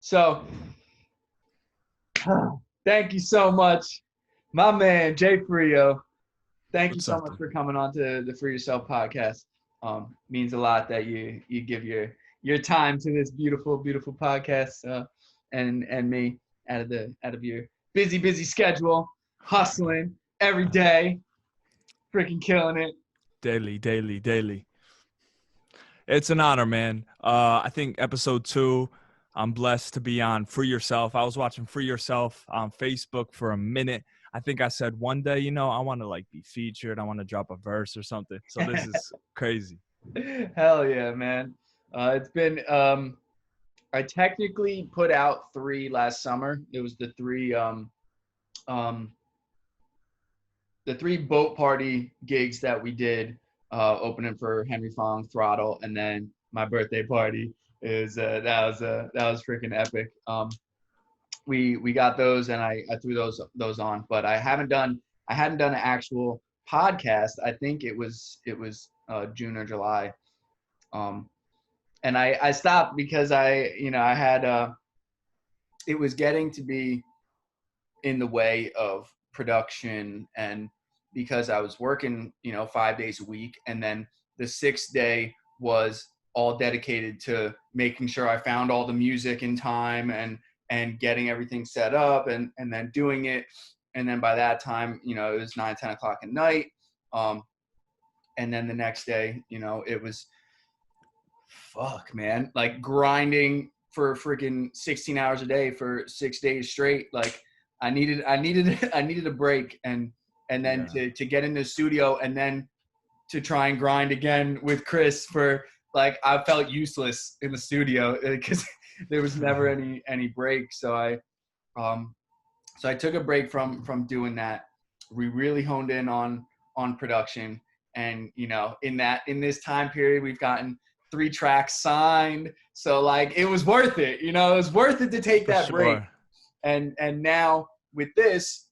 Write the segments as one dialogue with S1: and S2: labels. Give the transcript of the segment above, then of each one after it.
S1: So, thank you so much, my man Jfrio. Thank you
S2: What's
S1: so
S2: up,
S1: much
S2: dude?
S1: for coming on to the Free Yourself podcast. Means a lot that you give your time to this beautiful podcast, and me out of your busy schedule, hustling every day, freaking killing it.
S2: Daily. It's an honor, man. I think episode 2, I'm blessed to be on Free Yourself. I was watching Free Yourself on Facebook for a minute. I think I said one day, I want to like be featured. I want to drop a verse or something. So this is crazy.
S1: Hell yeah, man. It's been I technically put out 3 last summer. It was um the 3 boat party gigs that we did, opening for Henry Fong Throttle, and then my birthday party is that was freaking epic. We got those, and I threw those on, but I hadn't done an actual podcast. I think it was June or July. Um, and I stopped because I had it was getting to be in the way of production, and because I was working 5 days a week, and then the 6th day was all dedicated to making sure I found all the music in time, and getting everything set up, and then doing it, and then by that time it was 9-10 o'clock at night. And then the next day it was fuck, man, like grinding for freaking 16 hours a day for 6 days straight. Like I needed a break, and then
S2: Yeah.
S1: to get in the studio, and then to try and grind again with Chris for, like, I felt useless in the studio because there was never any break. Um so I took a break from doing that. We really honed in on production, and in this time period we've gotten 3 tracks signed. So like it was worth it. It was worth it to take
S2: For
S1: that break.
S2: sure.
S1: And now with this,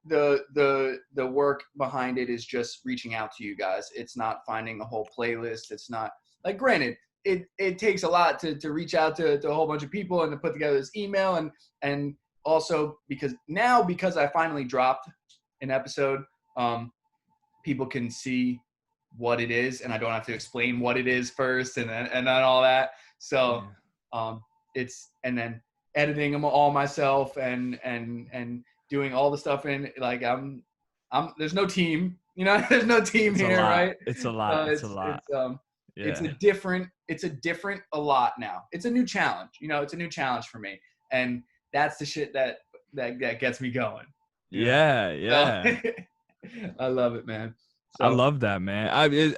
S1: the work behind it is just reaching out to you guys. It's not finding a whole playlist. It's not, like, granted, it takes a lot to reach out to a whole bunch of people and to put together this email, and also because I finally dropped an episode, people can see what it is, and I don't have to explain what it is first, and then all that. So
S2: Yeah.
S1: it's, and then editing them all myself, and doing all the stuff in, like, I'm there's no team, there's no team
S2: It's a
S1: here,
S2: lot.
S1: right?
S2: It's a lot.
S1: So
S2: It's a lot.
S1: it's
S2: Yeah.
S1: a different a lot now. It's a new challenge, it's a new challenge for me, and that's the shit that gets me going.
S2: Yeah,
S1: So
S2: yeah.
S1: I love it, man.
S2: I
S1: So
S2: love that, man.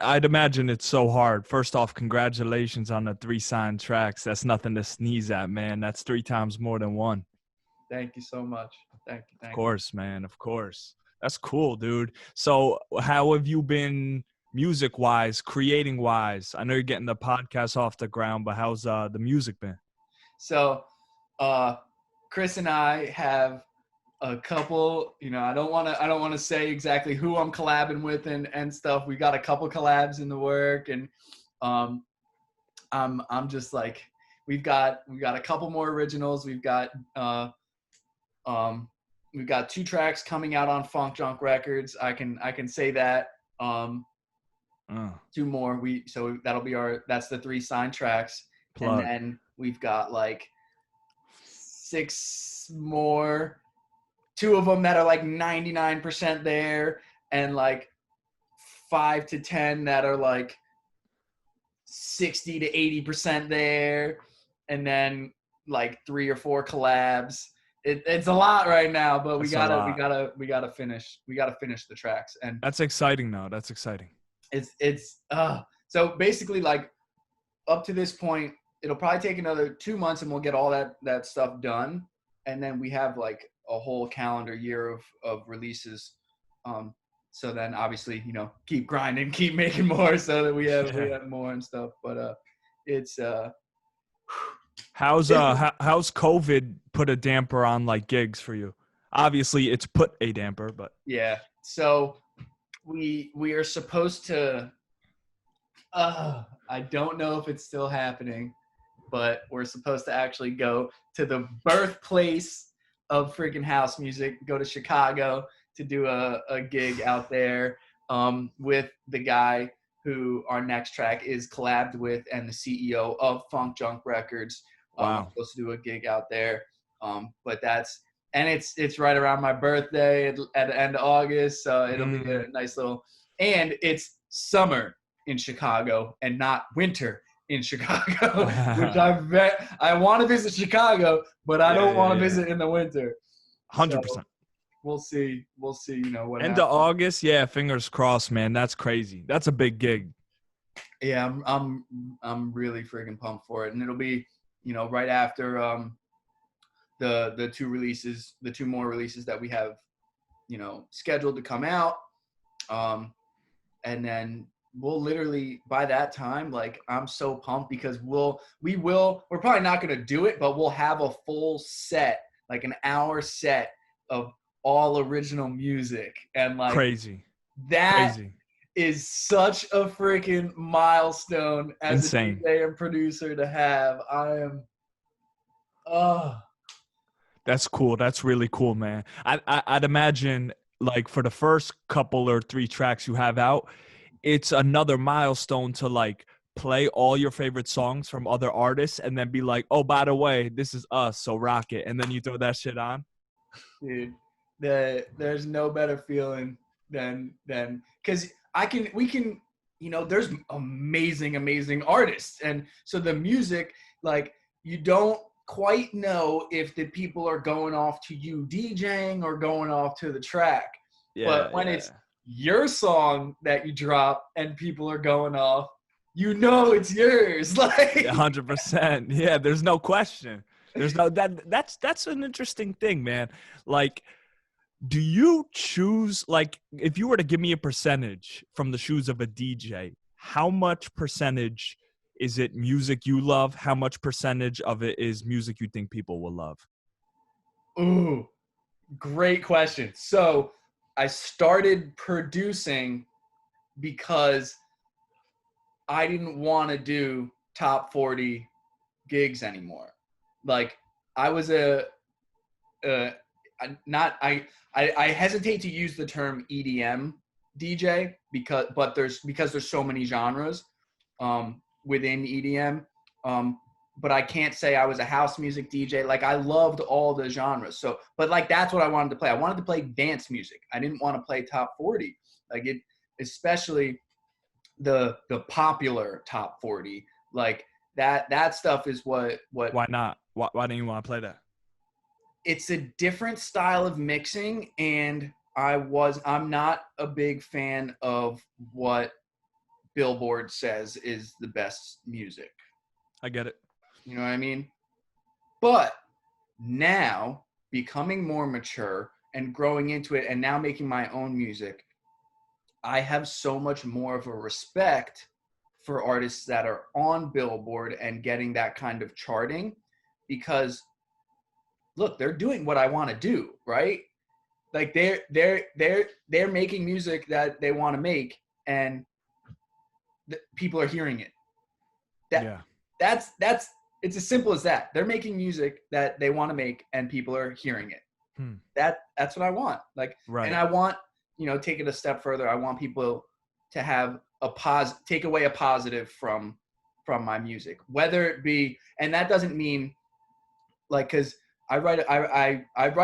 S2: I'd imagine it's so hard. First off, congratulations on the 3 signed tracks. That's nothing to sneeze at, man. That's 3 times more than one.
S1: thank you so much.
S2: Of
S1: Thank you.
S2: course, man. Of course. That's cool, dude. So, how have you been music wise, creating wise? I know you're getting the podcast off the ground, but how's the music been?
S1: So uh, Chris and I have a couple. I don't want to say exactly who I'm collabing with and stuff. We got a couple collabs in the work, and um, I'm just like, we got a couple more originals. Um, we've got 2 tracks coming out on Funk Junk Records. I can say that. Um,
S2: Uh,
S1: 2 more. That's the 3 signed tracks, and
S2: Plug.
S1: then we've got like 6 more. 2 of them that are like 99% there, and like 5 to 10 that are like 60 to 80% there, and then like 3 or 4 collabs. It's a lot right now, but we
S2: That's a
S1: gotta we
S2: lot.
S1: gotta we gotta finish the tracks, and
S2: That's exciting, though. That's exciting.
S1: it's so basically, like, up to this point it'll probably take another 2 months, and we'll get all that stuff done, and then we have like a whole calendar year of releases. um so then obviously keep grinding, keep making more, so that we
S2: Yeah.
S1: have more and stuff, but it's
S2: How's
S1: it's
S2: how's COVID put a damper on like gigs for you? Obviously, it's put a damper, but
S1: yeah. So we are supposed to, I don't know if it's still happening, but we're supposed to actually go to the birthplace of freaking house music, go to Chicago to do a gig out there with the guy who our next track is collabed with and the CEO of Funk Junk Records. I'm
S2: Wow.
S1: supposed to do a gig out there. But it's right around my birthday at the end of August. So it'll be a nice little, and it's summer in Chicago and not winter in Chicago, which I want to visit Chicago, but I don't want to visit in the winter.
S2: 100%.
S1: So we'll see, what
S2: End
S1: happens.
S2: of August, yeah, fingers crossed, man. That's crazy. That's a big gig.
S1: Yeah, I'm really freaking pumped for it, and it'll be, right after the two more releases that we have, scheduled to come out, and then we'll literally by that time, like, I'm so pumped because we're probably not going to do it, but we'll have a full set, like an hour set of all original music, and like
S2: Crazy.
S1: that
S2: Crazy.
S1: is such a freaking milestone as
S2: Insane.
S1: a DJ and producer to have.
S2: That's cool. That's really cool, man. I'd imagine, like, for the first couple or 3 tracks you have out, it's another milestone to, like, play all your favorite songs from other artists and then be like, oh, by the way, this is us, so rock it. And then you throw that shit on.
S1: Dude, there's no better feeling than because we can, there's amazing artists, and so the music, like, you don't quite know if the people are going off to you DJing or going off to the track.
S2: Yeah,
S1: but when it's your song that you drop and people are going off, it's yours. Like
S2: 100%. Yeah, there's no question. There's no that's an interesting thing, man. Like, do you choose, like, if you were to give me a percentage from the shoes of a DJ, how much percentage is it music you love? How much percentage of it is music you think people will love?
S1: Ooh, great question. So I started producing because I didn't want to do top 40 gigs anymore. Like, I was I hesitate to use the term EDM DJ because there's so many genres within EDM. But I can't say I was a house music DJ. Like, I loved all the genres. So, but like, that's what I wanted to play. I wanted to play dance music. I didn't want to play top 40. Like, it, especially the popular top 40. Like, that stuff is what.
S2: Why not? Why don't you want to play that?
S1: It's a different style of mixing, and I'm not a big fan of what Billboard says is the best music.
S2: I get it.
S1: You know what I mean? But now, becoming more mature and growing into it and now making my own music, I have so much more of a respect for artists that are on Billboard and getting that kind of charting, because look, they're doing what I want to do, right? Like, they're making music that they want to make, and people are hearing it. That's it's as simple as that. They're making music that they want to make, and people are hearing it. That's what I want. Like, right. And I want, take it a step further. I want people to have take away a positive from my music, whether it be, and that doesn't mean, like, because I write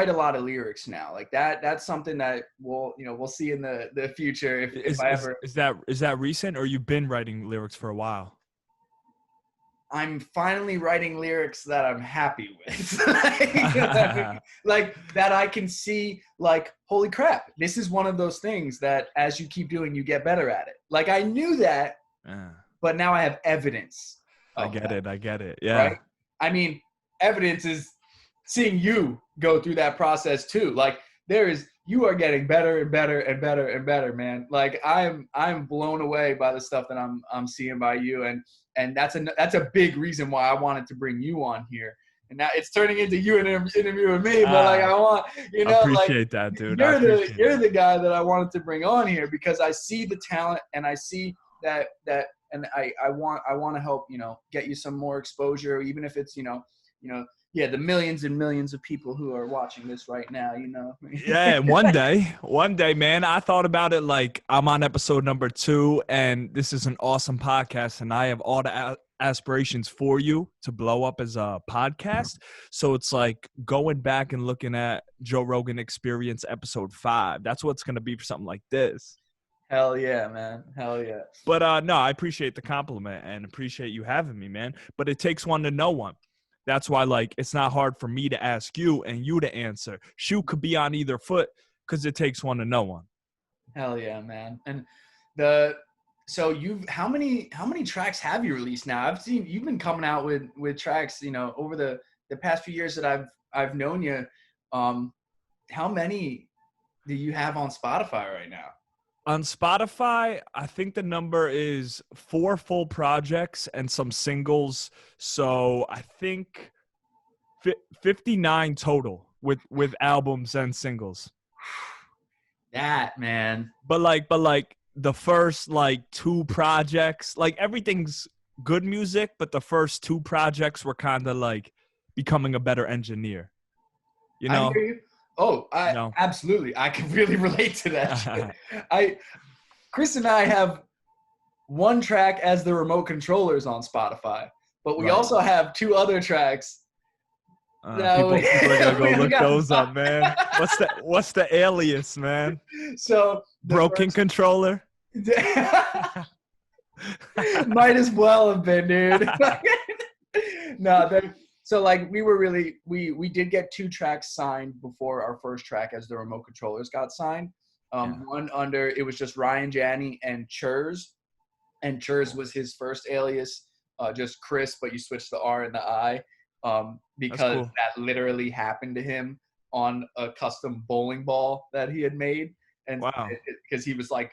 S1: a lot of lyrics now. Like, that's something that we'll see in the future if I ever.
S2: Is that recent, or you've been writing lyrics for a while?
S1: I'm finally writing lyrics that I'm happy with. like that I can see, like, holy crap, this is one of those things that as you keep doing, you get better at it. Like, I knew that, but now I have evidence.
S2: I get it. Yeah.
S1: Right? I mean, evidence is seeing you go through that process too. Like, you are getting better and better and better and better, man. Like, I'm blown away by the stuff that I'm seeing by you, and that's a big reason why I wanted to bring you on here. And now it's turning into you an interview with me, but like, I want,
S2: I appreciate that, dude.
S1: You're the guy that I wanted to bring on here because I see the talent, and I see that I want to help, get you some more exposure, even if it's, yeah, the millions and millions of people who are watching this right now,
S2: Yeah, one day, man, I thought about it like I'm on episode number 2, and this is an awesome podcast, and I have all the aspirations for you to blow up as a podcast. So it's like going back and looking at Joe Rogan Experience episode 5. That's what's going to be for something like this.
S1: Hell yeah, man. Hell yeah.
S2: But no, I appreciate the compliment and appreciate you having me, man. But it takes one to know one. That's why, like, it's not hard for me to ask you and you to answer. Shoe could be on either foot because it takes one to know one.
S1: Hell yeah, man. And so how many tracks have you released now? I've seen you've been coming out with tracks, over the past few years that I've known you. How many do you have on Spotify right now?
S2: On Spotify, I think the number is 4 full projects and some singles. So I think 59 total with albums and singles.
S1: That, man.
S2: But like the first like 2 projects, like everything's good music, but the first 2 projects were kind of like becoming a better engineer. You know?
S1: I hear you. Oh, absolutely. I can really relate to that shit. Chris and I have one track as the remote controllers on Spotify, but we also have 2 other tracks.
S2: People are gonna go look those up, man. What's the alias, man?
S1: So
S2: broken controller.
S1: Might as well have been, dude. No, so like we did get 2 tracks signed before our first track as the remote controllers got signed. One under, it was just Ryan, Janni, and Churs. And Churs was his first alias, just Chris, but you switched the R and the I, because that literally happened to him on a custom bowling ball that he had made. And because he was like,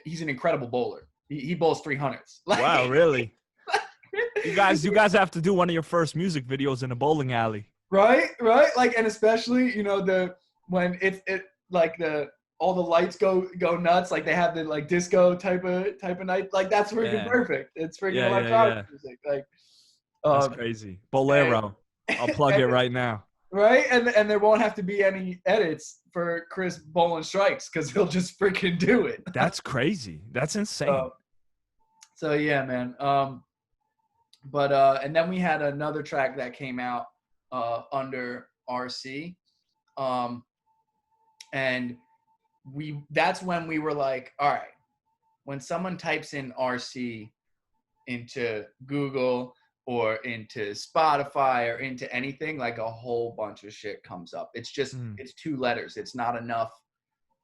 S1: he's an incredible bowler. He bowls 300s.
S2: Wow, really? You guys have to do one of your first music videos in a bowling alley.
S1: Right. Like, and especially, when all the lights go nuts, like they have the like disco type of night, like that's freaking perfect. It's freaking electronic music. Like
S2: that's crazy. Bolero. I'll plug it right now.
S1: Right? And there won't have to be any edits for Chris bowling strikes because he'll just freaking do it.
S2: That's crazy. That's insane.
S1: So yeah, man. But and then we had another track that came out under RC. And that's when we were like, all right, when someone types in RC into Google or into Spotify or into anything, like a whole bunch of shit comes up. It's just, it's 2 letters. It's not enough.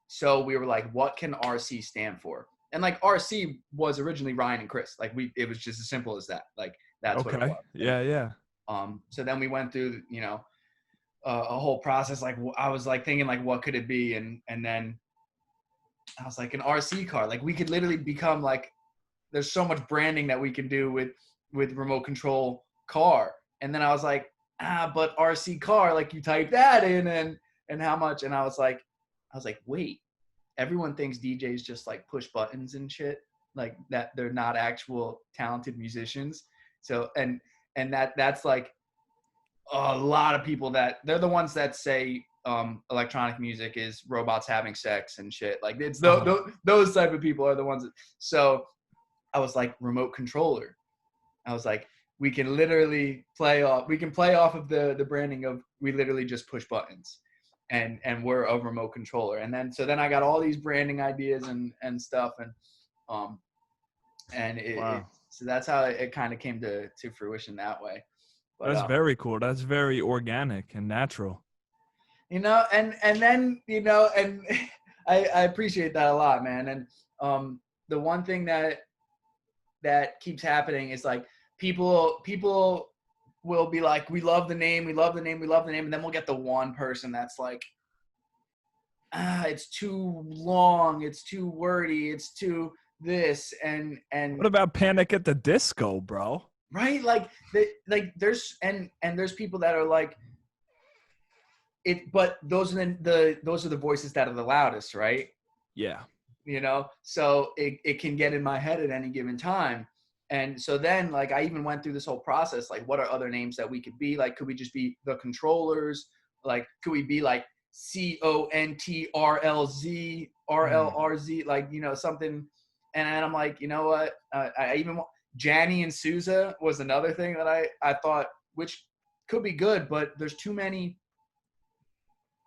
S1: So we were like, what can RC stand for? And like RC was originally Ryan and Chris. Like it was just as simple as that. Like that's what it was.
S2: Yeah.
S1: So then we went through, a whole process. Like I was like thinking like, what could it be? And then I was like, an RC car. Like we could literally become like, there's so much branding that we can do with remote control car. And then I was like, but RC car, like you type that in and how much? And I was like, wait, everyone thinks DJs just like push buttons and shit, like that they're not actual talented musicians. So, and that's like a lot of people that they're the ones that say electronic music is robots having sex and shit. Like it's those type of people are the ones that, so I was like, remote controller. I was like, we can literally play off of the branding of, we literally just push buttons and we're a remote controller. And then, so then I got all these branding ideas and stuff. So that's how it kind of came to fruition that way. But,
S2: that's very cool. That's very organic and natural.
S1: And then, and I appreciate that a lot, man. And the one thing that keeps happening is like people will be like, we love the name. And then we'll get the one person that's like, it's too long. It's too wordy. It's too this. And
S2: what about Panic at the Disco, bro?
S1: Right. Like there's people that are like it, but those are the voices that are the loudest. Right.
S2: Yeah.
S1: so it can get in my head at any given time. And so then, like, I even went through this whole process, like, what are other names that we could be? Like, could we just be the controllers? Like, could we be like CONTRLZ, like, something. And then I'm like, you know what? I even Janni and Sousa was another thing that I thought, which could be good, but there's too many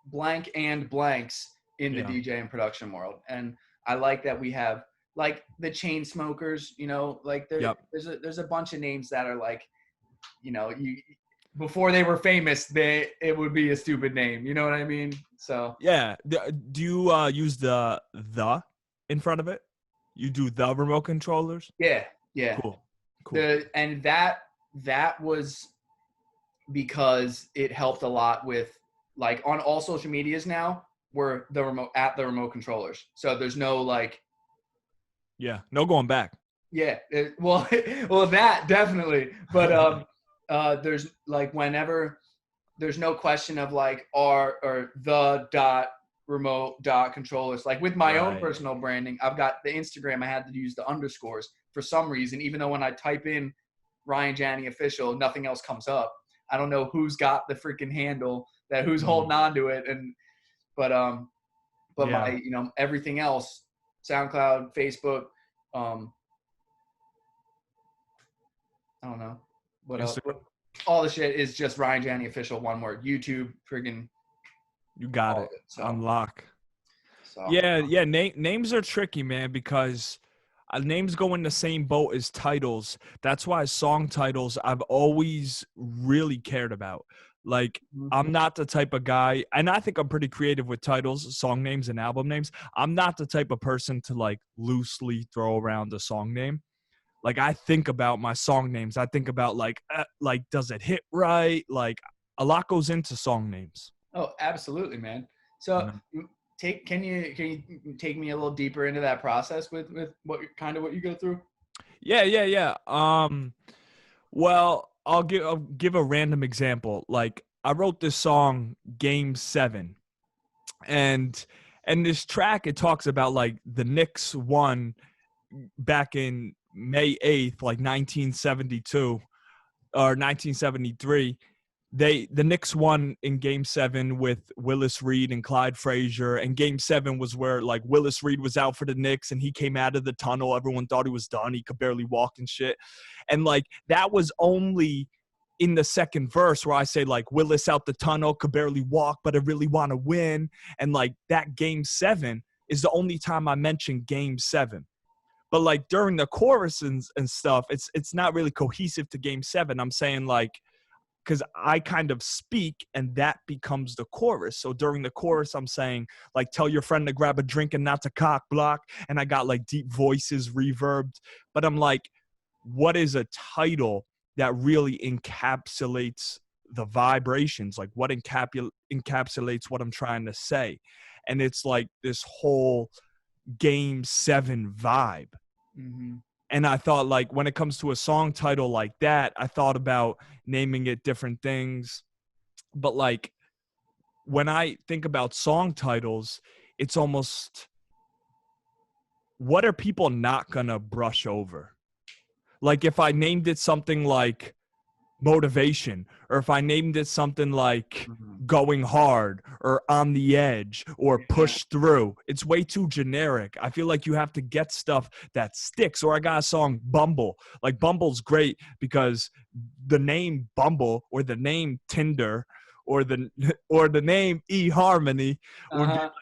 S1: blank and blanks in the
S2: Yeah.
S1: DJ and production world. And I like that we have like the chain smokers, like
S2: Yep.
S1: there's a bunch of names that are like, you before they were famous, it would be a stupid name. You know what I mean? So
S2: Yeah. Do you use the in front of it? You do the remote controllers?
S1: yeah.
S2: Cool. Cool.
S1: And that was because it helped a lot with, like, on all social medias now, we're the remote controllers. So there's no like,
S2: Yeah. No going back.
S1: yeah, well, that definitely. But there's like, whenever there's no question of like or the dot remote dot controllers. Like with my own
S2: Right.
S1: personal branding, I've got the Instagram. I had to use the underscores for some reason, even though when I type in Ryan Janni official, nothing else comes up. I don't know who's got the freaking handle, that who's holding on to it. But
S2: Yeah.
S1: my, everything else, SoundCloud, Facebook, I don't know what else.
S2: Instagram.
S1: All the shit is just Ryan Janni official, one word. YouTube, friggin'
S2: You got
S1: all
S2: it.
S1: of it. So,
S2: Unlock.
S1: so
S2: Yeah. Names are tricky, man, because names go in the same boat as titles. That's why song titles I've always really cared about. Like, I'm not the type of guy, and I think I'm pretty creative with titles, song names, and album names. I'm not the type of person to like loosely throw around a song name. Like, I think about my song names. I think about like does it hit right? Like, a lot goes into song names.
S1: Oh, absolutely, man. So can you take me a little deeper into that process with what you go through?
S2: Yeah. Well, I'll give a random example. Like, I wrote this song Game 7, and this track, it talks about like the Knicks won back in May 8th, like 1972 or 1973. The Knicks won in Game 7 with Willis Reed and Clyde Frazier, and Game 7 was where like Willis Reed was out for the Knicks and he came out of the tunnel. Everyone thought he was done. He could barely walk and shit. And like, that was only in the second verse where I say like, Willis out the tunnel, could barely walk, but I really want to win. And like, that Game 7 is the only time I mention Game 7. But like, during the chorus and stuff, it's not really cohesive to Game 7. I'm saying like, because I kind of speak and that becomes the chorus. So during the chorus, I'm saying like, tell your friend to grab a drink and not to cock block. And I got like deep voices reverbed. But I'm like, what is a title that really encapsulates the vibrations? Like, what encapsulates what I'm trying to say? And it's like this whole Game 7 vibe.
S1: Mm-hmm.
S2: And I thought, like, when it comes to a song title like that, I thought about naming it different things. But like, when I think about song titles, it's almost, what are people not gonna brush over? Like, if I named it something like Motivation, or if I named it something like Going Hard or On the Edge or Push Through, it's way too generic. I feel like you have to get stuff that sticks. Or I got a song Bumble. Like, Bumble's great because the name Bumble or the name Tinder or the name eHarmony would be like,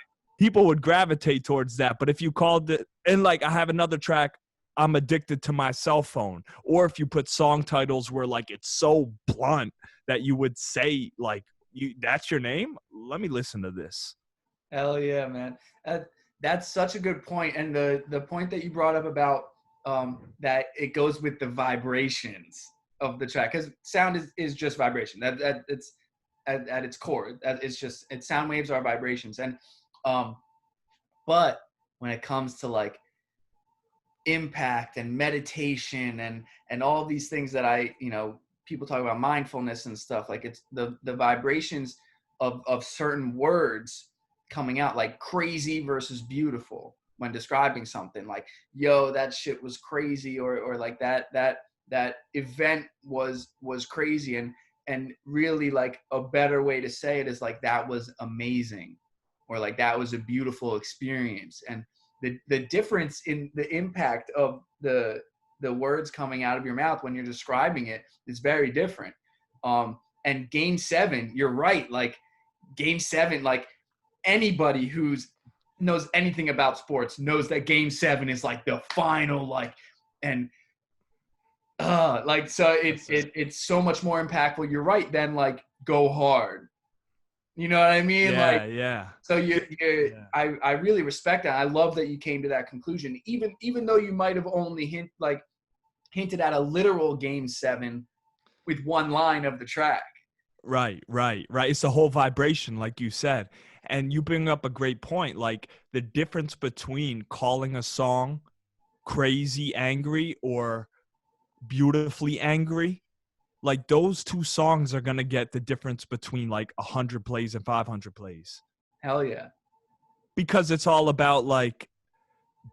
S2: people would gravitate towards that. But if you called it, and like, I have another track, I'm addicted to my cell phone. Or if you put song titles where like it's so blunt that you would say like, that's your name? Let me listen to this.
S1: Hell yeah, man. That's such a good point. And the point that you brought up about that it goes with the vibrations of the track, because sound is just vibration. That it's at its core. It's sound waves are vibrations. And but when it comes to like impact and meditation and all these things that people talk about mindfulness and stuff, like it's the vibrations of certain words coming out, like crazy versus beautiful, when describing something, like, yo, that shit was crazy, or like that event was crazy. And really, like, a better way to say it is like, that was amazing, or like, that was a beautiful experience. And the difference in the impact of the words coming out of your mouth when you're describing it is very different. And Game 7, you're right. Like, Game 7, like, anybody who's knows anything about sports knows that Game 7 is like the final, like, and like, so it's so much more impactful. You're right. Then, like, Go Hard. You know what I mean? Like,
S2: Yeah.
S1: so I really respect that. I love that you came to that conclusion, even though you might have only hinted at a literal Game 7 with one line of the track.
S2: Right. It's the whole vibration, like you said. And you bring up a great point, like the difference between calling a song crazy angry or beautifully angry. Like, those two songs are going to get the difference between like 100 plays and 500 plays.
S1: Hell yeah.
S2: Because it's all about like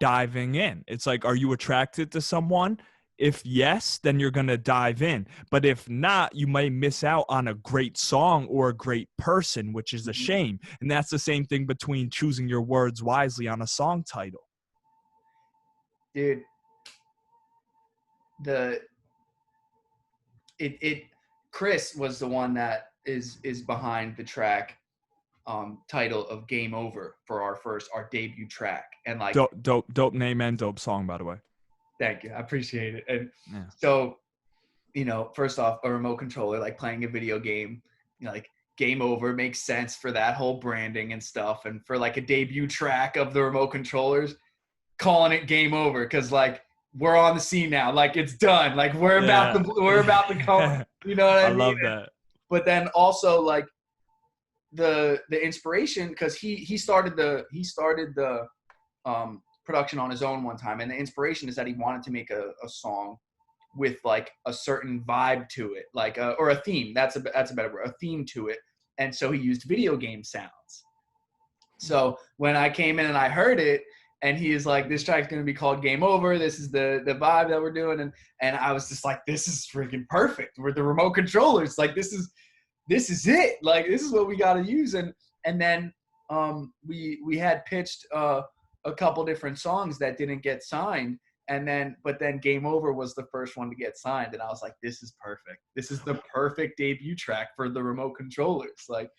S2: diving in. It's like, are you attracted to someone? If yes, then you're going to dive in. But if not, you might miss out on a great song or a great person, which is a shame. And that's the same thing between choosing your words wisely on a song title.
S1: Dude, Chris was the one that is behind the track title of Game Over for our debut track. And like,
S2: dope name and dope song, by the way.
S1: Thank you. I appreciate it. And
S2: yeah.
S1: So, first off, a remote controller, like playing a video game, like Game Over makes sense for that whole branding and stuff. And for like a debut track of the remote controllers, calling it Game Over, because like, we're on the scene now. Like, it's done. Like, we're about to come. You know what I mean?
S2: I love that.
S1: But then also, like, the inspiration, because he started the production on his own one time, and the inspiration is that he wanted to make a song with like a certain vibe to it, like or a theme. That's a better word, a theme to it. And so he used video game sounds. So when I came in and I heard it, and he is like, this track's going to be called Game Over, this is the vibe that we're doing, and I was just like, this is freaking perfect. We're the remote controllers, like, this is it, like, this is what we got to use. And then we had pitched a couple different songs that didn't get signed, but then Game Over was the first one to get signed, and I was like, this is perfect. This is the perfect debut track for the remote controllers. Like,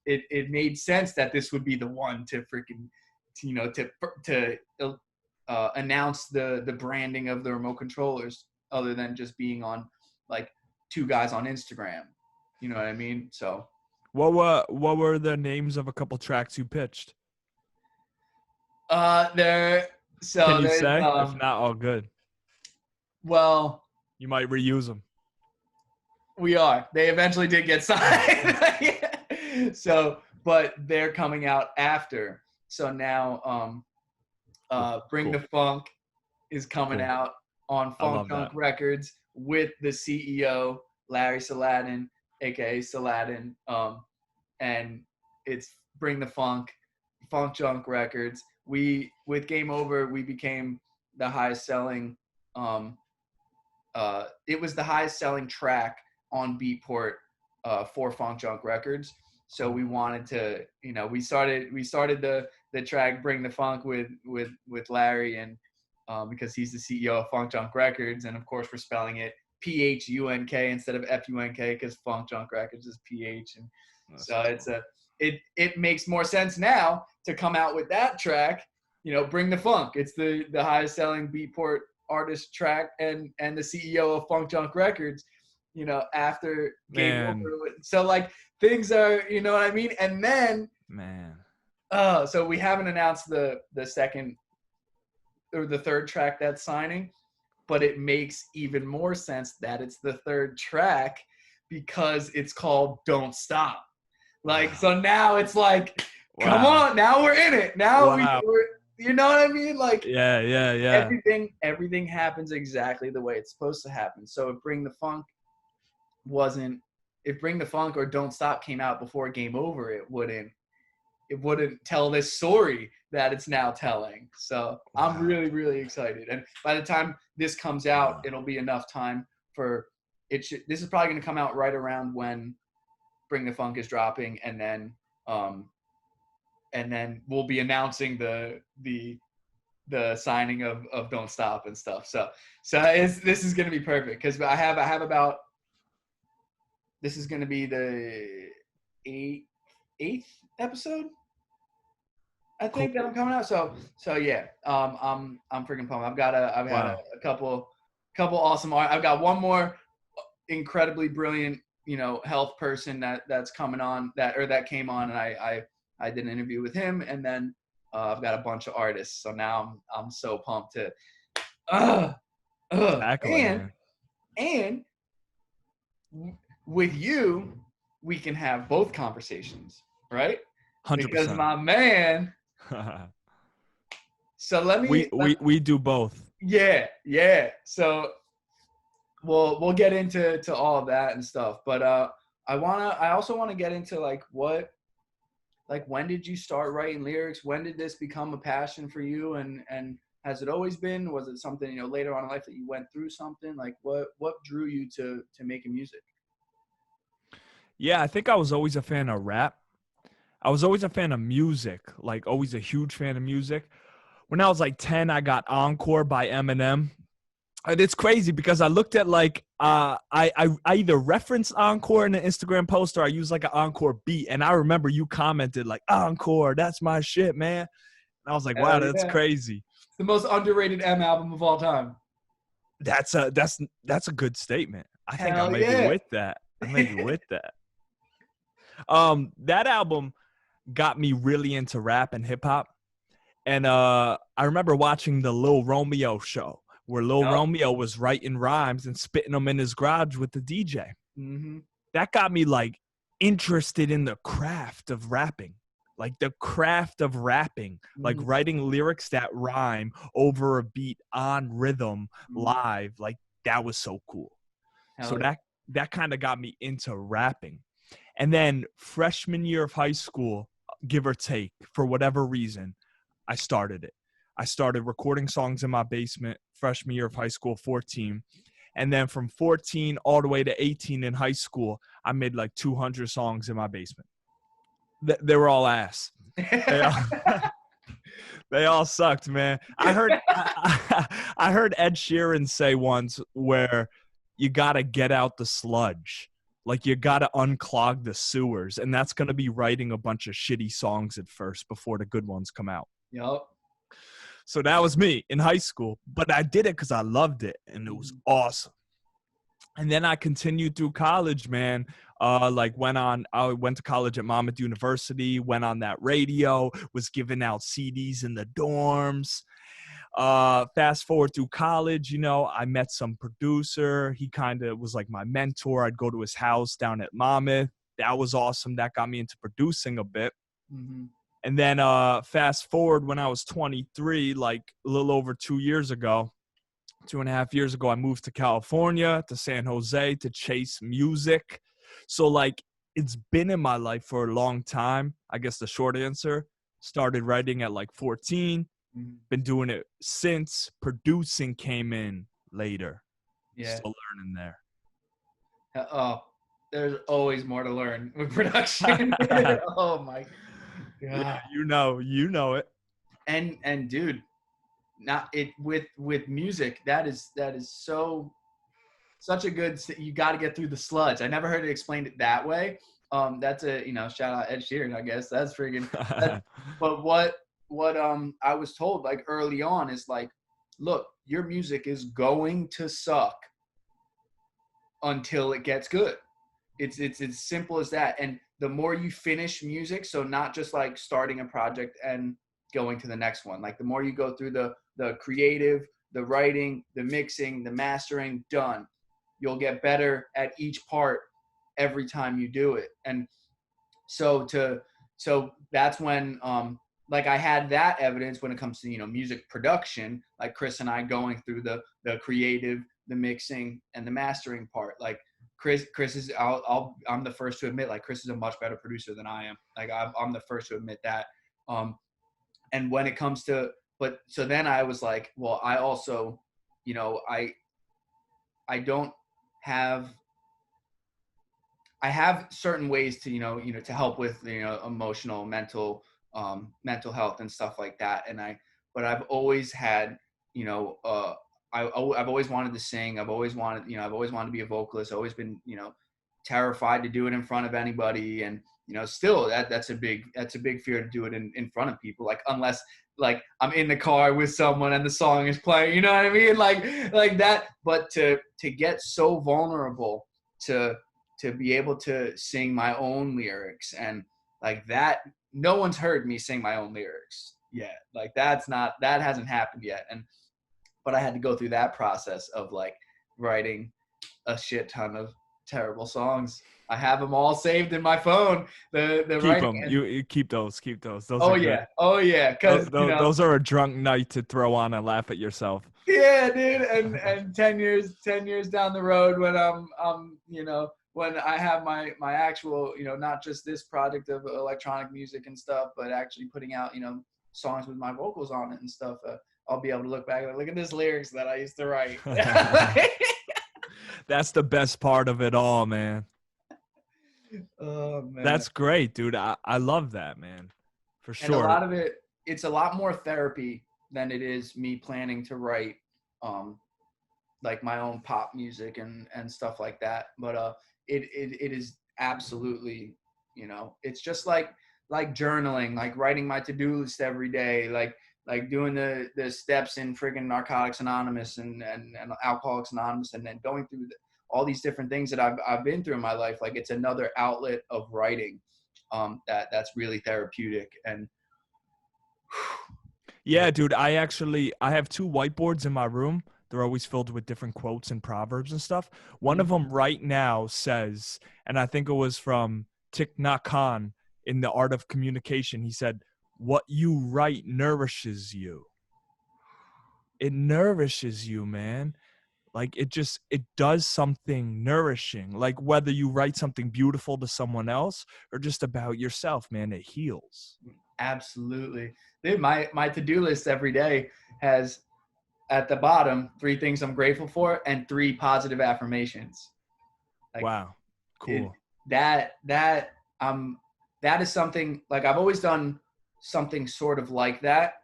S1: it made sense that this would be the one to freaking, to announce the branding of the remote controllers, other than just being on like two guys on Instagram. You know what I mean? So
S2: what were the names of a couple tracks you pitched?
S1: Can
S2: you say? If not, all good.
S1: Well,
S2: you might reuse them.
S1: They eventually did get signed. So, but they're coming out after. So now, Bring the Funk is coming out on Funk Junk Records with the CEO, Larry Saladin, aka Saladin. And it's Bring the Funk Junk Records. With Game Over, we became the highest selling. It was the highest selling track on Beatport for Funk Junk Records. So we wanted to, we started the track Bring the Funk with Larry, and because he's the CEO of Funk Junk Records, and of course we're spelling it PHUNK instead of FUNK because Funk Junk Records is PH, and so it makes more sense now to come out with that track, Bring the Funk. It's the highest selling Beatport artist track, and the CEO of Funk Junk Records, after Game Over. So like, things are, you know what I mean? And then so we haven't announced the second or the third track that's signing, but it makes even more sense that it's the third track because it's called Don't Stop. Like, so now it's like, come on, now we're in it. Now we're, you know what I mean? Like,
S2: yeah.
S1: Everything happens exactly the way it's supposed to happen. So if Bring the Funk or Don't Stop came out before Game Over, it wouldn't it wouldn't tell this story that it's now telling. So I'm
S2: Wow.
S1: really, really excited. And by the time this comes out, it'll be enough time for it. This is probably going to come out right around when Bring the Funk is dropping, and then we'll be announcing the signing of Don't Stop and stuff. So this is going to be perfect because I have about, this is going to be the eighth episode, I think, that I'm coming out. So yeah, I'm freaking pumped. I've had a couple awesome art. I've got one more incredibly brilliant, health person that's coming on that came on, and I did an interview with him, and then I've got a bunch of artists. So now I'm so pumped to
S2: Exactly,
S1: and with you, we can have both conversations, right?
S2: 100%.
S1: Because my man. So let me.
S2: We do both.
S1: Yeah. So we'll get into all of that and stuff, but I also want to get into when did you start writing lyrics? When did this become a passion for you? And has it always been? Was it something later on in life that you went through something? Like what drew you to making music?
S2: Yeah, I think I was always a fan of rap. I was always a fan of music, like always a huge fan of music. When I was like 10, I got Encore by Eminem. And it's crazy because I looked at I either referenced Encore in an Instagram post or I used like an Encore beat. And I remember you commented like, Encore, that's my shit, man. And I was like, wow, that's crazy.
S1: It's the most underrated M album of all time.
S2: That's a good statement. I think I may be with that. I may be with that. That album got me really into rap and hip hop. And I remember watching the Lil Romeo show where Lil Romeo was writing rhymes and spitting them in his garage with the DJ.
S1: Mm-hmm.
S2: That got me like interested in the craft of rapping, like writing lyrics that rhyme over a beat on rhythm live. Like that was so cool. So that kind of got me into rapping. And then freshman year of high school, give or take, for whatever reason, I started it. I started recording songs in my basement freshman year of high school, 14. And then from 14 all the way to 18 in high school, I made like 200 songs in my basement. They were all ass. They all sucked, man. I heard Ed Sheeran say once where you got to get out the sludge. Like you got to unclog the sewers. And that's going to be writing a bunch of shitty songs at first before the good ones come out.
S1: Yep.
S2: So that was me in high school. But I did it because I loved it. And it was awesome. And then I continued through college, man. I went to college at Monmouth University, went on that radio, was giving out CDs in the dorms. Fast forward through college, I met some producer. He kind of was like my mentor. I'd go to his house down at Monmouth. That was awesome. That got me into producing a bit. Mm-hmm. And then fast forward when I was 23, like a little over 2 years ago, 2.5 years ago, I moved to California, to San Jose to chase music. So like it's been in my life for a long time. I guess the short answer, started writing at like 14. Been doing it since. Producing came in later.
S1: Yeah.
S2: Still learning there.
S1: There's always more to learn with production. Oh my God.
S2: Yeah, you know it.
S1: And dude, not it with music, that is such a good, you got to get through the sludge. I never heard it explained it that way. That's a shout out Ed Sheeran, I guess. That's freaking but what I was told like early on is like, look, your music is going to suck until it gets good. It's as simple as that. And the more you finish music, so not just like starting a project and going to the next one, like the more you go through the creative, the writing, the mixing, the mastering, done, you'll get better at each part every time you do it. And so that's when like I had that evidence when it comes to music production, like Chris and I going through the creative, the mixing, and the mastering part. Like Chris is I'm the first to admit, like, Chris is a much better producer than I am. Like, I'm the first to admit that. And when it comes to, but so then I was like, well, I also, you know, I don't have, I have certain ways to, to help with, emotional, mental health and stuff like that. But I've always had, I've always wanted to sing. I've always wanted to be a vocalist. I've always been, terrified to do it in front of anybody. And, still that's a big fear to do it in front of people. Like, unless like I'm in the car with someone and the song is playing, you know what I mean? Like that, but to get so vulnerable to be able to sing my own lyrics and like that, no one's heard me sing my own lyrics yet. Like that hasn't happened yet. But I had to go through that process of like writing a shit ton of terrible songs. I have them all saved in my phone. The
S2: Keep
S1: writing.
S2: them. You keep those. Keep those. Those
S1: Oh
S2: are
S1: yeah.
S2: good.
S1: Oh yeah. Cause
S2: Those are a drunk night to throw on and laugh at yourself.
S1: yeah, dude. And 10 years down the road when I'm when I have my actual, not just this project of electronic music and stuff, but actually putting out, songs with my vocals on it and stuff, I'll be able to look back and look at this lyrics that I used to write.
S2: That's the best part of it all, man.
S1: Oh man.
S2: That's great, dude. I love that, man. For sure.
S1: And a lot of it, it's a lot more therapy than it is me planning to write like my own pop music and stuff like that. But it is absolutely, it's just like journaling, like writing my to-do list every day, like doing the steps in friggin' Narcotics Anonymous and Alcoholics Anonymous, and then going through all these different things that I've been through in my life. Like, it's another outlet of writing that's really therapeutic. And
S2: yeah, dude, I have 2 whiteboards in my room. They're always filled with different quotes and proverbs and stuff. One of them right now says, and I think it was from Thich Nhat Hanh in The Art of Communication. He said, "What you write nourishes you." It nourishes you, man. Like, it does something nourishing. Like, whether you write something beautiful to someone else or just about yourself, man, it heals.
S1: Absolutely. Dude, my to-do list every day has at the bottom 3 things I'm grateful for and 3 positive affirmations. Like,
S2: wow. Cool.
S1: That is something, like, I've always done something sort of like that.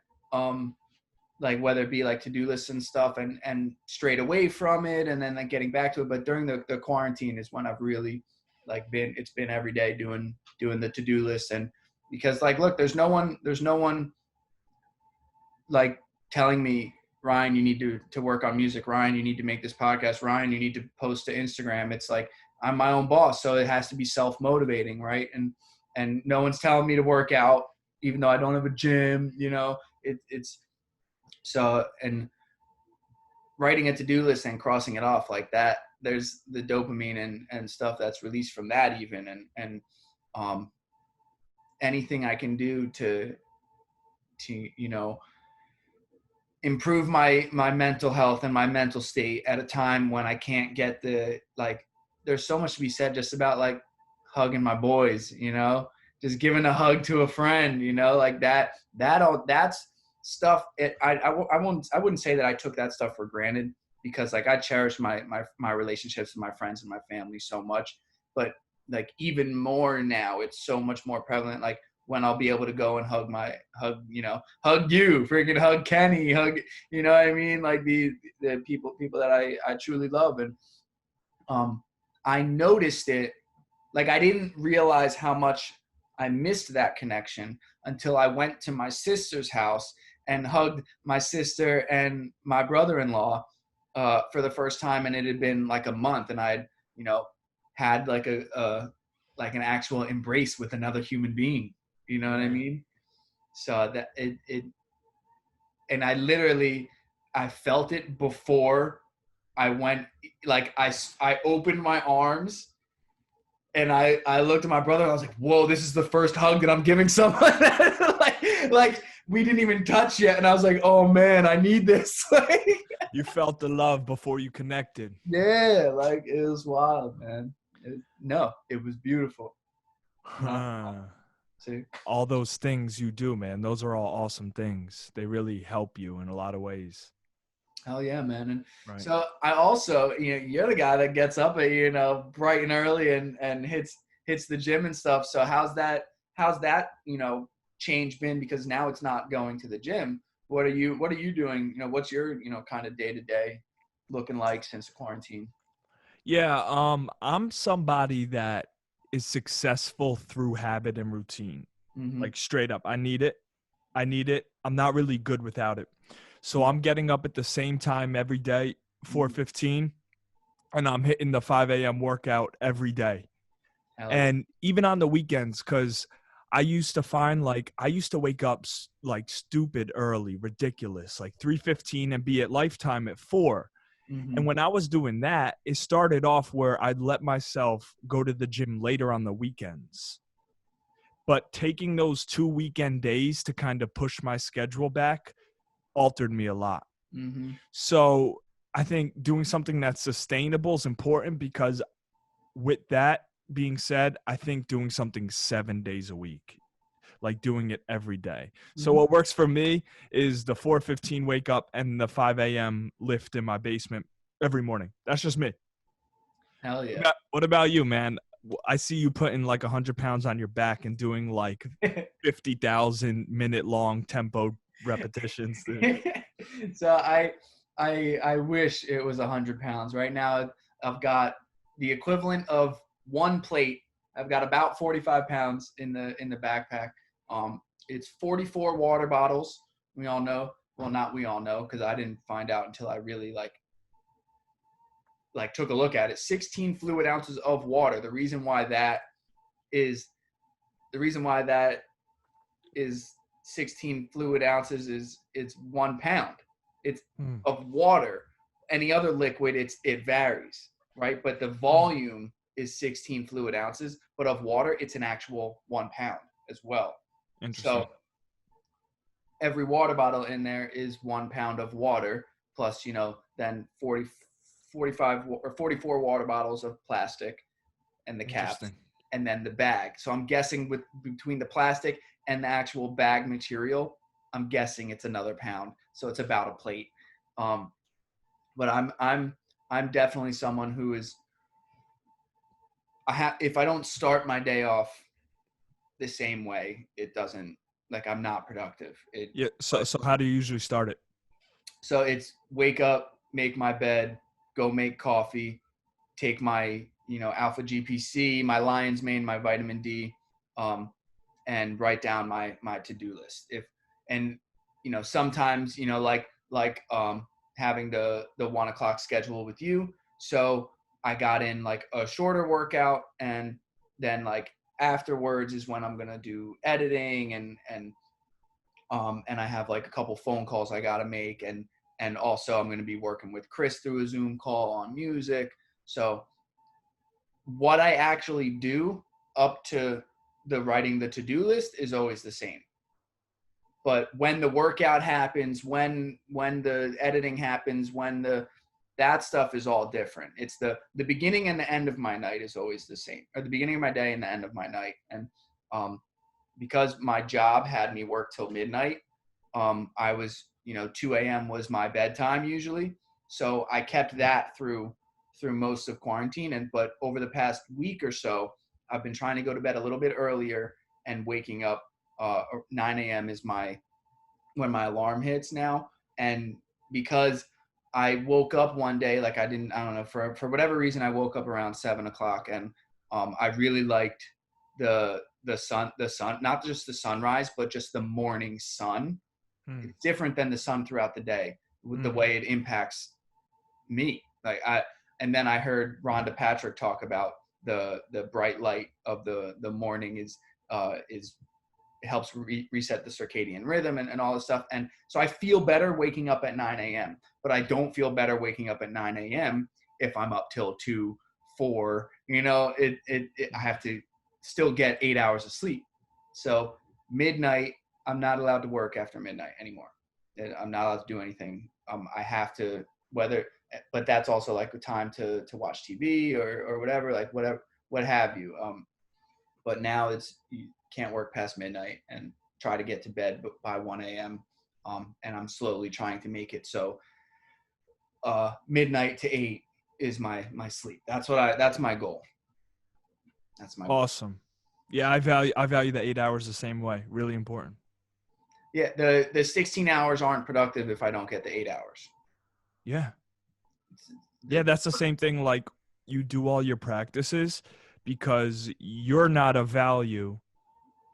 S1: Like, whether it be like to-do lists and stuff and strayed away from it and then like getting back to it. But during the quarantine is when I've really like it's been every day doing the to-do list. And because, like, look, there's no one like telling me, Ryan, you need to work on music. Ryan, you need to make this podcast. Ryan, you need to post to Instagram. It's like, I'm my own boss, so it has to be self-motivating, right? And no one's telling me to work out, even though I don't have a gym, it's so, and writing a to-do list and crossing it off like that, there's the dopamine and stuff that's released from that even. And anything I can do to improve my mental health and my mental state at a time when I can't get there's so much to be said just about like hugging my boys, just giving a hug to a friend, like that's stuff. I wouldn't say that I took that stuff for granted, because like I cherish my relationships with my friends and my family so much, but like even more now, it's so much more prevalent. Like, when I'll be able to go and hug you, freaking hug Kenny, hug, you know what I mean? Like the people that I truly love. And I noticed it, like I didn't realize how much I missed that connection until I went to my sister's house and hugged my sister and my brother-in-law for the first time. And it had been like a month, and I'd, had like like an actual embrace with another human being. You know what I mean? So that and I felt it before I went, like I opened my arms and I looked at my brother and I was like, whoa, this is the first hug that I'm giving someone. like we didn't even touch yet. And I was like, oh man, I need this.
S2: You felt the love before you connected.
S1: Yeah, like it was wild, man. It was beautiful. See?
S2: All those things you do, man, those are all awesome things. They really help you in a lot of ways.
S1: Hell yeah, man. And
S2: Right.
S1: so I also, you're the guy that gets up at, bright and early and hits the gym and stuff. So how's that, change been? Because now it's not going to the gym. What are you doing? What's your, kind of day to day looking like since quarantine?
S2: Yeah, I'm somebody that is successful through habit and routine.
S1: Mm-hmm.
S2: Like straight up. I need it. I'm not really good without it. So I'm getting up at the same time every day, 4:15, and I'm hitting the 5 a.m. workout every day. And even on the weekends, because I used to find I used to wake up like stupid early, ridiculous, like 3:15 and be at Lifetime at 4.
S1: Mm-hmm.
S2: And when I was doing that, it started off where I'd let myself go to the gym later on the weekends. But taking those 2 weekend days to kind of push my schedule back altered me a lot.
S1: Mm-hmm.
S2: So I think doing something that's sustainable is important, because with that being said, I think doing something 7 days a week, like doing it every day. So
S1: Mm-hmm.
S2: what works for me is the 4:15 wake up and the 5 a.m. lift in my basement every morning. That's just me.
S1: Hell yeah.
S2: What about you, man? I see you putting like 100 pounds on your back and doing like 50,000 minute long tempo repetitions.
S1: So I wish it was 100 pounds. Right now, I've got the equivalent of one plate. I've got about 45 pounds in the backpack. It's 44 water bottles. We all know. Well, not we all know, because I didn't find out until I really took a look at it. 16 fluid ounces of water. The reason why that is 16 fluid ounces is it's 1 pound. It's of water. Any other liquid, it varies, right? But the volume is 16 fluid ounces, but of water, it's an actual 1 pound as well.
S2: Interesting.
S1: So every water bottle in there is 1 pound of water, plus, then 45 or 44 water bottles of plastic and the caps, and then the bag. So I'm guessing between the plastic and the actual bag material, I'm guessing it's another pound. So it's about a plate. But I'm definitely someone who is, if I don't start my day off the same way, it doesn't, I'm not productive.
S2: So how do you usually start it?
S1: So it's wake up, make my bed, go make coffee, take my, alpha GPC, my lion's mane, my vitamin D, and write down my to-do list. Sometimes, having the 1 o'clock schedule with you. So I got in a shorter workout, and then afterwards is when I'm going to do editing and I have a couple phone calls I got to make. And also I'm going to be working with Chris through a Zoom call on music. So what I actually do up to the writing the to-do list is always the same. But when the workout happens, when the editing happens, that stuff is all different. It's the beginning and the end of my night is always the same, or the beginning of my day and the end of my night. And because my job had me work till midnight, I was, 2 a.m. was my bedtime usually. So I kept that through most of quarantine. But over the past week or so, I've been trying to go to bed a little bit earlier and waking up 9 a.m. is when my alarm hits now. And because I woke up one day, I don't know, for whatever reason, I woke up around 7 o'clock, and I really liked the sun, not just the sunrise, but just the morning sun. It's different than the sun throughout the day with the way it impacts me. And then I heard Rhonda Patrick talk about the bright light of the morning is helps reset the circadian rhythm and all this stuff. And so I feel better waking up at 9 a.m., but I don't feel better waking up at 9 a.m. if I'm up till 2, 4, I have to still get 8 hours of sleep. So midnight I'm not allowed to work after midnight anymore. I'm not allowed to do anything. I have to, but that's also like a time to watch TV or whatever, like whatever, what have you. But now you can't work past midnight and try to get to bed by 1 a.m. And I'm slowly trying to make it so midnight to 8 is my sleep. That's my goal. That's my goal.
S2: Awesome. Yeah, I value the 8 hours the same way. Really important.
S1: Yeah, the 16 hours aren't productive if I don't get the 8 hours.
S2: Yeah. Yeah, that's the same thing. Like, you do all your practices because you're not of value.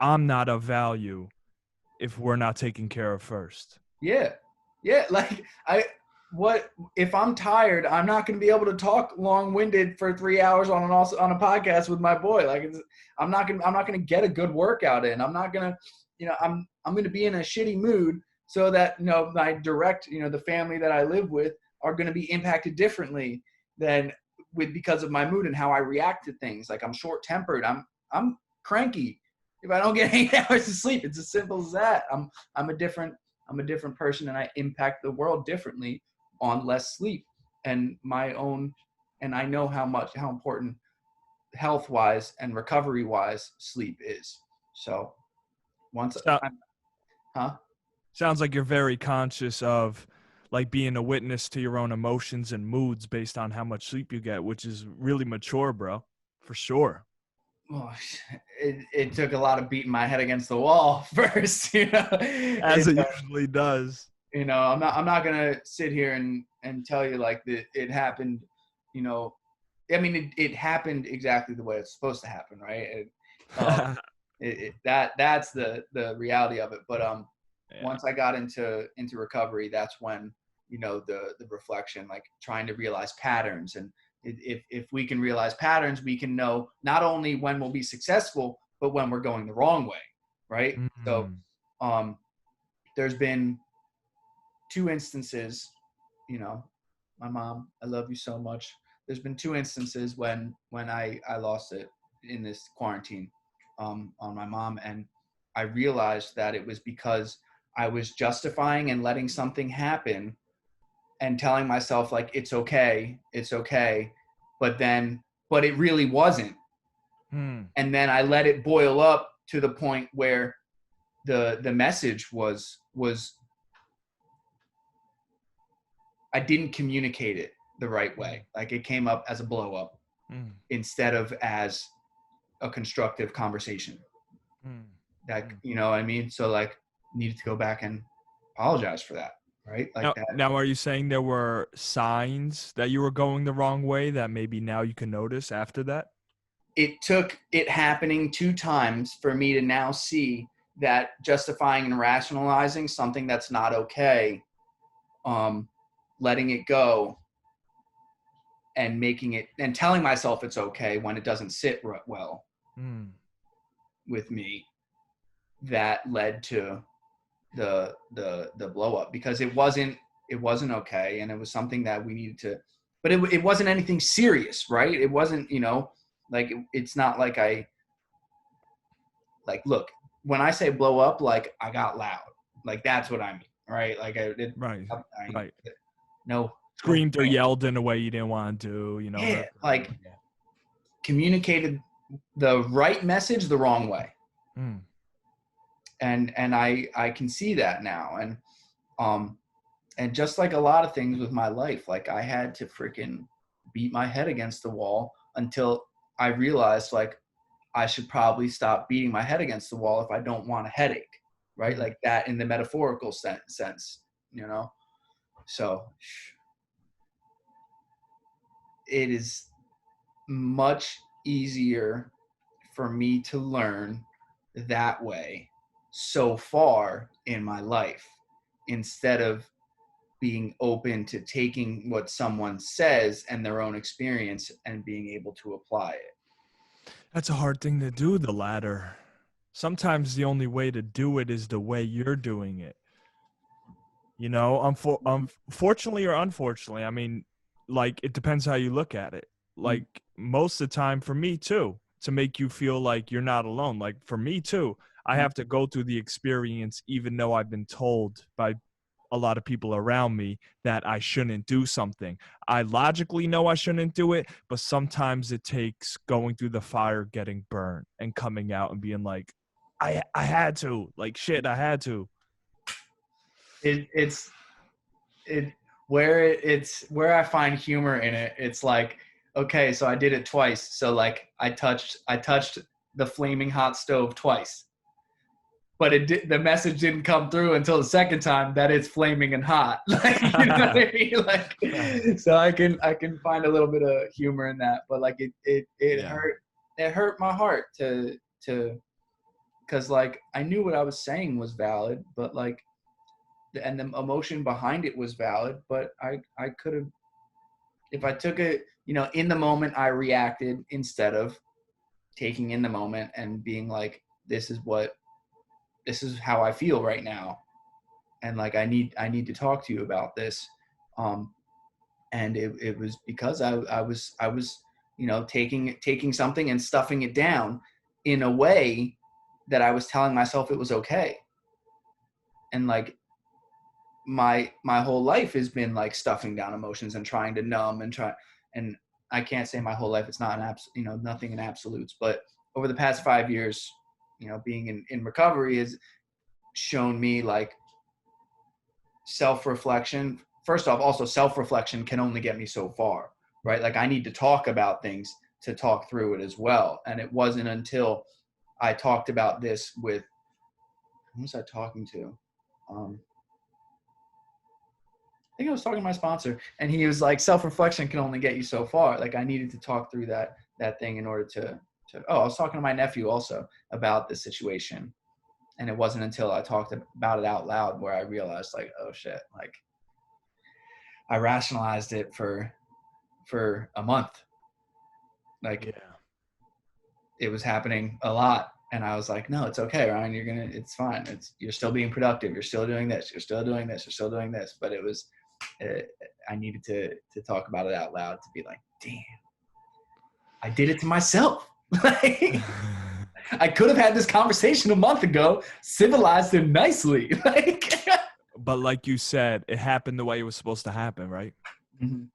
S2: I'm not of value if we're not taken care of first.
S1: Yeah. Like what if I'm tired? I'm not going to be able to talk long-winded for 3 hours on a podcast with my boy. Like I'm not going to get a good workout in. I'm not going to, I'm going to be in a shitty mood so that, my direct, the family that I live with are going to be impacted differently than because of my mood and how I react to things. Like I'm short-tempered. I'm cranky if I don't get 8 hours of sleep. It's as simple as that. I'm a different person, and I impact the world differently on less sleep and and I know how important health-wise and recovery-wise sleep is. So
S2: Sounds like you're very conscious of like being a witness to your own emotions and moods based on how much sleep you get, which is really mature, bro, for sure.
S1: Well, it took a lot of beating my head against the wall first,
S2: As it usually does.
S1: I'm not gonna sit here and tell you like that it happened. I mean, it happened exactly the way it's supposed to happen, right? That's the reality of it. But once I got into recovery, that's when the reflection, like trying to realize patterns, and if we can realize patterns, we can know not only when we'll be successful, but when we're going the wrong way, right? Mm-hmm. So there's been 2 instances, my mom, I love you so much. There's been 2 instances when I lost it in this quarantine on my mom, and I realized that it was because I was justifying and letting something happen and telling myself like it's okay, but it really wasn't. And then I let it boil up to the point where the message was I didn't communicate it the right way. Like it came up as a blow up instead of as a constructive conversation. That you know what I mean? So like needed to go back and apologigize for that. Right? Like
S2: now, are you saying there were signs that you were going the wrong way that maybe now you can notice after that?
S1: It took it happening 2 times for me to now see that justifying and rationalizing something that's not okay, letting it go and making it and telling myself it's okay when it doesn't sit well with me, that led to the blow up, because it wasn't okay, and it was something that we needed to, but it wasn't anything serious, right? It wasn't, like it's not like I like look, when I say blow up, like I got loud, like that's what I mean, right? Like
S2: right.
S1: No,
S2: screamed or yelled in a way you didn't want to do,
S1: yeah, like communicated the right message the wrong way. And I can see that now. And just like a lot of things with my life, like I had to freaking beat my head against the wall until I realized like I should probably stop beating my head against the wall if I don't want a headache, right? Like that in the metaphorical sense, So it is much easier for me to learn that way so far in my life, instead of being open to taking what someone says and their own experience and being able to apply it.
S2: That's a hard thing to do, the latter. Sometimes the only way to do it is the way you're doing it. Fortunately or unfortunately, I mean, like, it depends how you look at it. Like, most of the time for me too, to make you feel like you're not alone. Like for me too, I have to go through the experience, even though I've been told by a lot of people around me that I shouldn't do something. I logically know I shouldn't do it, but sometimes it takes going through the fire, getting burned, and coming out and being like, I had to, like, shit, I had to.
S1: It's where I find humor in it. It's like, okay, so I did it twice. So like I touched the flaming hot stove twice, but the message didn't come through until the second time that it's flaming and hot. Like, you know what I mean? Like, so I can find a little bit of humor in that, but like it hurt my heart to because like I knew what I was saying was valid, but like and the emotion behind it was valid, but I could have, if I took it, in the moment I reacted instead of taking in the moment and being like, this is how I feel right now. And like, I need to talk to you about this. And it was because I was, taking something and stuffing it down in a way that I was telling myself it was okay. And like, my whole life has been like stuffing down emotions and trying to numb and I can't say my whole life, it's not nothing in absolutes, but over the past 5 years, being in recovery has shown me like self-reflection. First off, also self-reflection can only get me so far, right? Like I need to talk about things to talk through it as well. And it wasn't until I talked about this with, who was I talking to? I think I was talking to my sponsor, and he was like, self-reflection can only get you so far. Like I needed to talk through that thing in order to I was talking to my nephew also about this situation. And it wasn't until I talked about it out loud where I realized like, oh shit, like I rationalized it for a month. Like it was happening a lot. And I was like, no, it's okay, Ryan. It's fine. You're still being productive. You're still doing this. You're still doing this. You're still doing this. But it was, I needed to talk about it out loud to be like, damn, I did it to myself. Like, I could have had this conversation a month ago, civilized and nicely. Like,
S2: but like you said, it happened the way it was supposed to happen, right?
S1: Mm-hmm.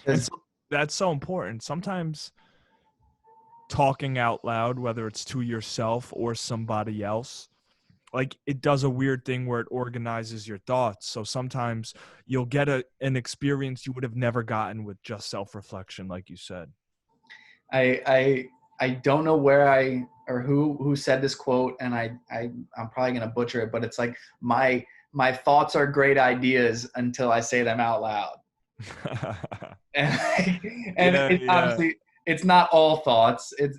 S2: And so, that's so important. Sometimes talking out loud, whether it's to yourself or somebody else, like it does a weird thing where it organizes your thoughts. So sometimes you'll get an experience you would have never gotten with just self-reflection, like you said.
S1: I don't know where or who said this quote, and I'm probably gonna butcher it, but it's like my thoughts are great ideas until I say them out loud. and obviously it's not all thoughts. It's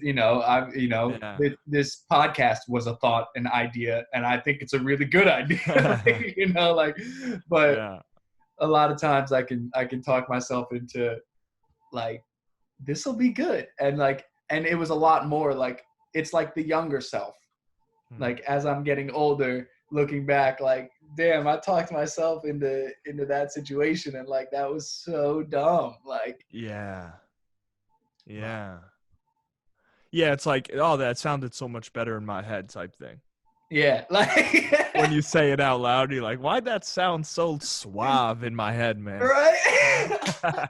S1: this podcast was a thought, an idea, and I think it's a really good idea. But a lot of times I can talk myself into like, this will be good, and it was a lot more like, it's like the younger self. Like as I'm getting older, looking back, like, damn, I talked myself into that situation, and like that was so dumb. Like
S2: it's like, oh, that sounded so much better in my head type thing.
S1: Yeah, like
S2: when you say it out loud, you're like, why'd that sound so suave in my head, man?
S1: Right?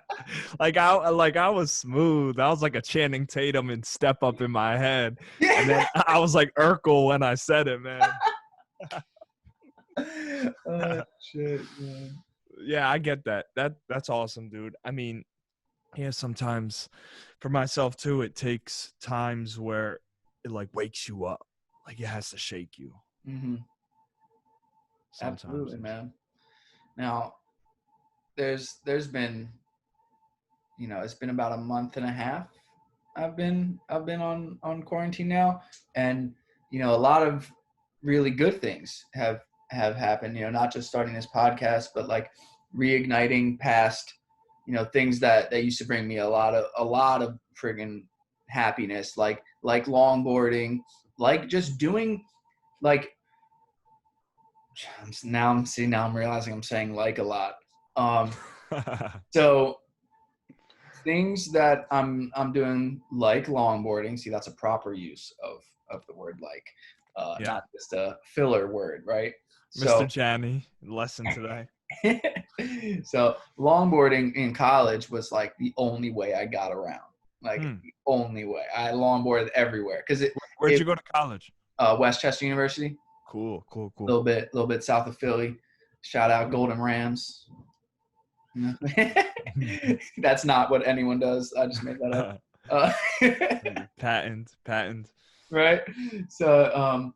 S2: like I was smooth. I was like a Channing Tatum in Step Up in my head.
S1: Yeah.
S2: And then I was like Urkel when I said it, man.
S1: Oh shit, man.
S2: Yeah, I get that. That's awesome, dude. I mean, yeah, sometimes for myself too, it takes times where it like wakes you up. Like it has to shake you.
S1: Mm-hmm. Absolutely, man. Now, there's been, it's been about a month and a half. I've been on quarantine now, and a lot of really good things have happened. Not just starting this podcast, but like reigniting past, things that used to bring me a lot of friggin' happiness, like longboarding, like just doing like. Now I'm realizing I'm saying like a lot. So things that I'm doing like longboarding. See, that's a proper use of the word like,
S2: Yeah.
S1: not just a filler word, right?
S2: Mr.
S1: So
S2: Janni, lesson today.
S1: so longboarding in college was like the only way I got around. Like
S2: Hmm.
S1: the only way. I longboarded everywhere because
S2: Where'd
S1: it
S2: you go to college?
S1: Westchester University,
S2: Cool.
S1: a little bit south of Philly. Shout out Golden Rams. That's not what anyone does. I just made that up.
S2: Patent.
S1: Right. So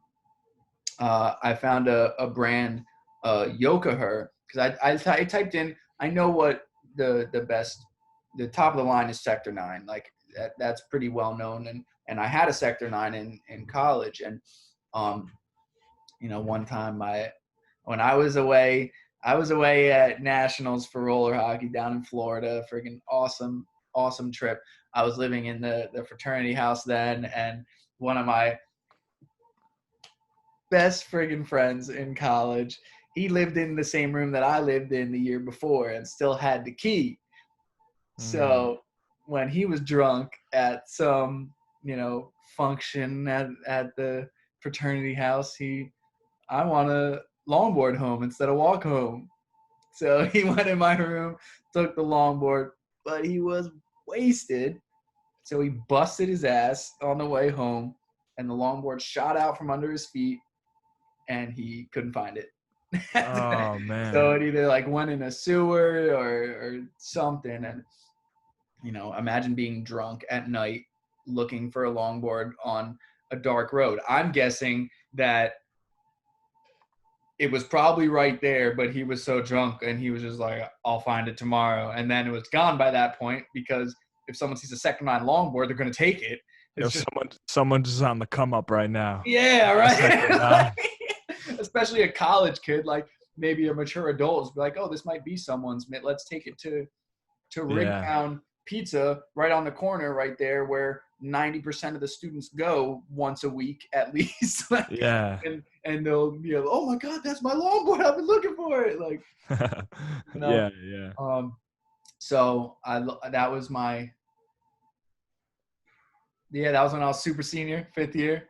S1: I found a brand, Yokoher, because I typed in. I know what the best, the top of the line is Sector 9. Like that's pretty well known, and I had a Sector 9 in college, and one time when I was away at nationals for roller hockey down in Florida. Freaking awesome trip. I was living in the fraternity house then, and one of my best friggin' friends in college, he lived in the same room that I lived in the year before and still had the key. So when he was drunk at some, function at the fraternity house, I want to longboard home instead of walk home. So he went in my room, took the longboard, but he was wasted. So he busted his ass on the way home, and the longboard shot out from under his feet, and he couldn't find it.
S2: Oh man.
S1: So it either like went in a sewer or something. And imagine being drunk at night looking for a longboard on a dark road. I'm guessing that it was probably right there, but he was so drunk and he was just like, I'll find it tomorrow. And then it was gone by that point, because if someone sees a Sector 9 longboard, they're going to take it.
S2: Yo,
S1: It's just,
S2: someone's just on the come up right now.
S1: yeah, right. Especially a college kid, like maybe a mature adult is like, oh, this might be someone's. Let's take it to Rigtown Pizza right on the corner right there where 90% of the students go once a week at least.
S2: Yeah.
S1: And they'll be like, oh my God, that's my longboard. I've been looking for it. Like,
S2: Yeah.
S1: So that was my, that was when I was super senior, 5th year.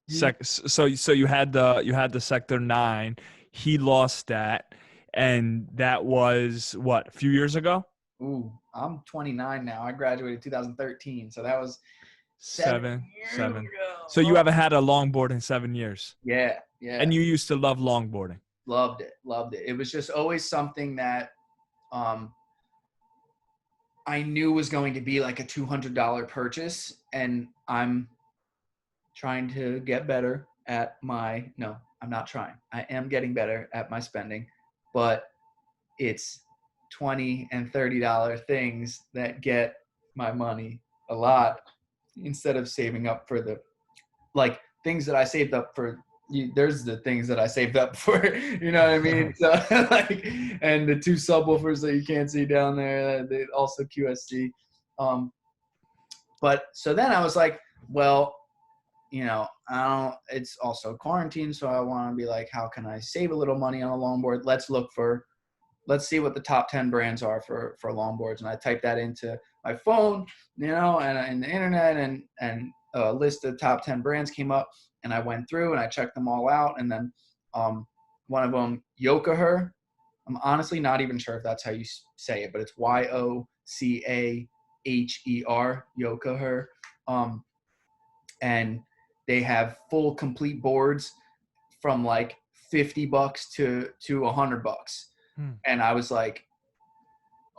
S2: So you had the Sector 9. He lost that, and that was what, a few years ago?
S1: Ooh, I'm 29 now. I graduated 2013, so that was
S2: seven
S1: years ago.
S2: So you haven't had a longboard in 7 years.
S1: Yeah.
S2: And you used to love longboarding.
S1: Loved it. It was just always something that I knew was going to be like a $200 purchase, and I'm trying to get better at no, I'm not trying. I am getting better at my spending, but it's $20 and $30 things that get my money a lot, instead of saving up for the things that I saved up for. There's the things that I saved up for, you know what I mean? So and the 2 subwoofers that you can't see down there, they also QSC. But so then I was like, well, it's also quarantine, so I want to be like, how can I save a little money on a longboard? Let's see what the top 10 brands are for longboards. And I typed that into my phone, and the internet, and a list of top 10 brands came up, and I went through and I checked them all out. And then one of them, Yokoher, I'm honestly not even sure if that's how you say it, but it's Yocaher, Yokoher. And they have full complete boards from like $50 to $100. And I was like,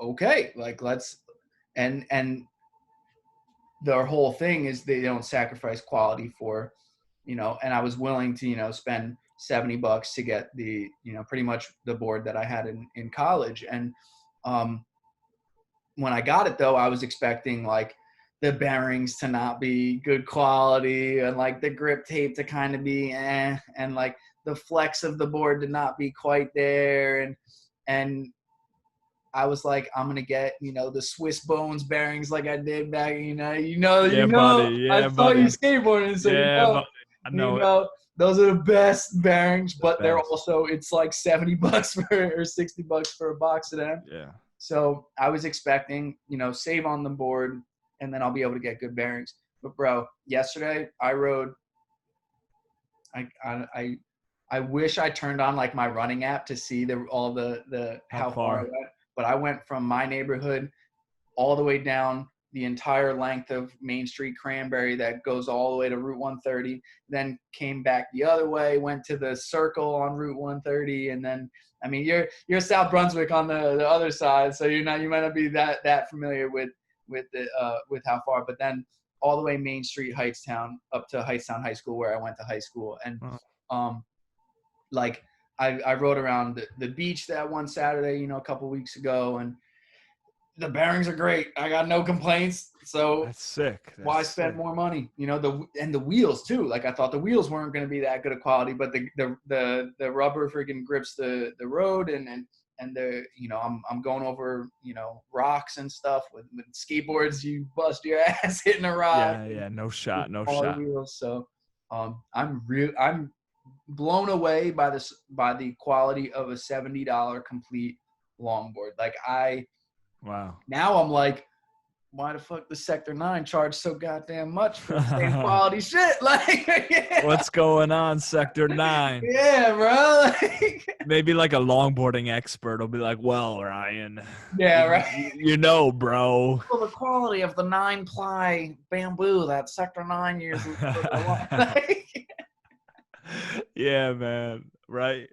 S1: okay, like let's, and their whole thing is they don't sacrifice quality for, and I was willing to, spend $70 to get the, pretty much the board that I had in college. And when I got it though, I was expecting like the bearings to not be good quality, and like the grip tape to kind of be and like the flex of the board to not be quite there. And I was like, I'm gonna get, the Swiss Bones bearings like I did back,
S2: Buddy.
S1: I
S2: Yeah,
S1: saw
S2: buddy.
S1: you skateboarding, so
S2: Buddy. I know,
S1: those are the best bearings, but they're
S2: best.
S1: also, it's like $70 or $60 for a box of them.
S2: Yeah.
S1: So I was expecting, save on the board, and then I'll be able to get good bearings. But bro, yesterday I rode. I wish I turned on like my running app to see all the
S2: How
S1: how far I
S2: far?
S1: went. But I went from my neighborhood all the way down the entire length of Main Street Cranberry that goes all the way to Route 130, then came back the other way, went to the circle on Route 130, and then I mean you're South Brunswick on the other side, so you might not be that familiar with with how far, but then all the way Main Street Heightstown up to Heightstown High School where I went to high school, and like I rode around the beach that one Saturday, a couple weeks ago, and the bearings are great. I got no complaints. So
S2: That's sick.
S1: why spend more money? The wheels too. Like I thought the wheels weren't going to be that good of quality, but the rubber freaking grips the road, and the I'm going over rocks and stuff with skateboards. You bust your ass hitting a rock.
S2: Yeah. No shot.
S1: Wheels. So I'm blown away by the quality of a $70 complete longboard. Like
S2: Wow.
S1: now I'm like, why the fuck does Sector 9 charge so goddamn much for the same quality shit? Like, yeah.
S2: What's going on, Sector 9?
S1: Yeah, bro.
S2: Maybe like a longboarding expert will be like, well, Ryan.
S1: Yeah, right.
S2: Bro.
S1: Well, the quality of the 9-ply bamboo that Sector 9 uses.
S2: Yeah, man. Right.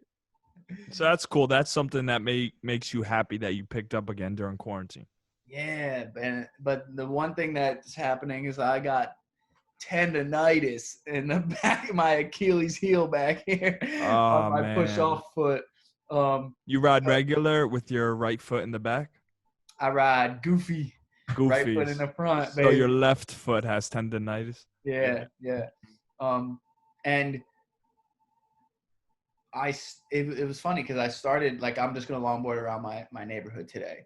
S2: So that's cool. That's something that makes you happy that you picked up again during quarantine.
S1: Yeah, but the one thing that's happening is I got tendonitis in the back of my Achilles heel back here on my push-off foot.
S2: You ride regular with your right foot in the back?
S1: I ride goofy. Right foot in the front,
S2: so
S1: baby.
S2: Your left foot has tendonitis?
S1: Yeah. And it was funny because I started like I'm just gonna longboard around my neighborhood today,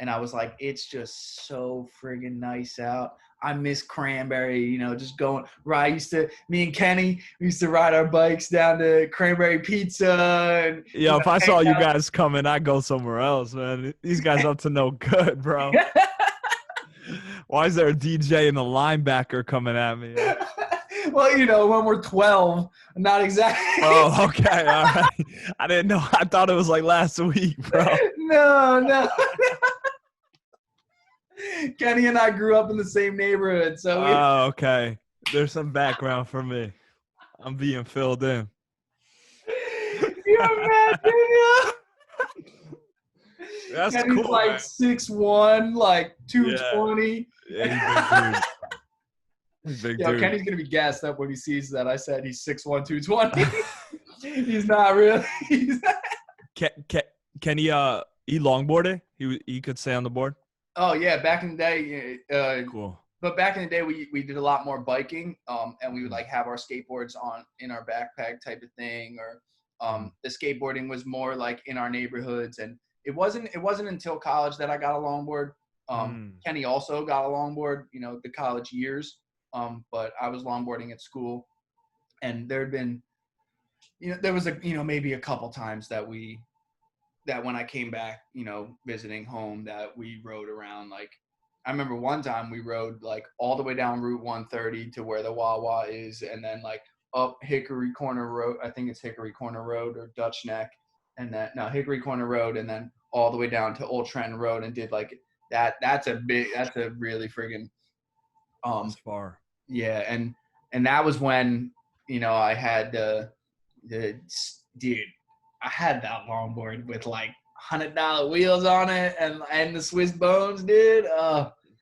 S1: and I was like, it's just so friggin' nice out. I miss Cranberry, just going. Me and Kenny, we used to ride our bikes down to Cranberry Pizza. And,
S2: if I saw you guys coming, I'd go somewhere else, man. These guys up to no good, bro. Why is there a DJ and a linebacker coming at me?
S1: Well, when we're 12, not exactly.
S2: Oh, okay. All right. I didn't know. I thought it was like last week, bro.
S1: No. Kenny and I grew up in the same neighborhood. So
S2: okay. There's some background for me. I'm being filled in.
S1: You're mad, dude.
S2: That's
S1: Kenny's
S2: cool,
S1: like
S2: man.
S1: 6'1", like 220.
S2: Yeah, he's big dude.
S1: Kenny's going to be gassed up when he sees that I said he's 6'1", 220. He's not really.
S2: Can he longboarded? He could stay on the board?
S1: Oh, yeah. Back in the day.
S2: Cool.
S1: But back in the day, we did a lot more biking, and we would like have our skateboards in our backpack type of thing, or the skateboarding was more like in our neighborhoods, and it wasn't until college that I got a longboard. Kenny also got a longboard, the college years, but I was longboarding at school, and there had been, there was maybe a couple times that when I came back, visiting home, that we rode around. Like I remember one time we rode like all the way down Route 130 to where the Wawa is, and then like up Hickory Corner Road. I think it's Hickory Corner Road or Dutch Neck, and Hickory Corner Road, and then all the way down to Old Trenton Road, and did like that. That's a really friggin'
S2: that's far.
S1: Yeah, and that was when I had dude. I had that longboard with like $100 wheels on it, and the Swiss bones, dude.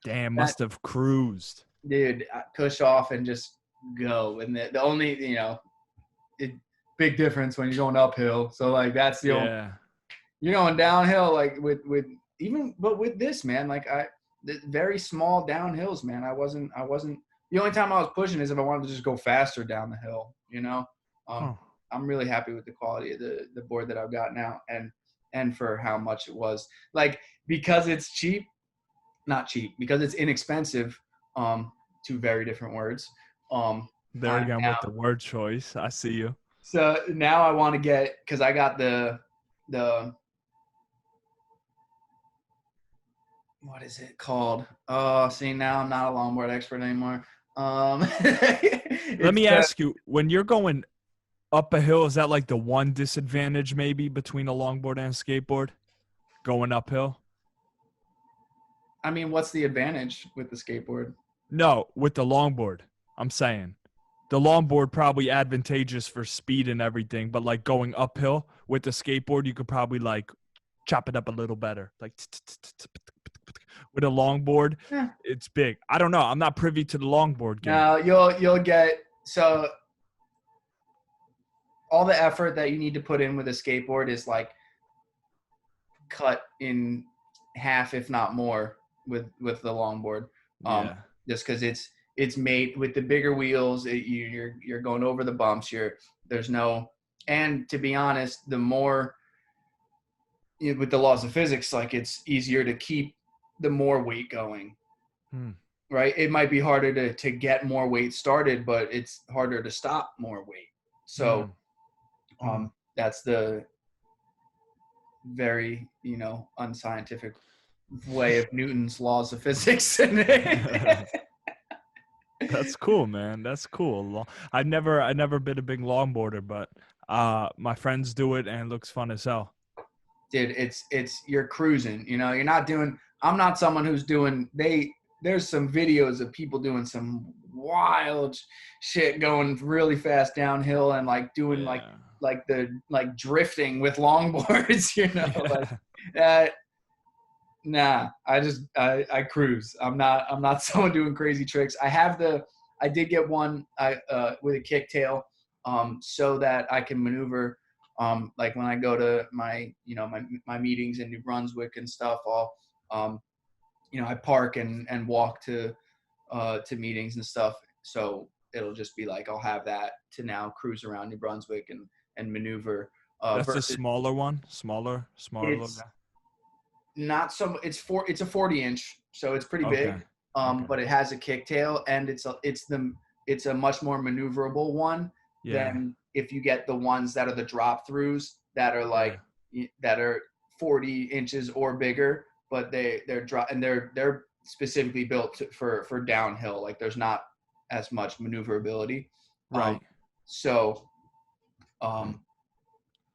S2: Damn, must have cruised.
S1: Dude, I push off and just go. And the only, big difference when you're going uphill. So like that's the only, you're going downhill like with this, man, like the very small downhills, man. I wasn't the only time I was pushing is if I wanted to just go faster down the hill, I'm really happy with the quality of the board that I've got now, and for how much it was. Like, because it's because it's inexpensive, two very different words.
S2: There again with the word choice. I see you.
S1: So now I want to get, because I got the what is it called? Oh, see, now I'm not a longboard expert anymore.
S2: Let
S1: It's
S2: me ask you, when you're going up a hill, is that like the one disadvantage maybe between a longboard and a skateboard? Going uphill?
S1: I mean, what's the advantage with the skateboard?
S2: No, with the longboard. I'm saying the longboard probably advantageous for speed and everything, but like going uphill with the skateboard, you could probably like chop it up a little better. Like with a longboard,
S1: Eh.
S2: it's big. I don't know. I'm not privy to the longboard game.
S1: No, you'll get so all the effort that you need to put in with a skateboard is like cut in half, if not more, with the longboard.
S2: Yeah.
S1: Just because it's made with the bigger wheels, you're going over the bumps. There's no, and to be honest, the more with the laws of physics, like it's easier to keep the more weight going. Right? It might be harder to get more weight started, but it's harder to stop more weight. So that's the very, unscientific way of Newton's laws of physics.
S2: That's cool, man. That's cool. I've never been a big longboarder, but my friends do it and it looks fun as hell.
S1: Dude, it's you're cruising, you're not doing, I'm not someone who's doing, there's some videos of people doing some wild shit going really fast downhill and like doing like drifting with longboards, like nah, I cruise. I'm not someone doing crazy tricks. I did get one with a kicktail so that I can maneuver like when I go to my my meetings in New Brunswick and stuff. I'll I park and walk to meetings and stuff. So it'll just be like I'll have that to now cruise around New Brunswick and maneuver.
S2: That's a smaller one, smaller little guy.
S1: Not so. It's a 40-inch, so it's pretty big. But it has a kicktail, and it's a much more maneuverable one than if you get the ones that are the drop throughs that are like that are 40 inches or bigger, but they're specifically built for downhill. Like there's not as much maneuverability.
S2: Right.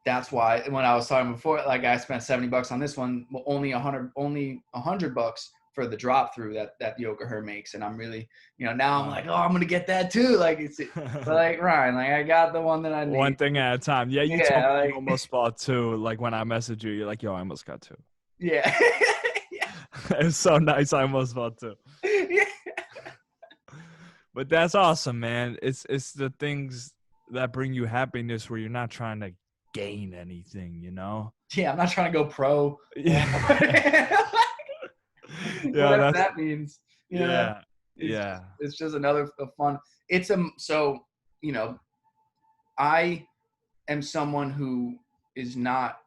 S1: That's why when I was talking before, like I spent $70 on this one, only $100 for the drop through that Yokohama makes, and I'm really, now I'm like, oh, I'm gonna get that too. Like but like Ryan, like I got the one that I need.
S2: One thing at a time. Yeah, you told me you almost bought two. Like when I messaged you, you're like, yo, I almost got two.
S1: Yeah.
S2: It's so nice. I almost bought two.
S1: Yeah.
S2: But that's awesome, man. It's the things that bring you happiness where you're not trying to gain anything,
S1: Yeah, I'm not trying to go pro.
S2: Yeah.
S1: Whatever that means.
S2: Yeah.
S1: It's just another fun. I am someone who is not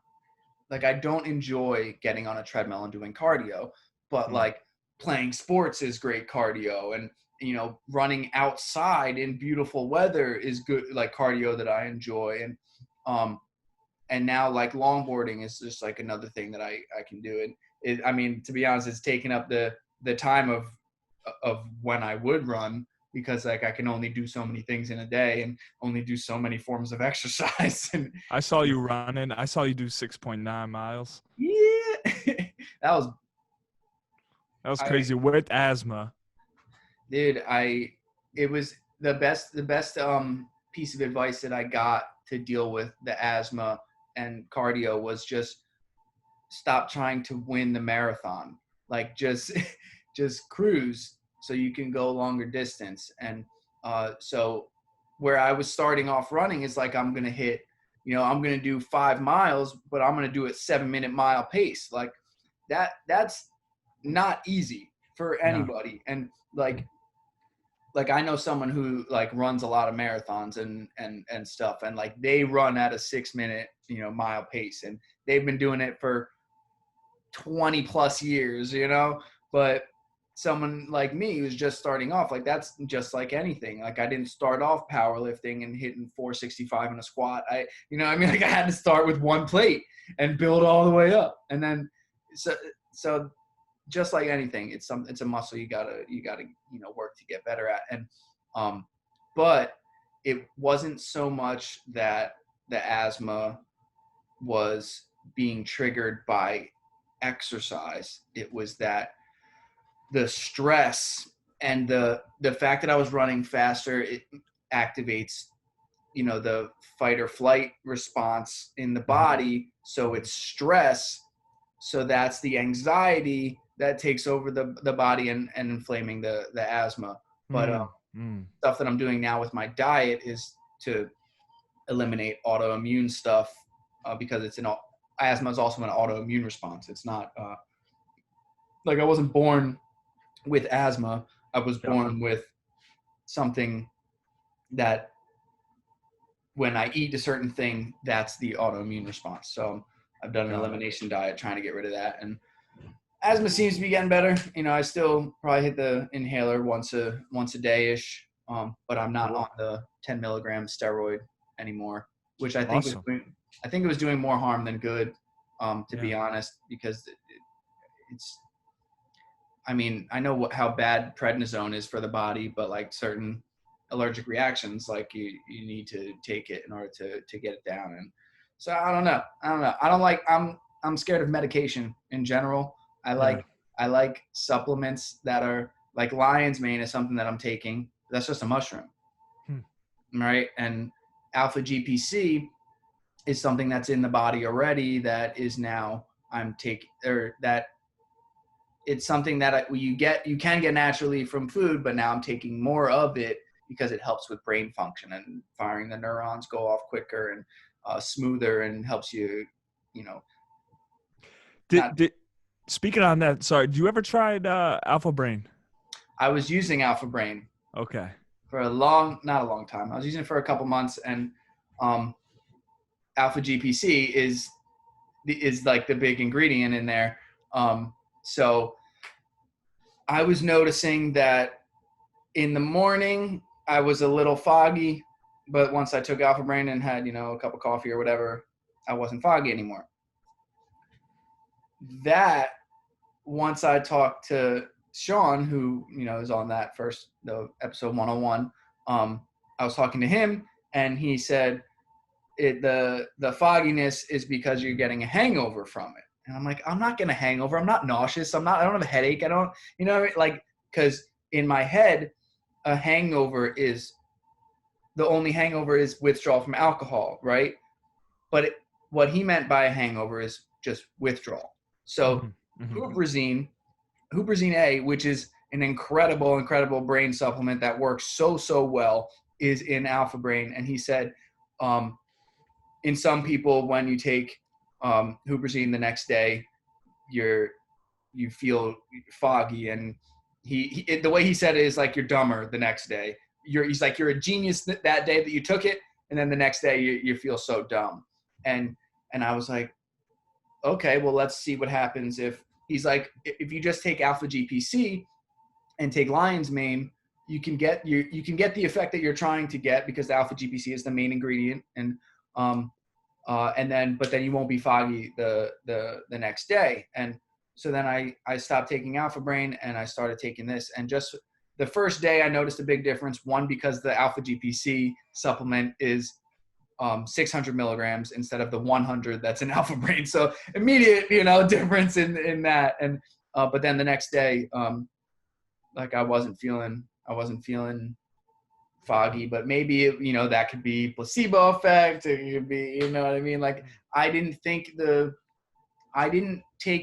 S1: like, I don't enjoy getting on a treadmill and doing cardio, but like playing sports is great cardio, and running outside in beautiful weather is good, like cardio that I enjoy. And now like longboarding is just like another thing that I can do. And I mean, to be honest, it's taken up the time of when I would run, because like I can only do so many things in a day and only do so many forms of exercise. And
S2: I saw you running. I saw you do 6.9 miles.
S1: Yeah. That was
S2: crazy with asthma.
S1: Dude, it was the best piece of advice that I got to deal with the asthma and cardio was just stop trying to win the marathon. Like just cruise so you can go longer distance. And so where I was starting off running is like, I'm going to hit, I'm going to do 5 miles, but I'm going to do it 7-minute mile pace. Like that's not easy for anybody. No. And like I know someone who like runs a lot of marathons and stuff, and like they run at a 6-minute, mile pace, and they've been doing it for 20 plus years, but someone like me who's just starting off, like that's just like anything. Like I didn't start off powerlifting and hitting 465 in a squat. Like I had to start with one plate and build all the way up. And then, so just like anything, it's a muscle you gotta work to get better at. And but it wasn't so much that the asthma was being triggered by exercise. It was that the stress and the fact that I was running faster, it activates the fight or flight response in the body. So it's stress. So that's the anxiety that takes over the body and inflaming the asthma. But stuff that I'm doing now with my diet is to eliminate autoimmune stuff, because asthma is also an autoimmune response. It's not like I wasn't born with asthma. I was born with something that when I eat a certain thing, that's the autoimmune response. So I've done an elimination diet trying to get rid of that. And asthma seems to be getting better. I still probably hit the inhaler once a day-ish, but I'm not on the 10 milligram steroid anymore, which I think it was doing more harm than good, to be honest, because it's, I know how bad prednisone is for the body, but like certain allergic reactions, like you need to take it in order to get it down. And so I don't know. I'm scared of medication in general. I like supplements that are like lion's mane is something that I'm taking. That's just a mushroom. Right. And alpha GPC is something that's in the body already that is now I'm taking, or that it's something that you can get naturally from food, but now I'm taking more of it because it helps with brain function and firing the neurons go off quicker and smoother, and helps you,
S2: Speaking on that, sorry, did you ever try Alpha Brain?
S1: I was using Alpha Brain.
S2: Okay.
S1: For not a long time. I was using it for a couple months, and Alpha GPC is like the big ingredient in there. So I was noticing that in the morning I was a little foggy, but once I took Alpha Brain and had, a cup of coffee or whatever, I wasn't foggy anymore. That once I talked to Sean, who, is on that the episode 101, I was talking to him, and he said the fogginess is because you're getting a hangover from it. And I'm like, I'm not getting a hangover. I'm not nauseous. I don't have a headache. I don't, because in my head, a hangover is the only hangover is withdrawal from alcohol, right? But what he meant by a hangover is just withdrawal. So Huperzine A, which is an incredible brain supplement that works so well, is in Alpha Brain. And he said, in some people, when you take Huperzine the next day, you feel foggy, and the way he said it is like you're dumber the next day. He's like, you're a genius that day that you took it, and then the next day you feel so dumb. And I was like, okay, well, let's see what happens if he's like, if you just take alpha GPC and take lion's mane, you can get the effect that you're trying to get, because the alpha GPC is the main ingredient, and then you won't be foggy the next day. And so then I stopped taking Alpha Brain and I started taking this, and just the first day I noticed a big difference. One, because the alpha GPC supplement is 600 milligrams instead of the 100 that's in Alpha Brain. So immediate, difference in that. And but then the next day, like I wasn't feeling foggy, but maybe that could be placebo effect. It could be, what I mean? Like I didn't take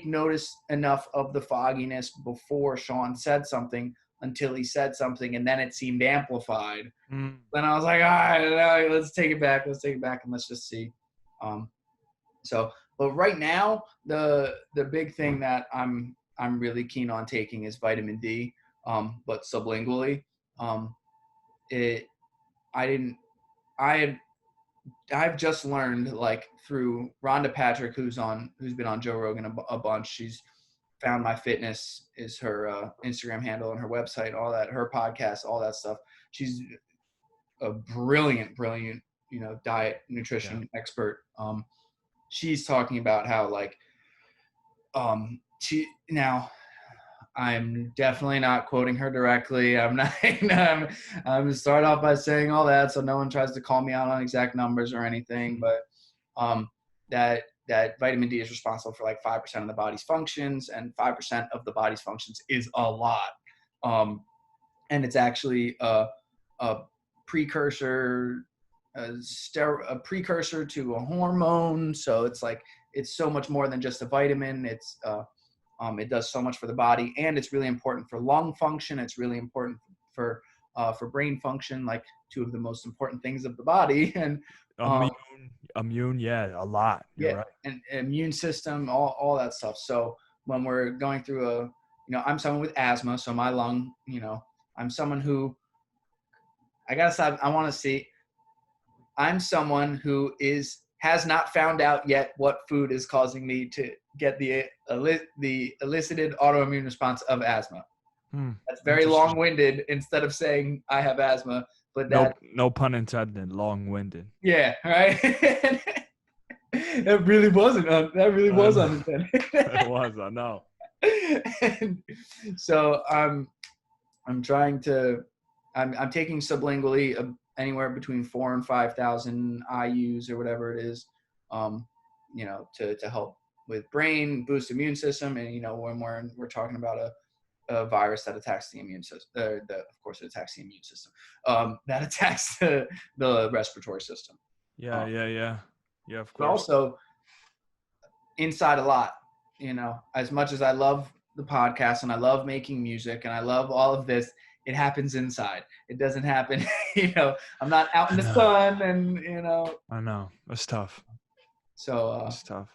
S1: notice enough of the fogginess before Sean said something, until he said something, and then it seemed amplified. Then I was like, all right, let's take it back, and let's just see. But right now, the big thing that I'm really keen on taking is vitamin D, but sublingually. I've just learned, like, through Rhonda Patrick, who's been on Joe Rogan a bunch. She's Found My Fitness is her Instagram handle, and her website, all that, her podcast, all that stuff. She's a brilliant, diet nutrition expert. She's talking about how, like, I'm definitely not quoting her directly. I'm not. I'm gonna start off by saying all that, so no one tries to call me out on exact numbers or anything. But that vitamin D is responsible for like 5% of the body's functions, and 5% of the body's functions is a lot. And it's actually a precursor, a precursor to a hormone. So it's like it's so much more than just a vitamin. It does so much for the body, and it's really important for lung function. It's really important for brain function, like two of the most important things of the body. And
S2: Immune, yeah, a lot. You're
S1: yeah,
S2: right.
S1: and immune system, all that stuff. So when we're going through I'm someone with asthma, so my lung, I'm someone who, I guess I want to see, I'm someone who has not found out yet what food is causing me to get the elicited autoimmune response of asthma. That's very long-winded instead of saying I have asthma, but that
S2: no pun intended, long-winded.
S1: Yeah, right. That really wasn't. That really was unintended.
S2: It was. I know.
S1: And so I'm trying to. I'm taking sublingually anywhere between 4,000 and 5,000 IU's or whatever it is, to help with brain, boost immune system, and when we're talking about a virus that attacks the immune system, of course it attacks the immune system, that attacks the respiratory system.
S2: Yeah, of course.
S1: But also inside a lot, as much as I love the podcast and I love making music and I love all of this, it happens inside. It doesn't happen, I'm not out in the sun and,
S2: I know. It's tough.
S1: So
S2: it's tough.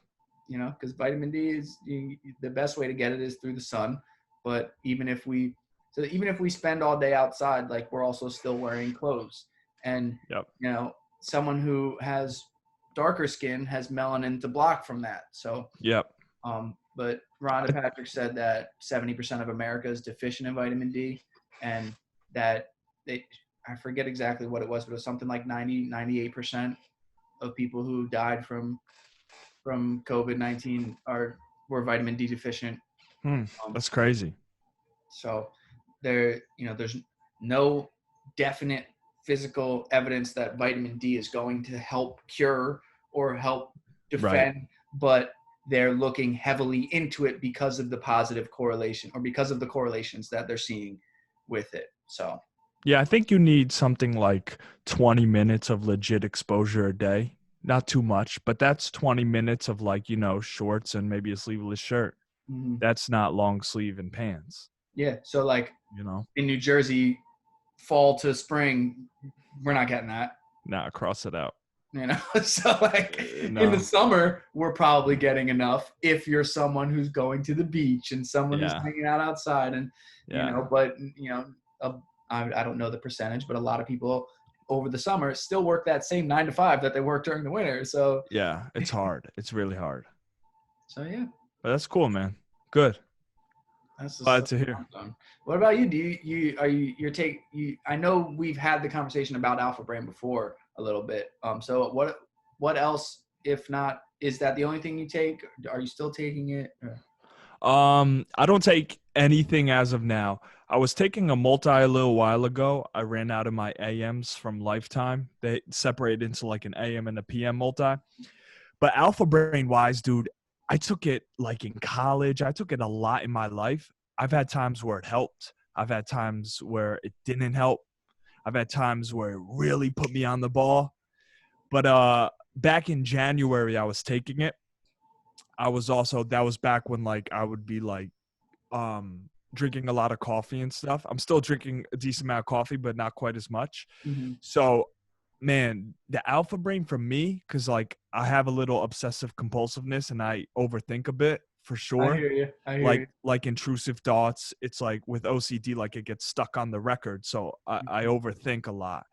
S1: Because vitamin D is the best way to get it is through the sun. But even if we spend all day outside, like we're also still wearing clothes. And, someone who has darker skin has melanin to block from that. So, but Rhonda Patrick said that 70% of America is deficient in vitamin D, and that I forget exactly what it was, but it was something like 98% of people who died from COVID-19 were vitamin D deficient.
S2: That's crazy.
S1: So there's no definite physical evidence that vitamin D is going to help cure or help defend, but they're looking heavily into it because of the positive correlation or because of the correlations that they're seeing with it. So
S2: yeah, I think you need something like 20 minutes of legit exposure a day. Not too much, but that's 20 minutes of shorts and maybe a sleeveless shirt.
S1: Mm-hmm.
S2: That's not long sleeve and pants.
S1: Yeah. So like, in New Jersey, fall to spring, we're not getting that.
S2: Nah, cross it out.
S1: So like in the summer, we're probably getting enough if you're someone who's going to the beach and someone who's hanging out outside and, I don't know the percentage, but a lot of people over the summer still work that same 9 to 5 that they work during the winter. So
S2: yeah, it's hard. It's really hard.
S1: So yeah.
S2: But that's cool, man. Good.
S1: That's
S2: glad to hear.
S1: What about you? I know we've had the conversation about Alpha Brain before a little bit. So what else, if not, is that the only thing you take? Are you still taking it?
S2: I don't take anything as of now. I was taking a multi a little while ago. I ran out of my AMs from Lifetime. They separated into like an AM and a PM multi. But Alpha Brain wise, dude, I took it like in college. I took it a lot in my life. I've had times where it helped. I've had times where it didn't help. I've had times where it really put me on the ball. But back in January, I was taking it. That was back when like I would be like drinking a lot of coffee and stuff. I'm still drinking a decent amount of coffee, but not quite as much.
S1: Mm-hmm.
S2: So, man, the Alpha Brain for me, because like I have a little obsessive compulsiveness and I overthink a bit for sure.
S1: I hear you.
S2: Like intrusive thoughts. It's like with OCD, like it gets stuck on the record. So I overthink a lot.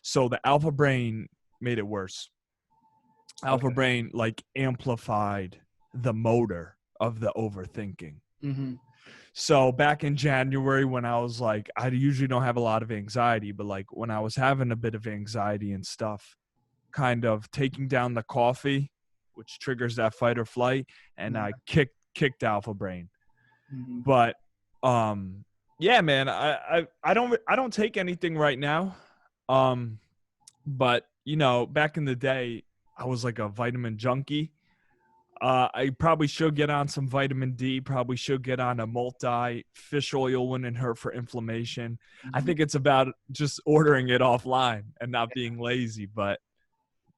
S2: So the Alpha Brain made it worse. Alpha Brain like amplified the motor of the overthinking.
S1: Mm-hmm.
S2: So back in January when I was like, I usually don't have a lot of anxiety, but like when I was having a bit of anxiety and stuff, kind of taking down the coffee, which triggers that fight or flight, and I kicked Alpha Brain.
S1: Mm-hmm.
S2: But Yeah, man, I don't take anything right now. But you know, back in the day, I was like a vitamin junkie. I probably should get on some vitamin D. Probably should get on a multi. Fish oil wouldn't hurt for inflammation. I
S1: Mhm.
S2: think it's about just ordering it offline and not being lazy. But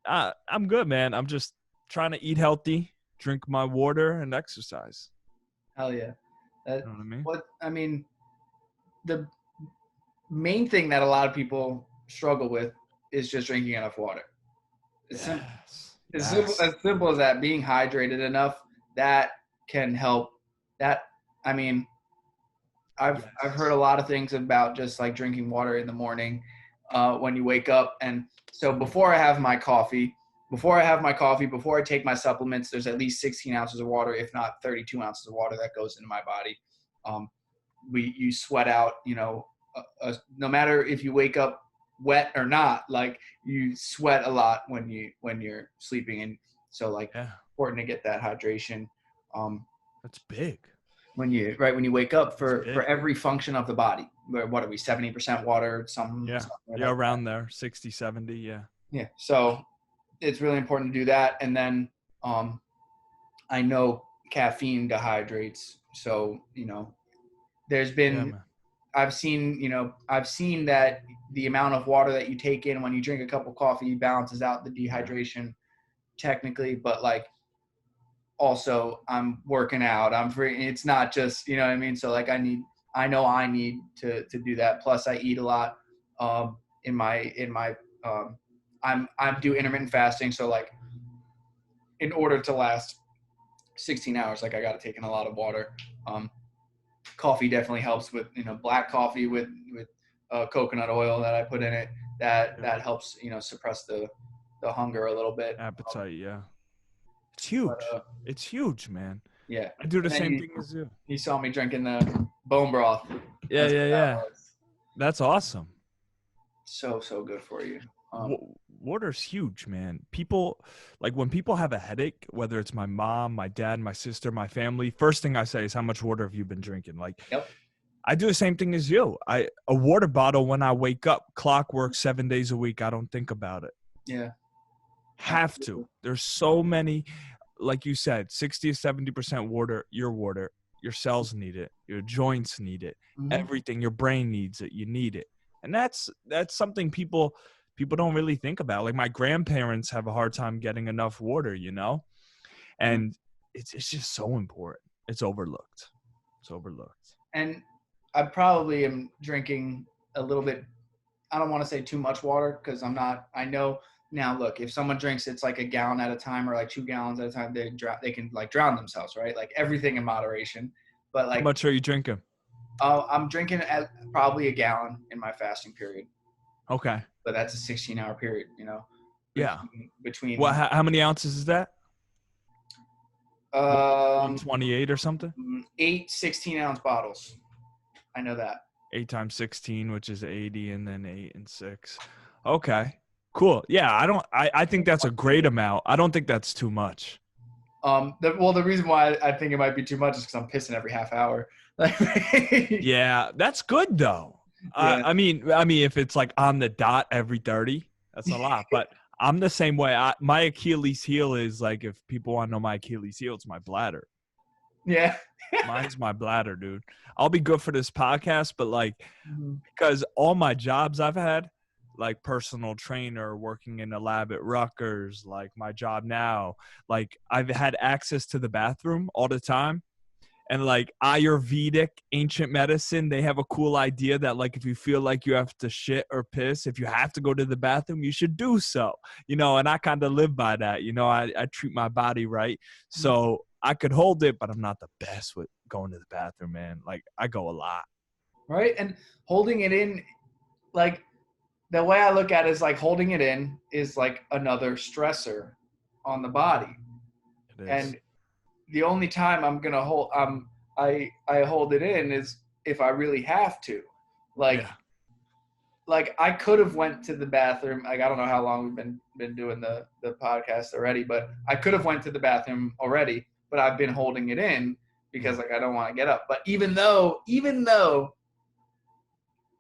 S2: I'm good, man. I'm just trying to eat healthy, drink my water, and exercise.
S1: Hell yeah. That
S2: You know what I mean?
S1: what I mean. The main thing that a lot of people struggle with is just drinking enough water. It's simple.
S2: Yes.
S1: As simple
S2: Yes.
S1: as simple as that. Being hydrated enough that can help. That I mean, I've heard a
S2: Yes.
S1: lot of things about just like drinking water in the morning when you wake up. And so before I have my coffee, before I take my supplements, there's at least 16 ounces of water, if not 32 ounces of water that goes into my body. Um, you sweat out, no matter if you wake up wet or not, like you sweat a lot when you're sleeping, and so like
S2: Yeah.
S1: important to get that hydration. Um,
S2: That's big.
S1: when you wake up
S2: That's
S1: for
S2: big.
S1: every function of the body. What are we, 70% water,
S2: Yeah.
S1: something
S2: Yeah.
S1: like that.
S2: Around there, 60, 70. Yeah.
S1: Yeah, so it's really important to do that. And then um, I know caffeine dehydrates, so there's
S2: Yeah,
S1: been
S2: man.
S1: I've seen that the amount of water that you take in when you drink a cup of coffee balances out the
S2: Yeah.
S1: dehydration technically, but like also I'm working out, I'm free. It's not just, you know what I mean? So like I need to do that. Plus I eat a lot in my I'm do intermittent fasting. So like in order to last 16 hours, like I got to take in a lot of water. Um, Coffee definitely helps with, black coffee with coconut oil that I put in it.
S2: Yeah.
S1: That helps, suppress the hunger a little bit.
S2: Appetite. Yeah. It's
S1: But
S2: huge. It's huge, man.
S1: yeah.
S2: I do the
S1: And then
S2: same thing as you.
S1: you saw me drinking the bone broth.
S2: Yeah.
S1: That's
S2: Yeah.
S1: what that
S2: Yeah.
S1: was.
S2: That's awesome.
S1: So good for you.
S2: Water's huge, man. People, like when people have a headache, whether it's my mom, my dad, my sister, my family, first thing I say is, how much water have you been drinking? Like,
S1: Yep.
S2: I do the same thing as you. A water bottle when I wake up, clockwork, 7 days a week. I don't think about it.
S1: Yeah.
S2: Have to.
S1: Absolutely.
S2: There's so many, like you said, 60 to 70% water. Your cells need it. Your joints need it.
S1: Mm-hmm.
S2: Everything. Your brain needs it. You need it. And that's something people don't really think about. Like my grandparents have a hard time getting enough water,
S1: Yeah.
S2: and it's just so important. It's overlooked. It's overlooked.
S1: And I probably am drinking a little bit. I don't want to say too much water because I'm not. I know now. Look, if someone drinks, it's like a gallon at a time or like 2 gallons at a time. They can like drown themselves, right? Like everything in moderation. But
S2: How
S1: like
S2: much are you drinking?
S1: I'm drinking at probably a gallon in my fasting period,
S2: Okay.
S1: but that's a 16-hour period.
S2: Yeah. What?
S1: Between
S2: How many ounces is that?
S1: um
S2: 128 or something?
S1: 8 16-ounce bottles. I know that.
S2: 8 times 16, which is 80, and then 8 and 6. Okay. Cool. Yeah, I think that's a great amount. I don't think that's too much.
S1: The reason why I think it might be too much is because I'm pissing every half hour.
S2: Yeah, that's good though.
S1: Yeah.
S2: I mean, if it's like on the dot every 30, that's a lot. But I'm the same way. My Achilles heel is like, if people want to know my Achilles heel, it's my bladder.
S1: Yeah.
S2: Mine's my bladder, dude. I'll be good for this podcast, but like,
S1: Mhm.
S2: because all my jobs I've had, like personal trainer, working in a lab at Rutgers, like my job now, like I've had access to the bathroom all the time. And like Ayurvedic, ancient medicine, they have a cool idea that like if you feel like you have to shit or piss, if you have to go to the bathroom, you should do so. And I kind of live by that. I treat my body right. So I could hold it, but I'm not the best with going to the bathroom, man. Like I go a lot.
S1: Right. And holding it in, like the way I look at it is like holding it in is like another stressor on the body.
S2: It is.
S1: And the only time I'm gonna I hold it in is if I really have to. Like
S2: Yeah.
S1: like I could have went to the bathroom. Like I don't know how long we've been doing the podcast already, but I could have went to the bathroom already, but I've been holding it in because like I don't want to get up. But even though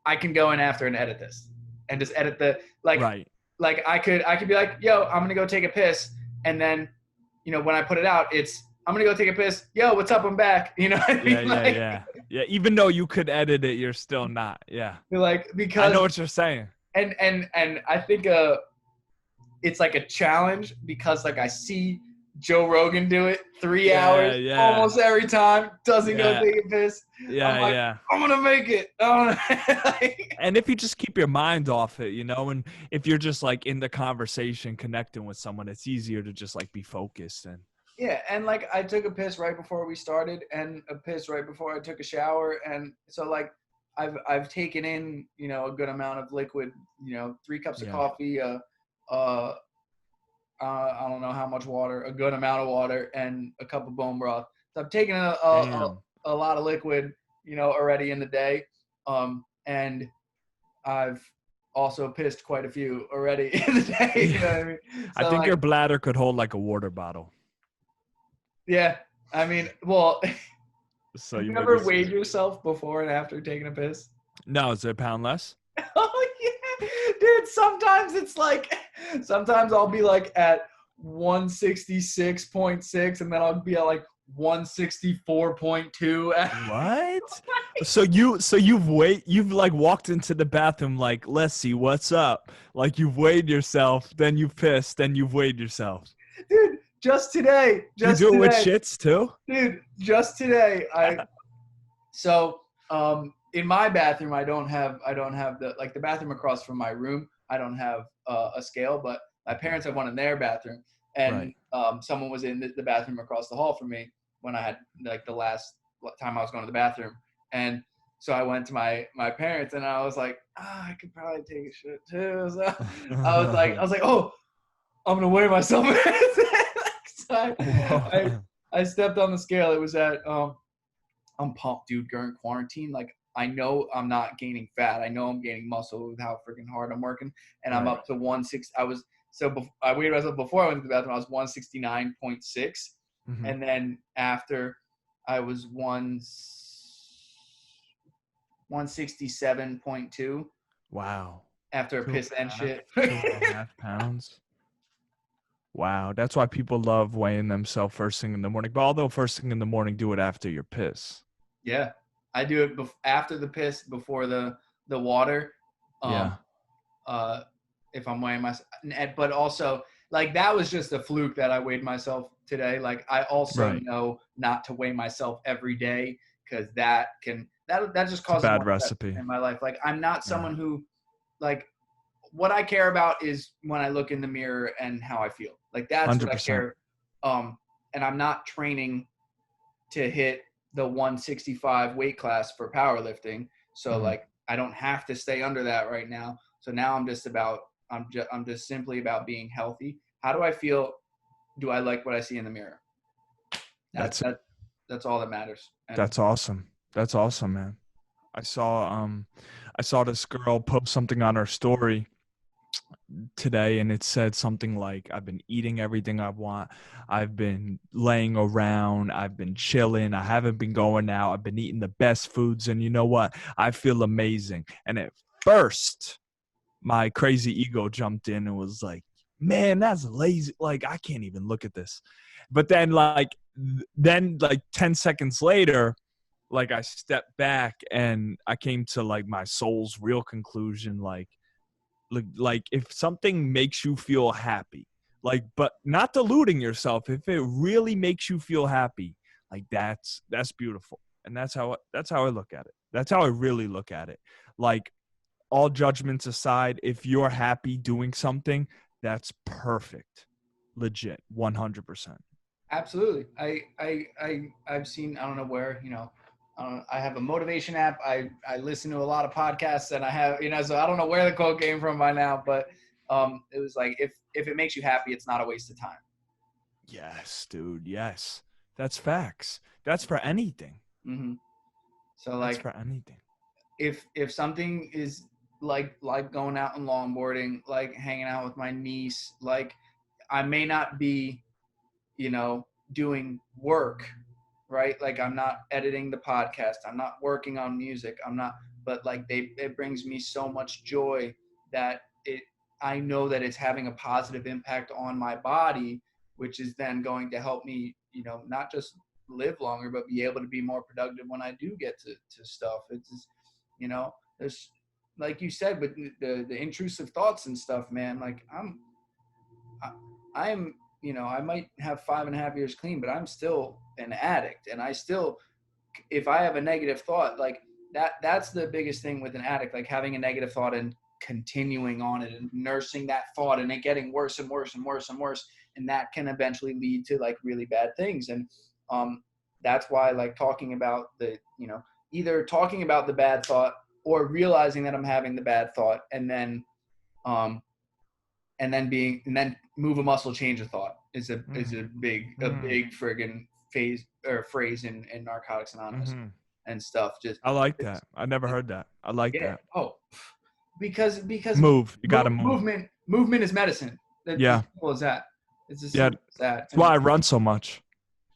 S1: I can go in after and edit this and just edit the
S2: Right.
S1: like I could be like, yo, I'm gonna go take a piss, and then when I put it out, it's I'm gonna go take a piss. Yo, what's up? I'm back. You know what I
S2: Yeah,
S1: mean?
S2: yeah,
S1: Like,
S2: yeah. Yeah, even though you could edit it, you're still not. Yeah.
S1: like
S2: I
S1: because
S2: know what you're saying.
S1: and I think it's like a challenge because like I see Joe Rogan do it 3 hours
S2: Yeah.
S1: almost every time, doesn't go
S2: Yeah.
S1: take a piss. I'm like,
S2: Yeah.
S1: I'm gonna make it. Like,
S2: And if you just keep your mind off it, and if you're just like in the conversation connecting with someone, it's easier to just like be focused and
S1: yeah, and like I took a piss right before we started, and a piss right before I took a shower, and so like I've taken in a good amount of liquid, 3 cups of
S2: yeah.
S1: coffee, I don't know how much water, a good amount of water, and a cup of bone broth. So I've taken a lot of liquid, already in the day, and I've also pissed quite a few already in the day. You know what I mean?
S2: I
S1: So
S2: think
S1: like,
S2: your bladder could hold like a water bottle.
S1: yeah, I mean, well,
S2: So
S1: have
S2: you
S1: you
S2: may
S1: ever
S2: be
S1: weighed yourself before and after taking a piss?
S2: No, is it a pound less?
S1: Oh yeah, dude. Sometimes I'll be like at 166.6, and then I'll be at like 164.2.
S2: What? So you've like walked into the bathroom like, let's see what's up. Like you've weighed yourself, then you've pissed, then you've weighed yourself.
S1: Dude, just today.
S2: Do you do it with shits too?
S1: Dude, just today. In my bathroom, I don't have the bathroom across from my room. I don't have a scale, but my parents have one in their bathroom, and
S2: Right.
S1: someone was in the bathroom across the hall from me when I had like the last time I was going to the bathroom, and so I went to my parents, and I was like, I could probably take a shit too. So I was like, oh, I'm gonna weigh myself. So I stepped on the scale. It was at I'm pumped, dude, during quarantine. Like, I know I'm not gaining fat. I know I'm gaining muscle with how freaking hard I'm working. And I'm
S2: Right.
S1: up to 160. I weighed myself before I went to the bathroom. I was 169.6.
S2: Mhm.
S1: And then after I was 167.2
S2: Wow.
S1: after a piss and shit.
S2: 2.5 pounds. Wow. That's why people love weighing themselves first thing in the morning. But although first thing in the morning, do it after your piss.
S1: Yeah. I do it after the piss, before the water.
S2: Yeah.
S1: If I'm weighing myself, but also like that was just a fluke that I weighed myself today. Like I also
S2: Right.
S1: know not to weigh myself every day, because that just
S2: It's a
S1: causes
S2: bad
S1: more stress
S2: recipe.
S1: in my life. Like I'm not
S2: Yeah.
S1: someone who, like, what I care about is when I look in the mirror and how I feel. Like that's what I
S2: 100%.
S1: care. And I'm not training to hit the 165 weight class for powerlifting. So
S2: Mhm.
S1: like I don't have to stay under that right now. So now I'm just simply about being healthy. How do I feel? Do I like what I see in the mirror?
S2: That's
S1: That's all that matters. And
S2: That's awesome. That's awesome, man. I saw this girl post something on her story today, and it said something like, I've been eating everything I want. I've been laying around. I've been chilling. I haven't been going out. I've been eating the best foods. And you know what? I feel amazing. And at first, my crazy ego jumped in and was like, man, that's lazy. Like, I can't even look at this. But then like 10 seconds later, like I stepped back and I came to like my soul's real conclusion. Like if something makes you feel happy, like, but not deluding yourself, if it really makes you feel happy, like that's beautiful. And that's how I look at it. That's how I really look at it. Like, all judgments aside, if you're happy doing something, that's perfect. Legit. 100%.
S1: absolutely. I've seen, I don't know where, I have a motivation app. I listen to a lot of podcasts, and I have, so I don't know where the quote came from by now, but it was like, if it makes you happy, it's not a waste of time.
S2: Yes, dude. Yes. That's facts. That's for anything.
S1: Mm-hmm. So
S2: That's
S1: like,
S2: for anything.
S1: if something is like going out and longboarding, like hanging out with my niece, like I may not be, doing work, right? Like I'm not editing the podcast, I'm not working on music, but like it brings me so much joy that I know that it's having a positive impact on my body, which is then going to help me, not just live longer, but be able to be more productive when I do get to stuff. It's just, there's, like you said, with the intrusive thoughts and stuff, man, like I'm, I might have 5.5 years clean, but I'm still an addict. And I still, if I have a negative thought, like that's the biggest thing with an addict, like having a negative thought and continuing on it and nursing that thought and it getting worse and worse and worse and worse. And that can eventually lead to like really bad things. And that's why like talking about either talking about the bad thought or realizing that I'm having the bad thought and then move a muscle, change a thought is a big friggin' phrase in Narcotics Anonymous and stuff. Just
S2: I like that. I never heard that. I like that.
S1: Oh, because
S2: move. You gotta move.
S1: Movement is medicine. That's as simple as that. It's as simple as that.
S2: That's why I run so much.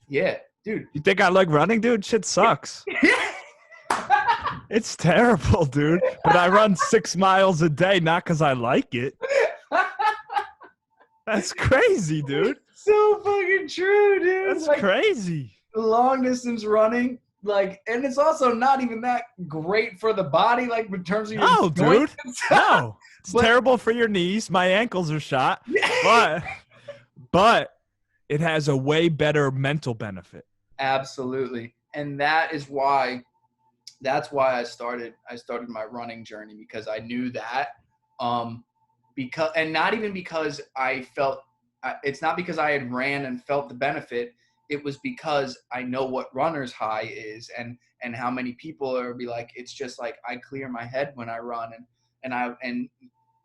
S1: Yeah, dude.
S2: You think I like running, dude? Shit sucks. It's terrible, dude. But I run 6 miles a day, not because I like it. That's crazy, dude.
S1: So fucking true, dude.
S2: That's like, crazy.
S1: Long distance running, like, and it's also not even that great for the body, like in terms of your joints.
S2: No, it's terrible for your knees. My ankles are shot, but it has a way better mental benefit.
S1: Absolutely, and that's why I started my running journey, because I knew that. And not even because I felt, it's not because I had ran and felt the benefit. It was because I know what runner's high is and how many people are be like, it's just like, I clear my head when I run. And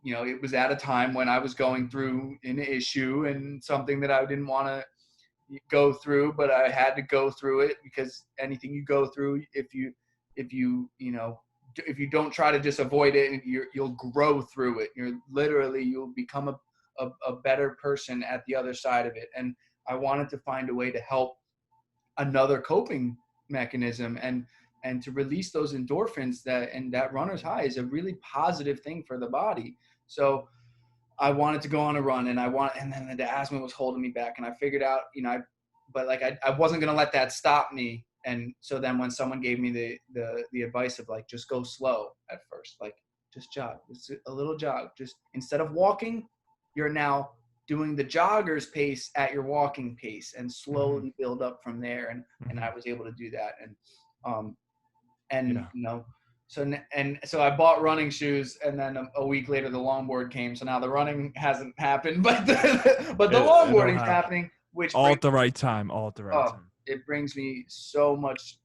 S1: it was at a time when I was going through an issue and something that I didn't want to go through, but I had to go through it, because anything you go through, if you don't try to just avoid it, you'll grow through it. You'll become a better person at the other side of it. And I wanted to find a way to help another coping mechanism and to release those endorphins that runner's high is a really positive thing for the body. So I wanted to go on a run and then the asthma was holding me back, and I figured out, but like I wasn't going to let that stop me. And so then when someone gave me the advice of like, just go slow at first, like just jog, it's a little jog, just instead of walking, you're now doing the jogger's pace at your walking pace and slowly build up from there. And I was able to do that. So I bought running shoes, and then a week later the longboard came. So now the running hasn't happened, but the longboarding's happening, which
S2: all at the right time.
S1: It brings me so much,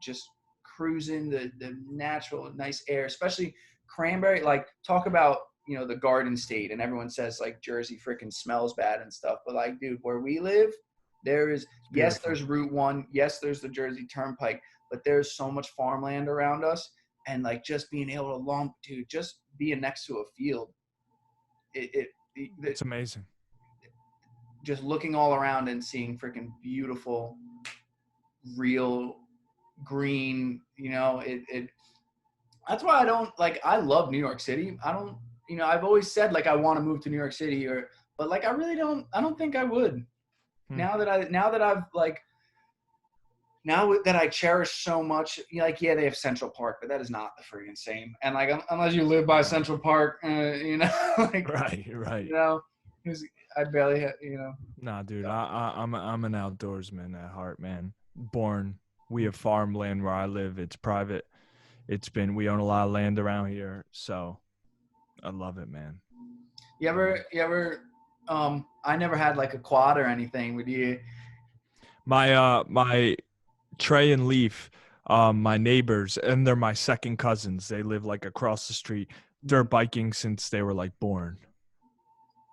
S1: just cruising the natural, nice air, especially Cranberry. Like, talk about, the Garden State, and everyone says like Jersey freaking smells bad and stuff. But like, dude, where we live, there's Route 1. Yes, there's the Jersey Turnpike, but there's so much farmland around us. And like, just being able to just being next to a field,
S2: it's amazing.
S1: Just looking all around and seeing freaking beautiful, real green, that's why I love New York City. I've always said like, I want to move to New York City but like, I don't think I would. Now that I cherish so much, they have Central Park, but that is not the friggin' same. And like, unless you live by Central Park, like,
S2: right.
S1: I barely have,
S2: Nah, dude, I'm an outdoorsman at heart, man. We have farmland where I live. It's private. We own a lot of land around here, so I love it, man.
S1: You ever I never had like a quad or anything. Would you?
S2: My Trey and Leaf, my neighbors, and they're my second cousins. They live like across the street, dirt biking since they were like born.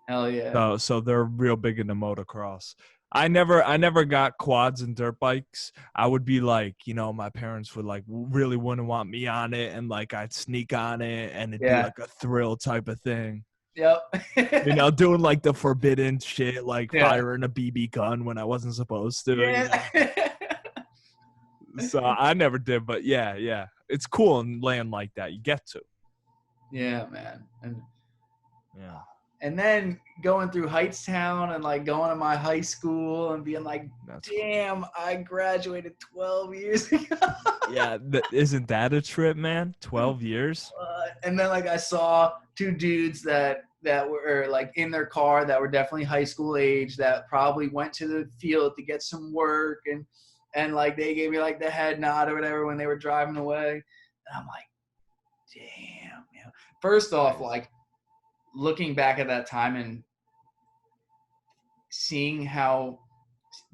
S1: Hell yeah.
S2: So they're real big into motocross. I never got quads and dirt bikes. I would be like, my parents would like really wouldn't want me on it, and like I'd sneak on it, and it'd be like a thrill type of thing.
S1: Yep.
S2: Doing like the forbidden shit, like firing a BB gun when I wasn't supposed to.
S1: Yeah.
S2: So I never did, but yeah. It's cool in land like that. You get to.
S1: Yeah, man.
S2: Yeah.
S1: And then going through Heightstown and like going to my high school and being like,
S2: That's
S1: damn, I graduated 12 years ago.
S2: yeah. Isn't that a trip, man? 12 years.
S1: And then like I saw two dudes that were like in their car that were definitely high school age that probably went to the field to get some work and like they gave me like the head nod or whatever when they were driving away. And I'm like, damn, man. First off, like looking back at that time and seeing how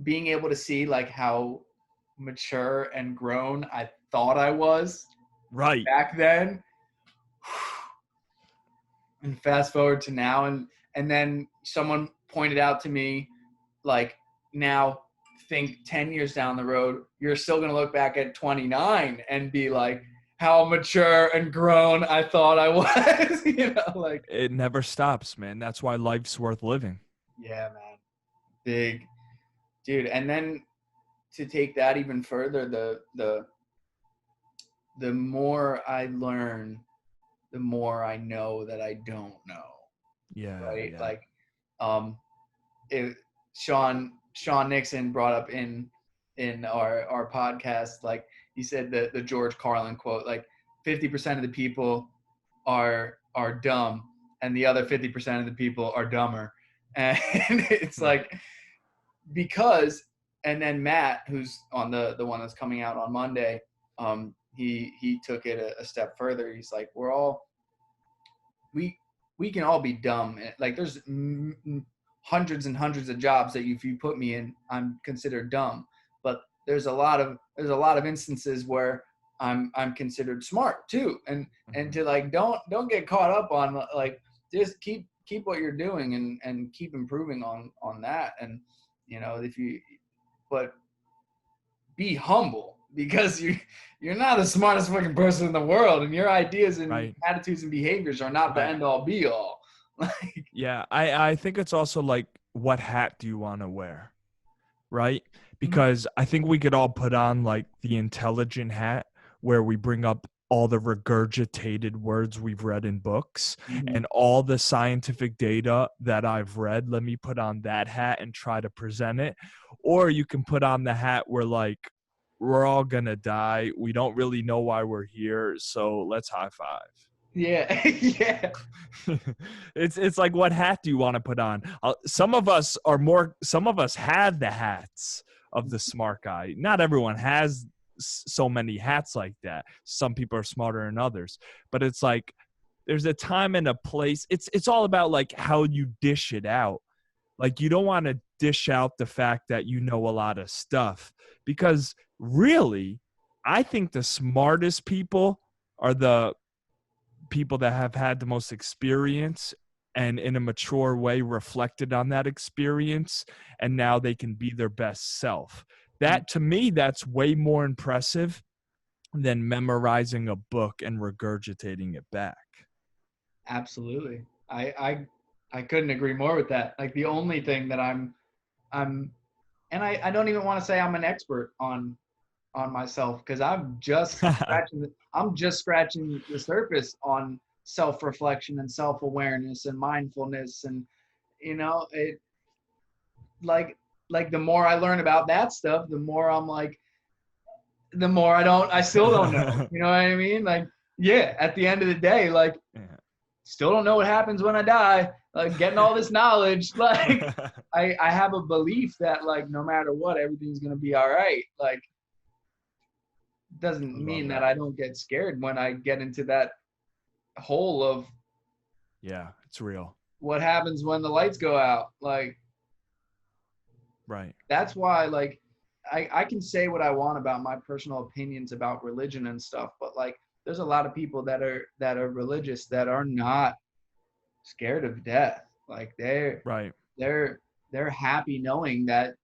S1: being able to see like how mature and grown I thought I was
S2: Right.
S1: back then. And fast forward to now and then someone pointed out to me like now think 10 years down the road you're still going to look back at 29 and be like how mature and grown I thought I was. Like
S2: It never stops, man. That's why life's worth living.
S1: yeah, man. Big dude. And then to take that even further, the more I learn, the more I know that I don't know.
S2: Yeah.
S1: Right.
S2: Yeah.
S1: Like, Sean Nixon brought up in our podcast, like he said the George Carlin quote, like 50% of the people are dumb and the other 50% of the people are dumber. And it's like, because, and then Matt, who's on the one that's coming out on Monday, he took it a step further. He's like, we can all be dumb. Like there's hundreds and hundreds of jobs that if you put me in, I'm considered dumb. But there's a lot of instances where I'm considered smart too. And to like don't get caught up on like just keep what you're doing and keep improving on that. And but be humble because you're not the smartest fucking person in the world, and your ideas and attitudes and behaviors are not the end all be all.
S2: Yeah, I think it's also like, what hat do you want to wear, right? Because I think we could all put on like the intelligent hat where we bring up all the regurgitated words we've read in books and all the scientific data that I've read. Let me put on that hat and try to present it. Or you can put on the hat where like, we're all gonna die. We don't really know why we're here, so let's high five.
S1: Yeah, yeah.
S2: It's like, what hat do you want to put on? Some of us have the hats of the smart guy. Not everyone has so many hats like that. Some people are smarter than others, but it's like there's a time and a place. It's all about like how you dish it out. Like you don't want to dish out the fact that you know a lot of stuff, because really, I think the smartest people are the people that have had the most experience and in a mature way reflected on that experience, and now they can be their best self. That, to me, that's way more impressive than memorizing a book and regurgitating it back.
S1: Absolutely. I couldn't agree more with that. Like the only thing that I'm and I don't even want to say I'm an expert on myself, because I'm just scratching the surface on self-reflection and self-awareness and mindfulness. And it like the more I learn about that stuff, the more I'm like, the more I still don't know. You know what I mean? Like, yeah, at the end of the day, like, still don't know what happens when I die. Like, getting all this knowledge, like, I have a belief that, like, no matter what, everything's gonna be all right. Like, doesn't mean that I don't get scared when I get into that hole of,
S2: yeah, it's real.
S1: What happens when the lights go out? Like,
S2: right.
S1: That's why, like, I can say what I want about my personal opinions about religion and stuff, but like, there's a lot of people that are religious that are not scared of death. Like they're happy knowing that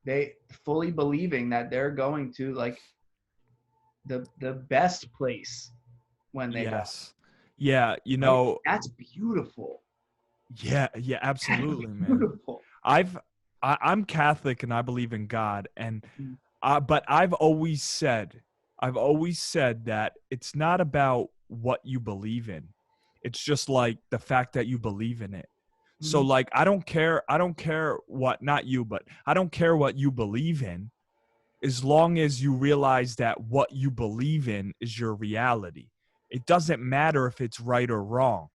S1: they fully believing that they're going to like the best place when they die.
S2: Yeah,
S1: that's beautiful.
S2: Yeah, absolutely, man. I'm Catholic and I believe in God, and But I've always said that it's not about what you believe in. It's just like the fact that you believe in it. So
S1: Mhm.
S2: like I don't care what, not you, but I don't care what you believe in, as long as you realize that what you believe in is your reality. It doesn't matter if it's right or wrong.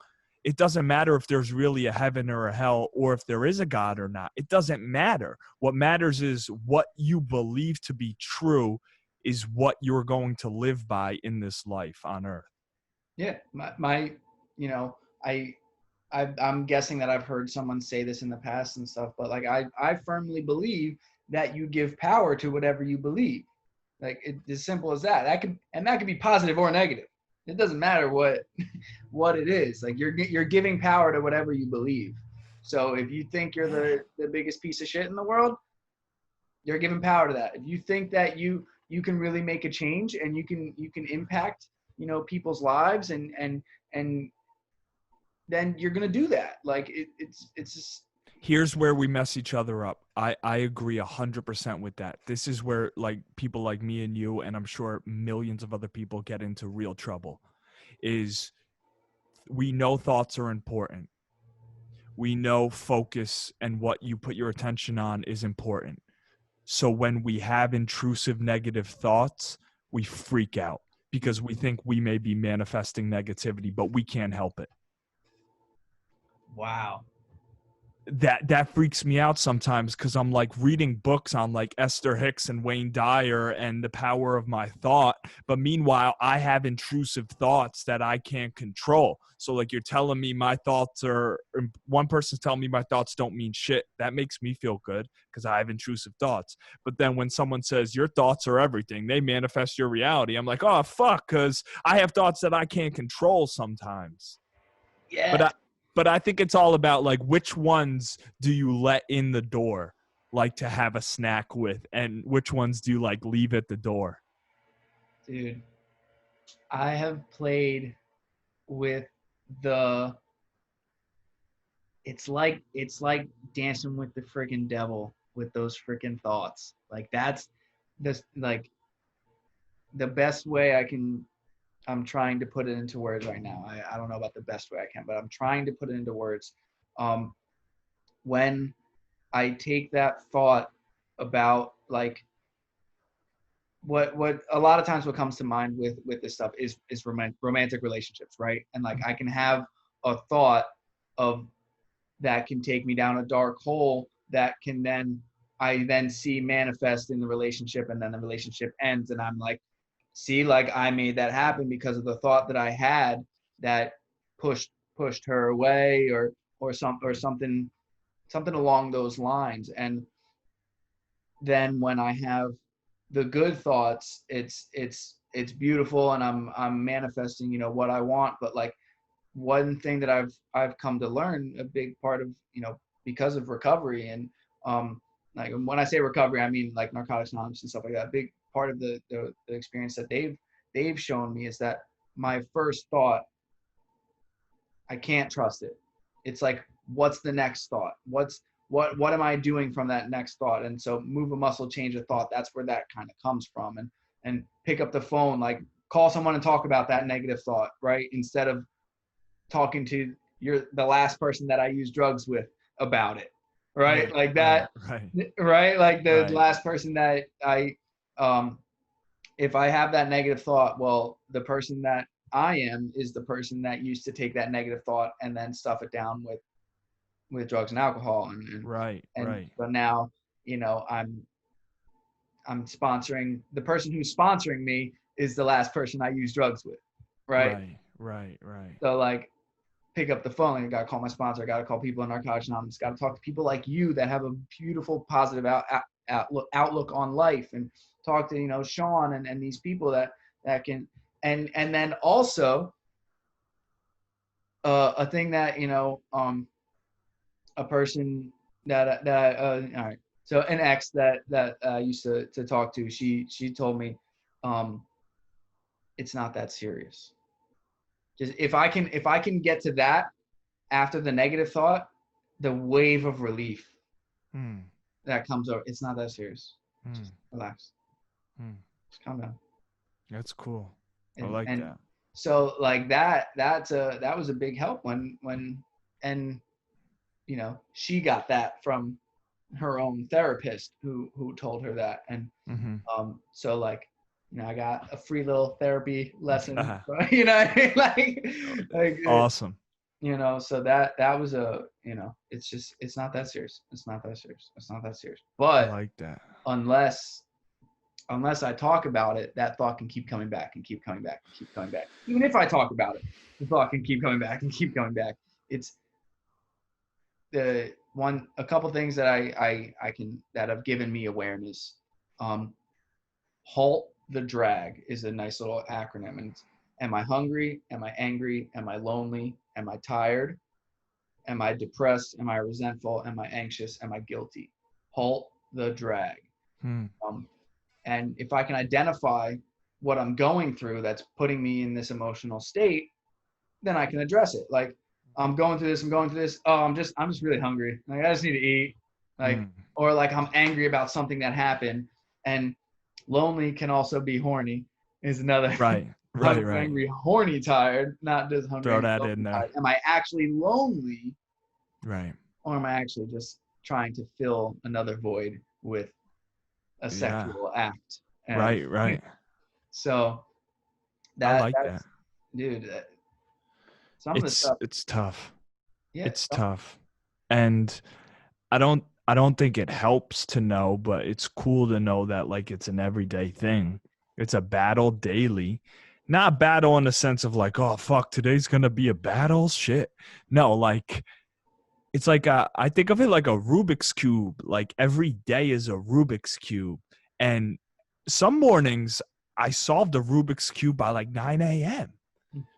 S2: It doesn't matter if there's really a heaven or a hell, or if there is a God or not. It doesn't matter. What matters is what you believe to be true is what you're going to live by in this life on earth.
S1: Yeah, my you know, I'm guessing that I've heard someone say this in the past and stuff, but like I firmly believe that you give power to whatever you believe. Like it's as simple as that. That could be positive or negative. It doesn't matter what what it is. Like you're giving power to whatever you believe. So if you think you're the biggest piece of shit in the world, you're giving power to that. If you think that you can really make a change and you can impact, people's lives and then you're gonna do that. Like it's just
S2: Here's where we mess each other up. I agree 100% with that. This is where like people like me and you, and I'm sure millions of other people, get into real trouble. Is we know thoughts are important. We know focus and what you put your attention on is important. So when we have intrusive negative thoughts, we freak out because we think we may be manifesting negativity, but we can't help it.
S1: wow.
S2: That freaks me out sometimes because I'm like reading books on like Esther Hicks and Wayne Dyer and the power of my thought, but meanwhile I have intrusive thoughts that I can't control. So like you're telling me my thoughts are, one person's telling me my thoughts don't mean shit. That makes me feel good because I have intrusive thoughts. But then when someone says your thoughts are everything, they manifest your reality, I'm like, oh fuck, because I have thoughts that I can't control sometimes. But
S1: Yeah,
S2: I think it's all about like which ones do you let in the door, like to have a snack with, and which ones do you like leave at the door.
S1: dude. I have played with the it's like dancing with the freaking devil with those freaking thoughts. Like that's this like the best way I'm trying to put it into words right now. I don't know about the best way I can, but I'm trying to put it into words. Um, when I take that thought about like what a lot of times what comes to mind with this stuff is romantic relationships, right? And like I can have a thought of that can take me down a dark hole that can then I then see manifest in the relationship, and then the relationship ends and I'm like, see, like I made that happen because of the thought that I had that pushed her away or something along those lines. And then when I have the good thoughts, it's beautiful and I'm manifesting, what I want. But like one thing that I've come to learn, a big part of, because of recovery and like when I say recovery, I mean like Narcotics Anonymous and stuff like that. A big part of the experience that they've shown me is that my first thought, I can't trust it. It's like, what's the next thought? What am I doing from that next thought? And so move a muscle, change a thought. That's where that kind of comes from. And pick up the phone, like call someone and talk about that negative thought, right? Instead of talking to the last person that I use drugs with about it, right?
S2: Right,
S1: Like
S2: right,
S1: that,
S2: right,
S1: right? Like the
S2: right,
S1: last person that um, if I have that negative thought, well, the person that I am is the person that used to take that negative thought and then stuff it down with drugs and alcohol,
S2: right,
S1: and
S2: right,
S1: but now, I'm sponsoring the person who's sponsoring me is the last person I use drugs with, right?
S2: right, right, right.
S1: So like pick up the phone and I gotta call my sponsor. I gotta call people in Narcotics Anonymous. Gotta talk to people like you that have a beautiful, positive outlook on life, and talk to Sean and these people that can and then also a thing that a person that all right. So an ex that I used to talk to, she told me, um, it's not that serious. Just if I can get to that after the negative thought, the wave of relief
S2: Hmm,
S1: that comes over, it's not that serious. Just
S2: hmm.
S1: relax. Just calm down.
S2: That's cool. I
S1: And
S2: like that.
S1: so like that was a big help when and you know, she got that from her own therapist who told her that. And
S2: Mm-hmm.
S1: so like, you know, I got a free little therapy lesson, you know, like
S2: Awesome.
S1: you know, so that was a, you know, it's just, it's not that serious. It's not that serious. It's not that serious.
S2: I
S1: But
S2: like that.
S1: unless I talk about it, that thought can keep coming back and keep coming back and keep coming back. Even if I talk about it, the thought can keep coming back and keep coming back. It's a couple things that I can, that have given me awareness. Halt the drag is a nice little acronym. And am I hungry? Am I angry? Am I lonely? Am I tired? Am I depressed? Am I resentful? Am I anxious? Am I guilty? Halt the drag. Um, and if I can identify what I'm going through that's putting me in this emotional state, then I can address it. Like, I'm going through this. Oh, I'm just really hungry. Like, I just need to eat. Like, or like I'm angry about something that happened. And lonely can also be horny is another.
S2: Right.
S1: Angry, horny, tired, not just hungry.
S2: Throw that in there.
S1: Tired. Am I actually lonely?
S2: Right.
S1: Or am I actually just trying to fill another void with a sexual act? And
S2: Right.
S1: so
S2: I like
S1: that's,
S2: that.
S1: dude, some of the stuff.
S2: It's tough.
S1: Yeah,
S2: It's tough. And I don't think it helps to know, but it's cool to know that like it's an everyday thing. It's a battle daily. Not battle in the sense of like, oh fuck, today's gonna be a battle. Shit. No, like it's like I think of it like a Rubik's Cube. Like every day is a Rubik's Cube. And some mornings I solve the Rubik's Cube by like 9 a.m.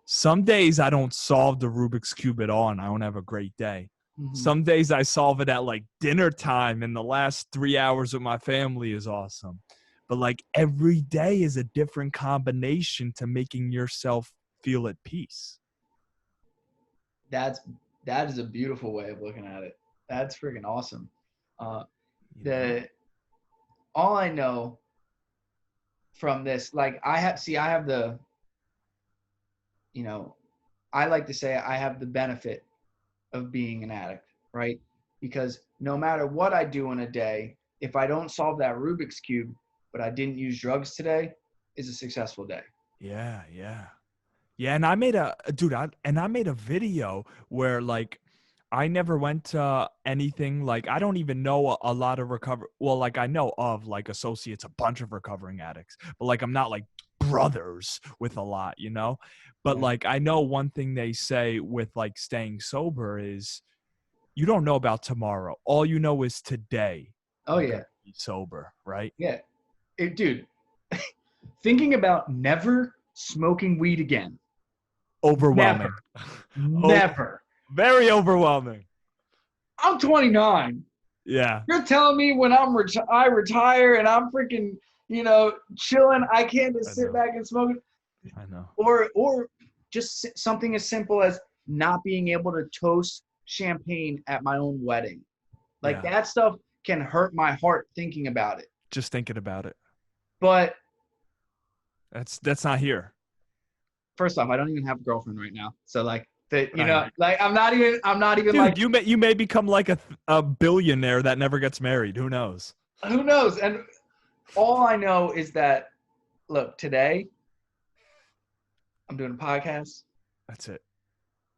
S2: Some days I don't solve the Rubik's Cube at all and I don't have a great day.
S1: Mm-hmm.
S2: Some days I solve it at like dinner time and the last 3 hours with my family is awesome. But like every day is a different combination to making yourself feel at peace.
S1: That is a beautiful way of looking at it. That's freaking awesome. All I know from this, like I have the, you know, I like to say I have the benefit of being an addict, right? Because no matter what I do in a day, if I don't solve that Rubik's Cube, but I didn't use drugs today, is a successful day.
S2: Yeah. And I made I made a video where like I never went to anything, like I don't even know a lot of like I know of like associates, a bunch of recovering addicts, but like I'm not like brothers with a lot, you know? But like I know one thing they say with like staying sober is you don't know about tomorrow. All you know is today.
S1: Oh yeah.
S2: Be sober, right?
S1: Yeah. Dude, thinking about never smoking weed again.
S2: Overwhelming.
S1: Never.
S2: Very overwhelming.
S1: I'm 29.
S2: Yeah.
S1: You're telling me when I retire and I'm freaking, you know, chilling, I can't just sit back and smoke it?
S2: I know.
S1: Or just something as simple as not being able to toast champagne at my own wedding. Like that stuff can hurt my heart thinking about it.
S2: Just thinking about it.
S1: But
S2: that's not here.
S1: First off, I don't even have a girlfriend right now. So like you know, like I'm not even dude, like
S2: you may become like a billionaire that never gets married. Who knows?
S1: Who knows? And all I know is that, look, today I'm doing a podcast.
S2: That's it.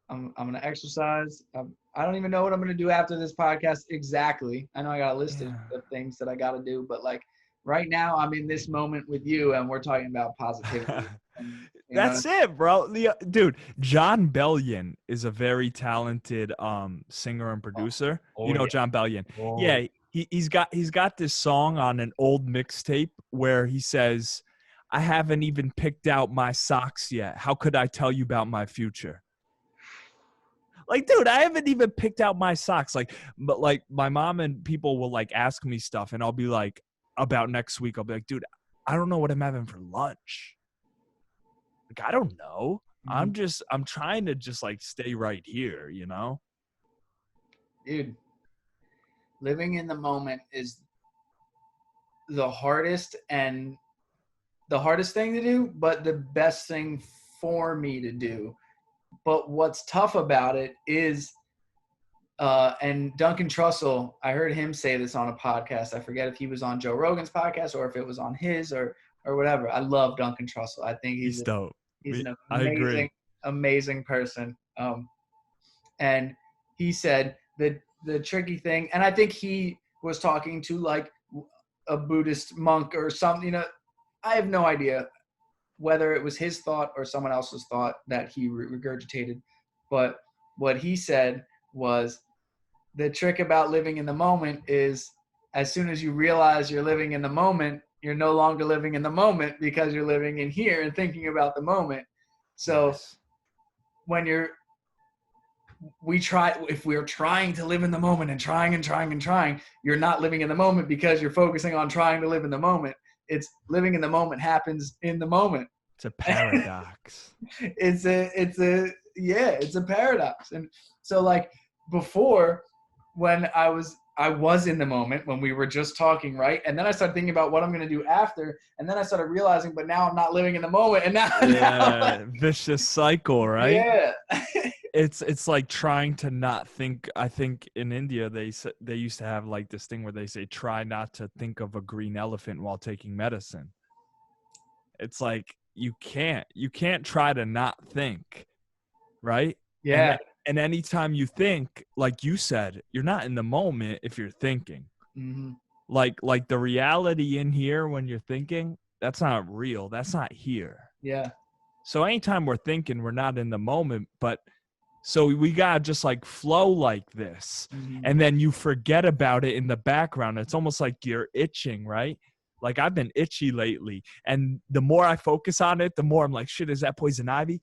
S1: I'm gonna exercise. I don't even know what I'm gonna do after this podcast exactly. I know I got a list of things that I got to do, but like right now I'm in this moment with you, and we're talking about positivity.
S2: That's it, bro. Dude, Jon Bellion is a very talented singer and producer. You know Jon Bellion. Yeah, he's got this song on an old mixtape where he says, "I haven't even picked out my socks yet. How could I tell you about my future?" Like, dude, I haven't even picked out my socks. Like, but like my mom and people will like ask me stuff, and I'll be like, about next week, I'll be like, dude, I don't know what I'm having for lunch. Like, I don't know. I'm trying to just like stay right here, you know?
S1: Dude, living in the moment is the hardest and the hardest thing to do, but the best thing for me to do. But what's tough about it is, and Duncan Trussell, I heard him say this on a podcast. I forget if he was on Joe Rogan's podcast or if it was on his or whatever. I love Duncan Trussell. I think
S2: He's dope.
S1: he's an
S2: I agree.
S1: amazing person. And he said that the tricky thing, and I think he was talking to like a Buddhist monk or something, you know, I have no idea whether it was his thought or someone else's thought that he regurgitated. But what he said was the trick about living in the moment is as soon as you realize you're living in the moment, you're no longer living in the moment because you're living in here and thinking about the moment. So
S2: Yes.
S1: when if we're trying to live in the moment and trying, you're not living in the moment because you're focusing on trying to live in the moment. It's living in the moment happens in the moment.
S2: It's a paradox.
S1: it's a paradox. And so like before, when I was in the moment when we were just talking, right? And then I started thinking about what I'm going to do after. And then I started realizing, but now I'm not living in the moment. And now
S2: Vicious cycle, right?
S1: Yeah.
S2: It's like trying to not think. I think in India they used to have like this thing where they say try not to think of a green elephant while taking medicine. It's like you can't try to not think, right?
S1: Yeah.
S2: And anytime you think, like you said, you're not in the moment if you're thinking.
S1: Mm-hmm.
S2: Like the reality in here when you're thinking, that's not real. That's not here.
S1: Yeah.
S2: So anytime we're thinking, we're not in the moment. But so we gotta just like flow like this.
S1: Mm-hmm.
S2: And then you forget about it in the background. It's almost like you're itching, right? Like I've been itchy lately. And the more I focus on it, the more I'm like, shit, is that poison ivy?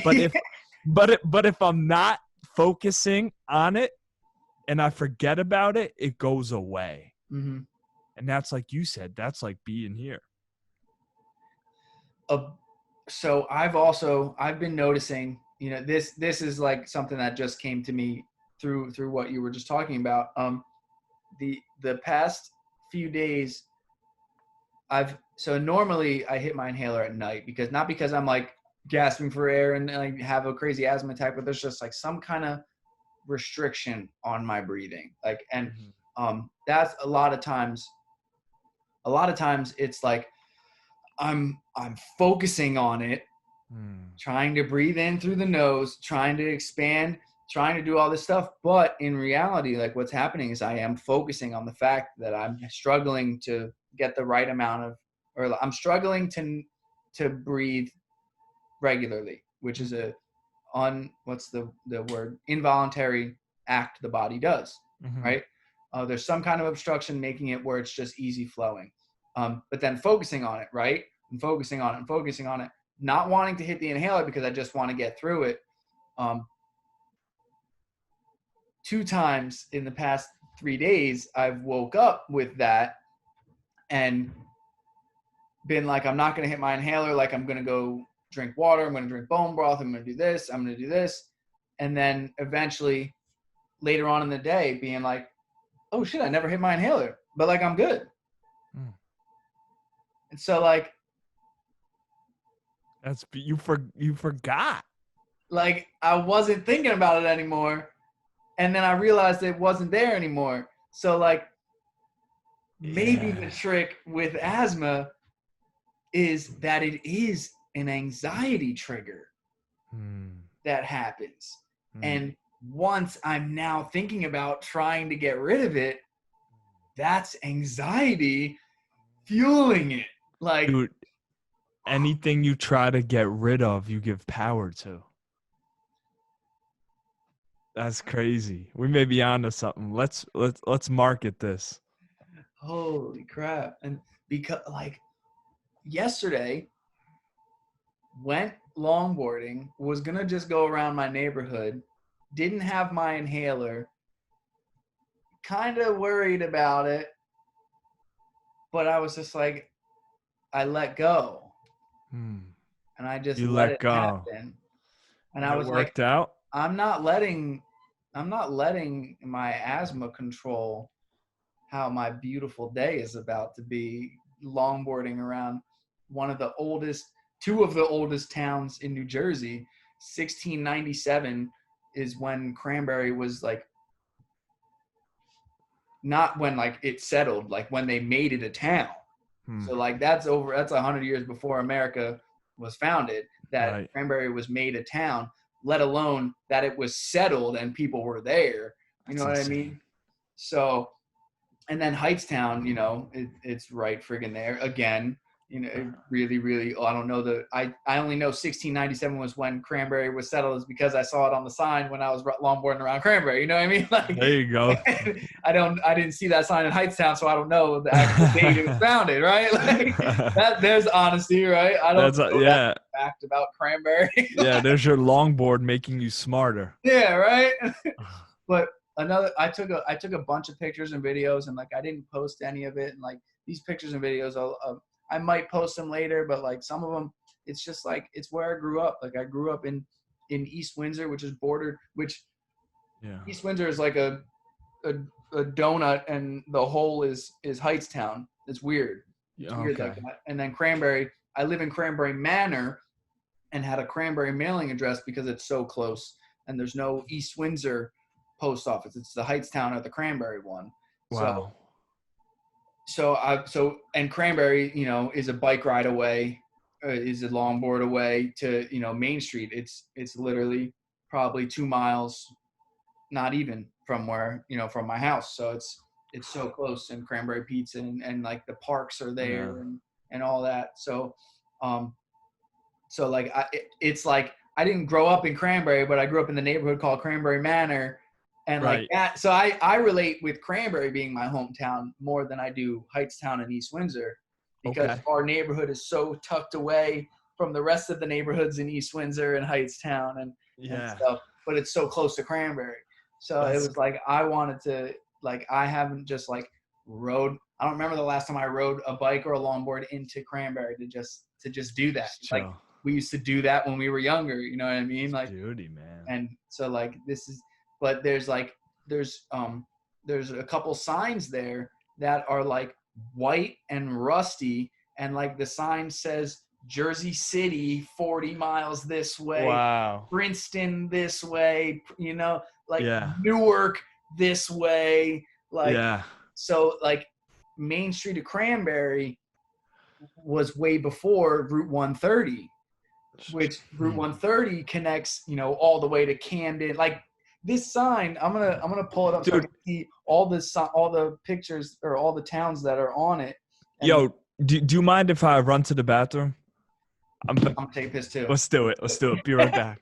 S2: But if I'm not focusing on it and I forget about it, it goes away.
S1: Mm-hmm.
S2: And that's like you said, that's like being here.
S1: So I've been noticing, you know, this is like something that just came to me through what you were just talking about. The past few days so normally I hit my inhaler at night because I'm like gasping for air and I have a crazy asthma attack, but there's just like some kind of restriction on my breathing. Like, and that's a lot of times it's like I'm focusing on it, trying to breathe in through the nose, trying to expand, trying to do all this stuff. But in reality, like what's happening is I am focusing on the fact that I'm struggling to get the right amount of, or I'm struggling to breathe regularly, which is what's the word? Involuntary act the body does, right? There's some kind of obstruction making it where it's just easy flowing. But then focusing on it, right? And focusing on it, not wanting to hit the inhaler because I just want to get through it. 2 times in the past 3 days, I've woke up with that and been like, I'm not going to hit my inhaler. Like I'm going to go drink water. I'm going to drink bone broth. I'm going to do this. I'm going to do this. And then eventually later on in the day being like, oh shit, I never hit my inhaler, but like, I'm good. And so like,
S2: that's, you forgot.
S1: Like I wasn't thinking about it anymore. And then I realized it wasn't there anymore. So like maybe the trick with asthma is that it is an anxiety trigger that happens. And once I'm now thinking about trying to get rid of it, that's anxiety fueling it. Like,
S2: dude, anything you try to get rid of, you give power to. That's crazy. We may be onto something. Let's market this.
S1: Holy crap. And because like yesterday went longboarding, was gonna just go around my neighborhood, didn't have my inhaler, kind of worried about it, but I was just like, I let go. And I just let it happen. And I was like,
S2: out?
S1: I'm not letting my asthma control how my beautiful day is about to be longboarding around two of the oldest towns in New Jersey. 1697 is when Cranberry was like, not when like it settled, like when they made it a town. So like that's 100 years before America was founded, that
S2: Right.
S1: Cranberry was made a town, let alone that it was settled and people were there. You know what I mean? So, and then Heightstown, you know, it's right friggin' there again. You know, it really, really. I don't know I only know 1697 was when Cranberry was settled, is because I saw it on the sign when I was longboarding around Cranberry. You know what I mean? Like,
S2: There you go.
S1: I didn't see that sign in Heightstown, so I don't know the actual date it was founded. Right? Like there's honesty, right? I don't know that fact about Cranberry.
S2: Yeah, there's your longboard making you smarter.
S1: Yeah, right. But I took a bunch of pictures and videos, and like I didn't post any of it, and like these pictures and videos I might post them later, but like some of them, it's just like, it's where I grew up. Like I grew up in East Windsor, which is bordered, East Windsor is like a donut, and the whole is Heightstown. It's weird. It's weird like that. And then Cranberry, I live in Cranberry Manor, and had a Cranberry mailing address because it's so close, and there's no East Windsor post office. It's the Heightstown or the Cranberry one.
S2: Wow.
S1: And Cranberry, you know, is a bike ride away, is a longboard away to, you know, Main Street. It's literally probably 2 miles, not even, from where, you know, from my house. So it's so close, and Cranberry Pizza and like the parks are there and all that. So like it's like I didn't grow up in Cranberry, but I grew up in the neighborhood called Cranberry Manor. And like that, so I relate with Cranberry being my hometown more than I do Heightstown and East Windsor, because our neighborhood is so tucked away from the rest of the neighborhoods in East Windsor and Heightstown and stuff, but it's so close to Cranberry. So it was like I wanted to, like, I haven't just like rode. I don't remember the last time I rode a bike or a longboard into Cranberry to just do that. Like we used to do that when we were younger. You know what I mean? Like,
S2: beauty, man.
S1: And so like this is. But there's a couple signs there that are like white and rusty, and like the sign says Jersey City 40 miles this way, Princeton this way, you know, like Newark this way, like so like Main Street of Cranberry was way before Route 130, which Route 130 connects, you know, all the way to Camden. Like this sign, I'm gonna pull it up so I can see all the pictures or all the towns that are on it.
S2: Yo, do you mind if I run to the bathroom?
S1: I'm gonna take this too.
S2: Let's do it. Be right back.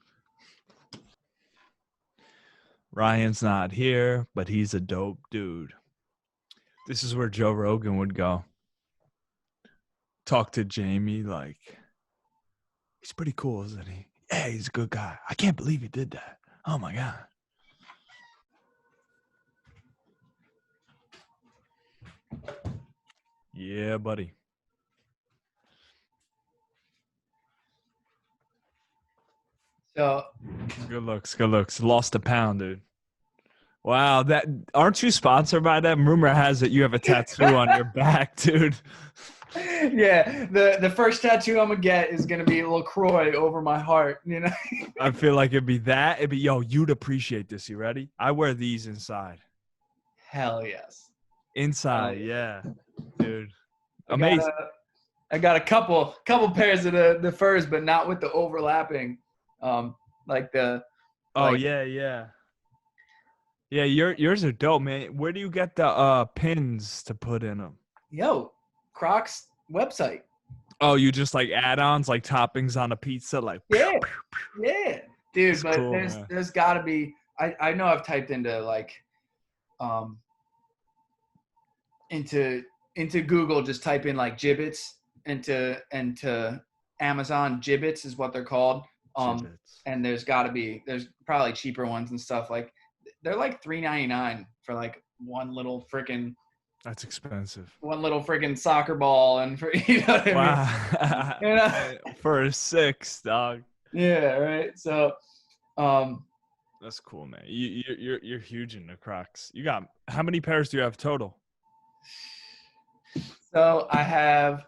S2: Ryan's not here, but he's a dope dude. This is where Joe Rogan would go. Talk to Jamie like, he's pretty cool, isn't he? Yeah, he's a good guy. I can't believe he did that. Oh my God. Yeah, buddy.
S1: So
S2: good looks. Lost a pound, dude. Wow, aren't you sponsored by them? Rumor has it you have a tattoo on your back, dude.
S1: Yeah, the first tattoo I'm gonna get is gonna be LaCroix over my heart, you know.
S2: I feel like it'd be that. It'd be, yo, you'd appreciate this. You ready? I wear these inside.
S1: Hell yes.
S2: Inside, yeah, dude. Amazing.
S1: I got a couple pairs of the furs, but not with the overlapping, like the.
S2: Oh yeah. Yeah, yours are dope, man. Where do you get the pins to put in them?
S1: Yo, Crocs website.
S2: Oh, you just like add-ons, like toppings on a pizza, like
S1: yeah, dude.
S2: That's
S1: but
S2: cool,
S1: there's got to be. I know I've typed into like, into Google, just type in like gibbets into Amazon. Gibbets is what they're called. And there's probably cheaper ones and stuff. Like they're like $3.99 for like one little freaking.
S2: That's expensive.
S1: One little freaking soccer ball, and for, you know what I mean? You know?
S2: For a $6, dog.
S1: Yeah, right. So,
S2: that's cool, man. You're huge in the Crocs. You got, how many pairs do you have total?
S1: So I have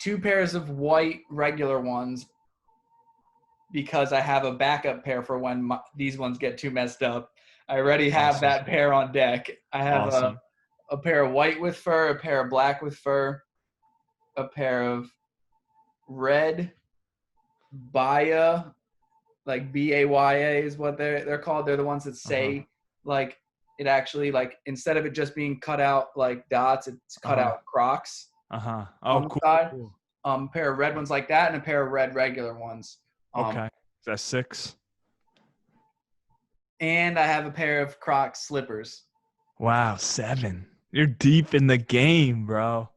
S1: 2 pairs of white regular ones because I have a backup pair for when these ones get too messed up. I already have
S2: Awesome.
S1: that pair on deck. I have
S2: Awesome.
S1: a pair of white with fur, a pair of black with fur, a pair of red Baya, like Baya is what they're called. They're the ones that say like it actually, like instead of it just being cut out like dots, it's cut out Crocs
S2: Oh,
S1: on the
S2: cool.
S1: side.
S2: Cool.
S1: A pair of red ones like that, and a pair of red regular ones.
S2: Okay. That's 6.
S1: And I have a pair of Crocs slippers.
S2: Wow, 7. You're deep in the game, bro.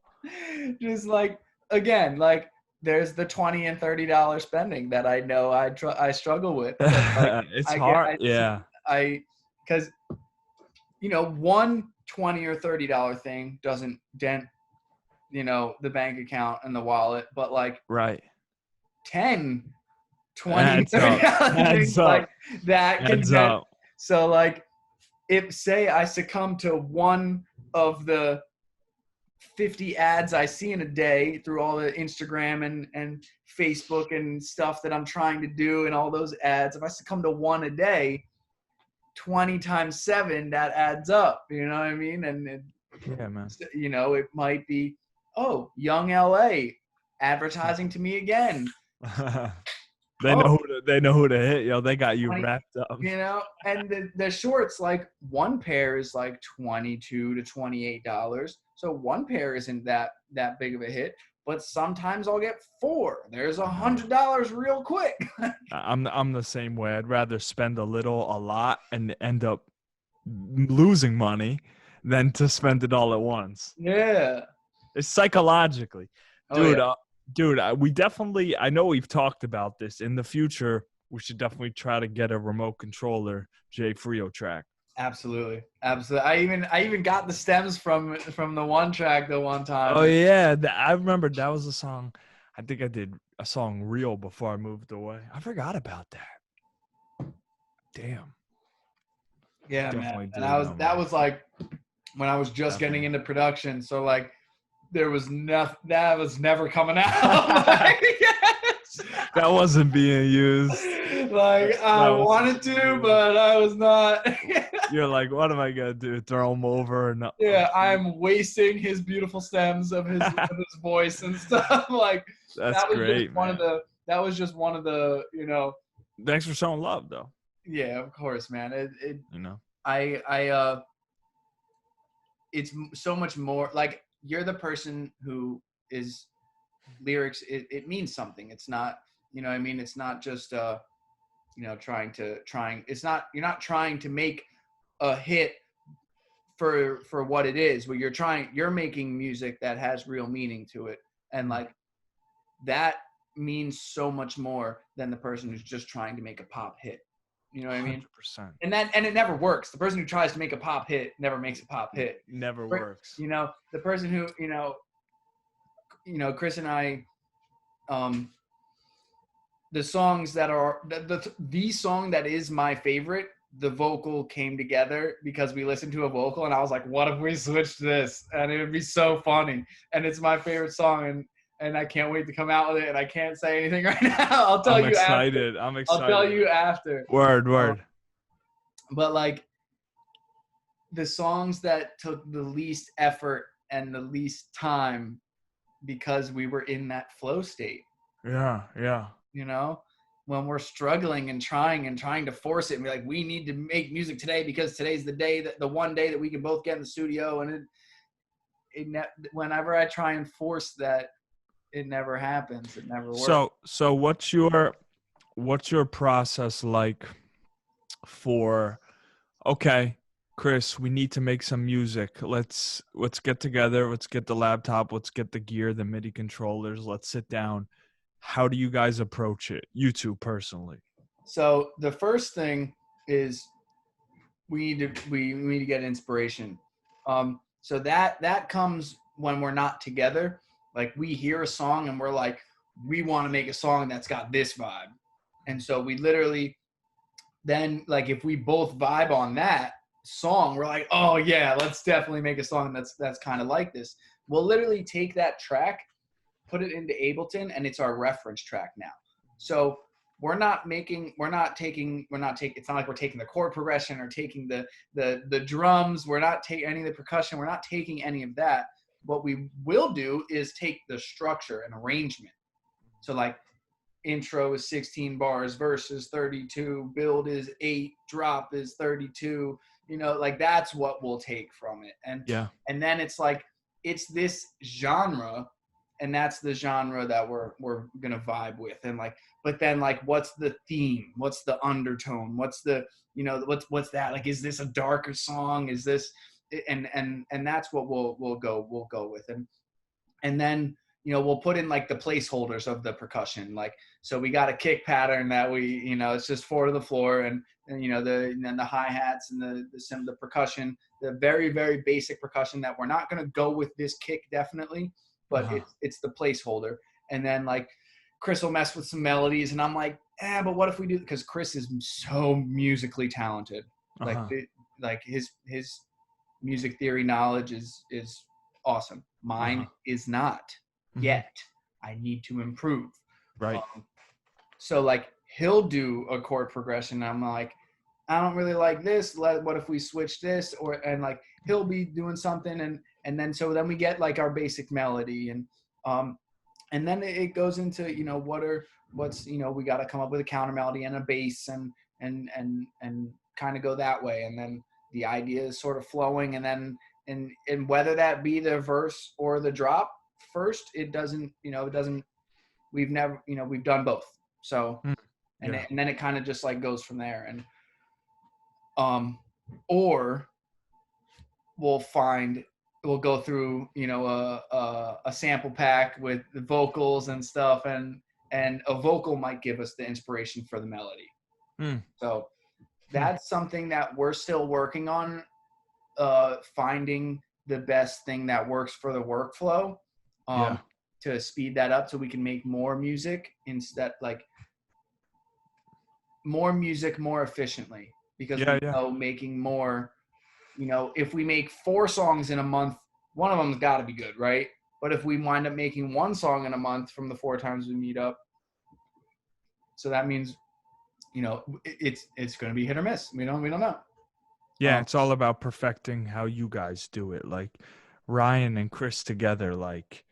S1: Just like, again, like there's the $20 and $30 spending that I know I struggle with. Like,
S2: It's hard. Yeah.
S1: Because one $20 or $30 thing doesn't dent, the bank account and the wallet, but like
S2: Right.
S1: 10, 20,
S2: Adds
S1: $30 things like that can
S2: Adds
S1: dent.
S2: up.
S1: So like, if say I succumb to one of the 50 ads I see in a day through all the Instagram and Facebook and stuff that I'm trying to do and all those ads, if I succumb to one a day, 20 times 7, that adds up. You know what I mean? And
S2: Yeah, man.
S1: it might be, oh, Young LA advertising to me again.
S2: They know who to hit, yo. They got you
S1: 20,
S2: wrapped up.
S1: And the shorts, like one pair is like $22 to $28. So one pair isn't that big of a hit, but sometimes I'll get 4. There's $100 real quick.
S2: I'm the same way. I'd rather spend a lot and end up losing money than to spend it all at once.
S1: Yeah.
S2: It's psychologically.
S1: Dude,
S2: we definitely, I know we've talked about this. In the future, we should definitely try to get a remote controller Jfrio track.
S1: Absolutely. I even got the stems from the one track the one time.
S2: Oh yeah, I remember that was a song. I think I did a song Real before I moved away. I forgot about that. Damn.
S1: Yeah, man. And that was like when I was just getting into production. So like there was nothing that was never coming out.
S2: That wasn't being used.
S1: Like I wanted to, but I was not.
S2: You're like, what am I gonna do? Throw him over? Or not?
S1: Yeah, I'm wasting his beautiful stems of his voice and stuff. Like
S2: that's great.
S1: That was just one of the,
S2: Thanks for showing love, though.
S1: Yeah, of course, man. It's so much more. Like you're the person who is lyrics. It means something. It's not, I mean, it's not just it's not, you're not trying to make a hit for what it is, but you're making music that has real meaning to it, and like that means so much more than the person who's just trying to make a pop hit. You know what I mean?
S2: 100%.
S1: And it never works. The person who tries to make a pop hit never makes a pop hit.
S2: Never works.
S1: The person who Chris and I, the songs that are the song that is my favorite, the vocal came together because we listened to a vocal and I was like, what if we switched this? And it would be so funny. And it's my favorite song, and I can't wait to come out with it, and I can't say anything right now. I'll tell you after.
S2: I'm excited.
S1: I'll tell you after.
S2: Word.
S1: But like the songs that took the least effort and the least time because we were in that flow state.
S2: Yeah.
S1: When we're struggling and trying to force it and be like, we need to make music today because today's the one day that we can both get in the studio. And whenever I try and force that, it never happens. It never works.
S2: So what's your process like for, okay, Chris, we need to make some music. Let's get together. Let's get the laptop. Let's get the gear, the MIDI controllers. Let's sit down. How do you guys approach it? You two personally.
S1: So the first thing is we need to get inspiration. So that comes when we're not together. Like we hear a song and we're like, we want to make a song that's got this vibe. And so we literally then, like, if we both vibe on that song, we're like, oh yeah, let's definitely make a song that's kind of like this. We'll literally take that track, put it into Ableton, and it's our reference track now. So it's not like we're taking the chord progression or taking the drums. We're not taking any of the percussion. We're not taking any of that. What we will do is take the structure and arrangement. So like intro is 16 bars, verse is 32, build is 8, drop is 32, like that's what we'll take from it. And then it's like, it's this genre, and that's the genre that we're gonna vibe with. And like, but then like, what's the theme? What's the undertone? What's the, what's that? Like, is this a darker song? Is this, and that's what we'll go with. And then, we'll put in like the placeholders of the percussion. Like, so we got a kick pattern that we, it's just 4 to the floor, and then the hi-hats and the percussion, the very, very basic percussion that we're not going to go with this kick definitely, but it's the placeholder. And then like Chris will mess with some melodies, and I'm like, but what if we do, because Chris is so musically talented. Like his music theory knowledge is awesome. Mine is not yet. I need to improve.
S2: Right.
S1: So like, he'll do a chord progression. I'm like, I don't really like this. What if we switch this? And like, he'll be doing something, and then we get like our basic melody, and then it goes into, we got to come up with a counter melody and a bass, and kind of go that way. And then the idea is sort of flowing, and then and whether that be the verse or the drop first, it doesn't, we've never, we've done both. So, and then it kind of just like goes from there. And, or we'll go through, a sample pack with the vocals and stuff, and a vocal might give us the inspiration for the melody. So that's something that we're still working on, finding the best thing that works for the workflow, to speed that up so we can make more music instead, like more music more efficiently, because making more, if we make 4 songs in a month, one of them's got to be good, right? But if we wind up making 1 song in a month from the 4 times we meet up, so that means, it's going to be hit or miss. We don't know.
S2: Yeah, it's all about perfecting how you guys do it. Like Ryan and Chris together, like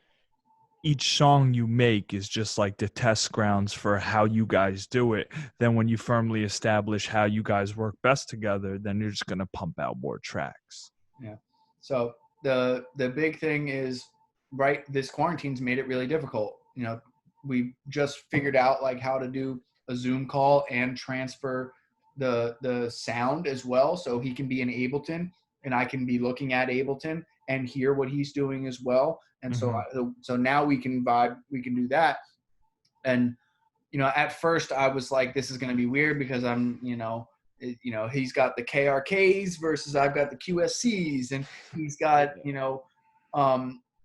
S2: each song you make is just like the test grounds for how you guys do it. Then when you firmly establish how you guys work best together, then you're just going to pump out more tracks.
S1: Yeah. So the big thing is, right, this quarantine's made it really difficult. We just figured out like how to do a Zoom call and transfer the sound as well, so he can be in Ableton and I can be looking at Ableton and hear what he's doing as well. And so now we can vibe, we can do that. And at first I was like, this is going to be weird because I'm he's got the KRKs versus I've got the QSCs, and he's got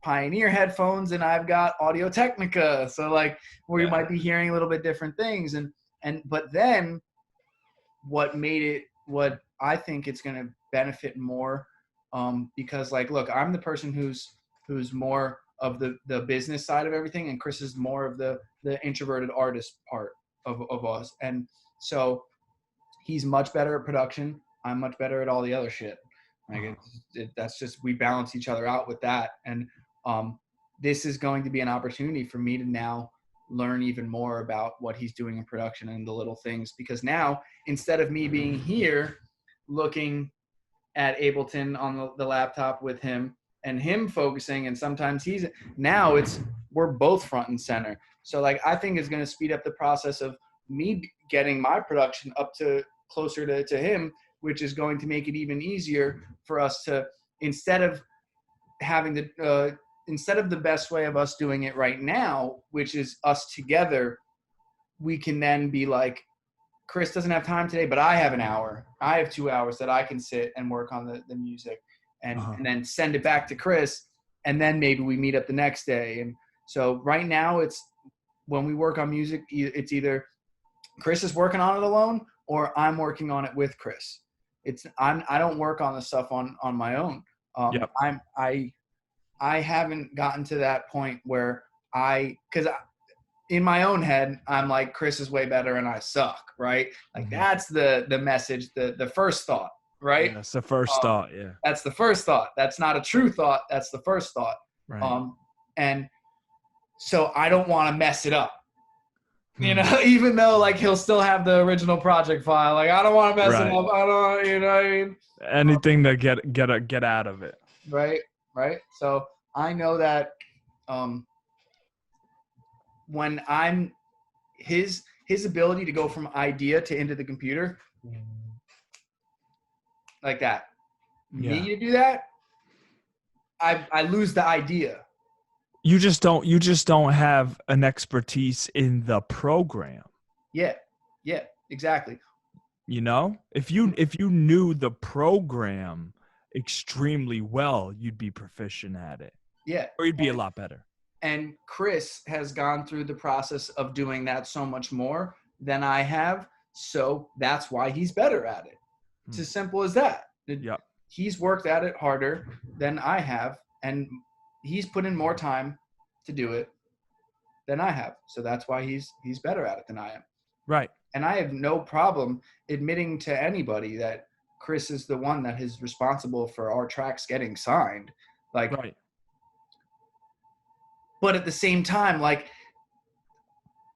S1: Pioneer headphones and I've got Audio Technica, so like we might be hearing a little bit different things. But then what I think it's going to benefit more, because like, look, I'm the person who's more of the business side of everything, and Chris is more of the introverted artist part of us. And so he's much better at production. I'm much better at all the other shit. Like that's just, we balance each other out with that. And this is going to be an opportunity for me to now learn even more about what he's doing in production and the little things, because now instead of me being here looking at Ableton on the laptop with him and him focusing, and sometimes we're both front and center. So like, I think it's going to speed up the process of me getting my production up to closer to him, which is going to make it even easier for us to, instead of the best way of us doing it right now, which is us together, we can then be like, Chris doesn't have time today, but I have an hour. I have 2 hours that I can sit and work on the music, and then send it back to Chris. And then maybe we meet up the next day. And so right now it's, when we work on music, it's either Chris is working on it alone or I'm working on it with Chris. I don't work on the stuff on my own. I haven't gotten to that point where because in my own head, I'm like, Chris is way better and I suck, right? Like that's the message, the first thought, right?
S2: Yeah, that's the first thought. Yeah.
S1: That's the first thought. That's not a true thought. That's the first thought.
S2: Right.
S1: And so I don't want to mess it up. You know, even though like he'll still have the original project file. Like I don't want to mess it up. I don't, you know what I mean?
S2: Anything to get out of it.
S1: Right. So I know that when I'm his ability to go from idea to into the computer like that.
S2: Yeah.
S1: Me to do that, I lose the idea.
S2: You just don't have an expertise in the program.
S1: Yeah, exactly.
S2: You know, if you knew the program extremely well, you'd be proficient at it.
S1: Yeah.
S2: Or you'd be a lot better.
S1: And Chris has gone through the process of doing that so much more than I have. So that's why he's better at it. It's as simple as that.
S2: Yep.
S1: He's worked at it harder than I have, and he's put in more time to do it than I have. So that's why he's better at it than I am.
S2: Right.
S1: And I have no problem admitting to anybody that Chris is the one that is responsible for our tracks getting signed. Like,
S2: right.
S1: But at the same time, like,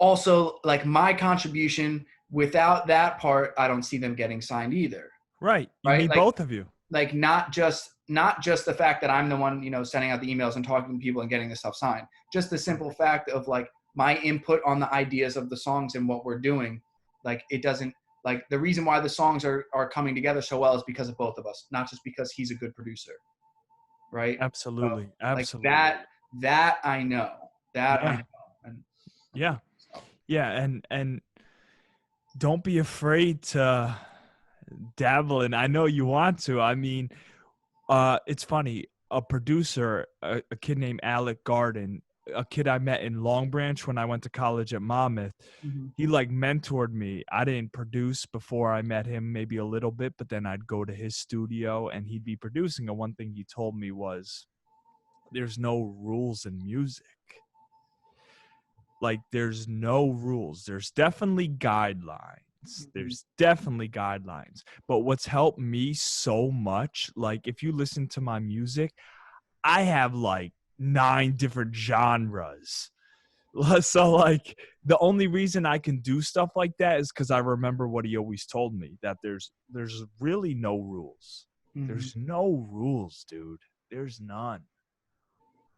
S1: also, like, my contribution, without that part, I don't see them getting signed either.
S2: Right. You need
S1: like,
S2: both of you.
S1: Like, not just the fact that I'm the one, you know, sending out the emails and talking to people and getting the stuff signed. Just the simple fact of, like, my input on the ideas of the songs and what we're doing. Like, it doesn't, like, the reason why the songs are coming together so well is because of both of us, not just because he's a good producer. Right?
S2: Absolutely.
S1: So,
S2: Absolutely.
S1: Like, that I know. I know. And,
S2: yeah. Yeah. And don't be afraid to dabble in. I know you want to. I mean, it's funny. A producer, a kid named Alec Garden, a kid I met in Long Branch when I went to college at Monmouth, he like mentored me. I didn't produce before I met him, maybe a little bit, but then I'd go to his studio and he'd be producing. And one thing he told me was, there's no rules in music. Like, there's no rules. There's definitely guidelines. There's definitely guidelines. But what's helped me so much, like, if you listen to my music, I have like 9 different genres. So, like, the only reason I can do stuff like that is because I remember what he always told me, that there's really no rules. There's no rules, dude. There's none.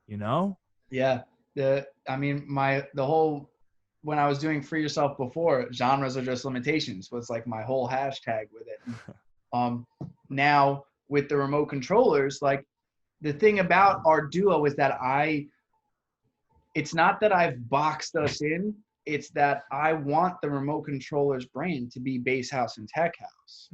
S2: You know?
S1: Yeah. When I was doing Free Yourself before, genres are just limitations was like my whole hashtag with it. Now with the remote controllers, like, the thing about our duo is that it's not that I've boxed us in, it's that I want the remote controllers brand to be bass house and tech house.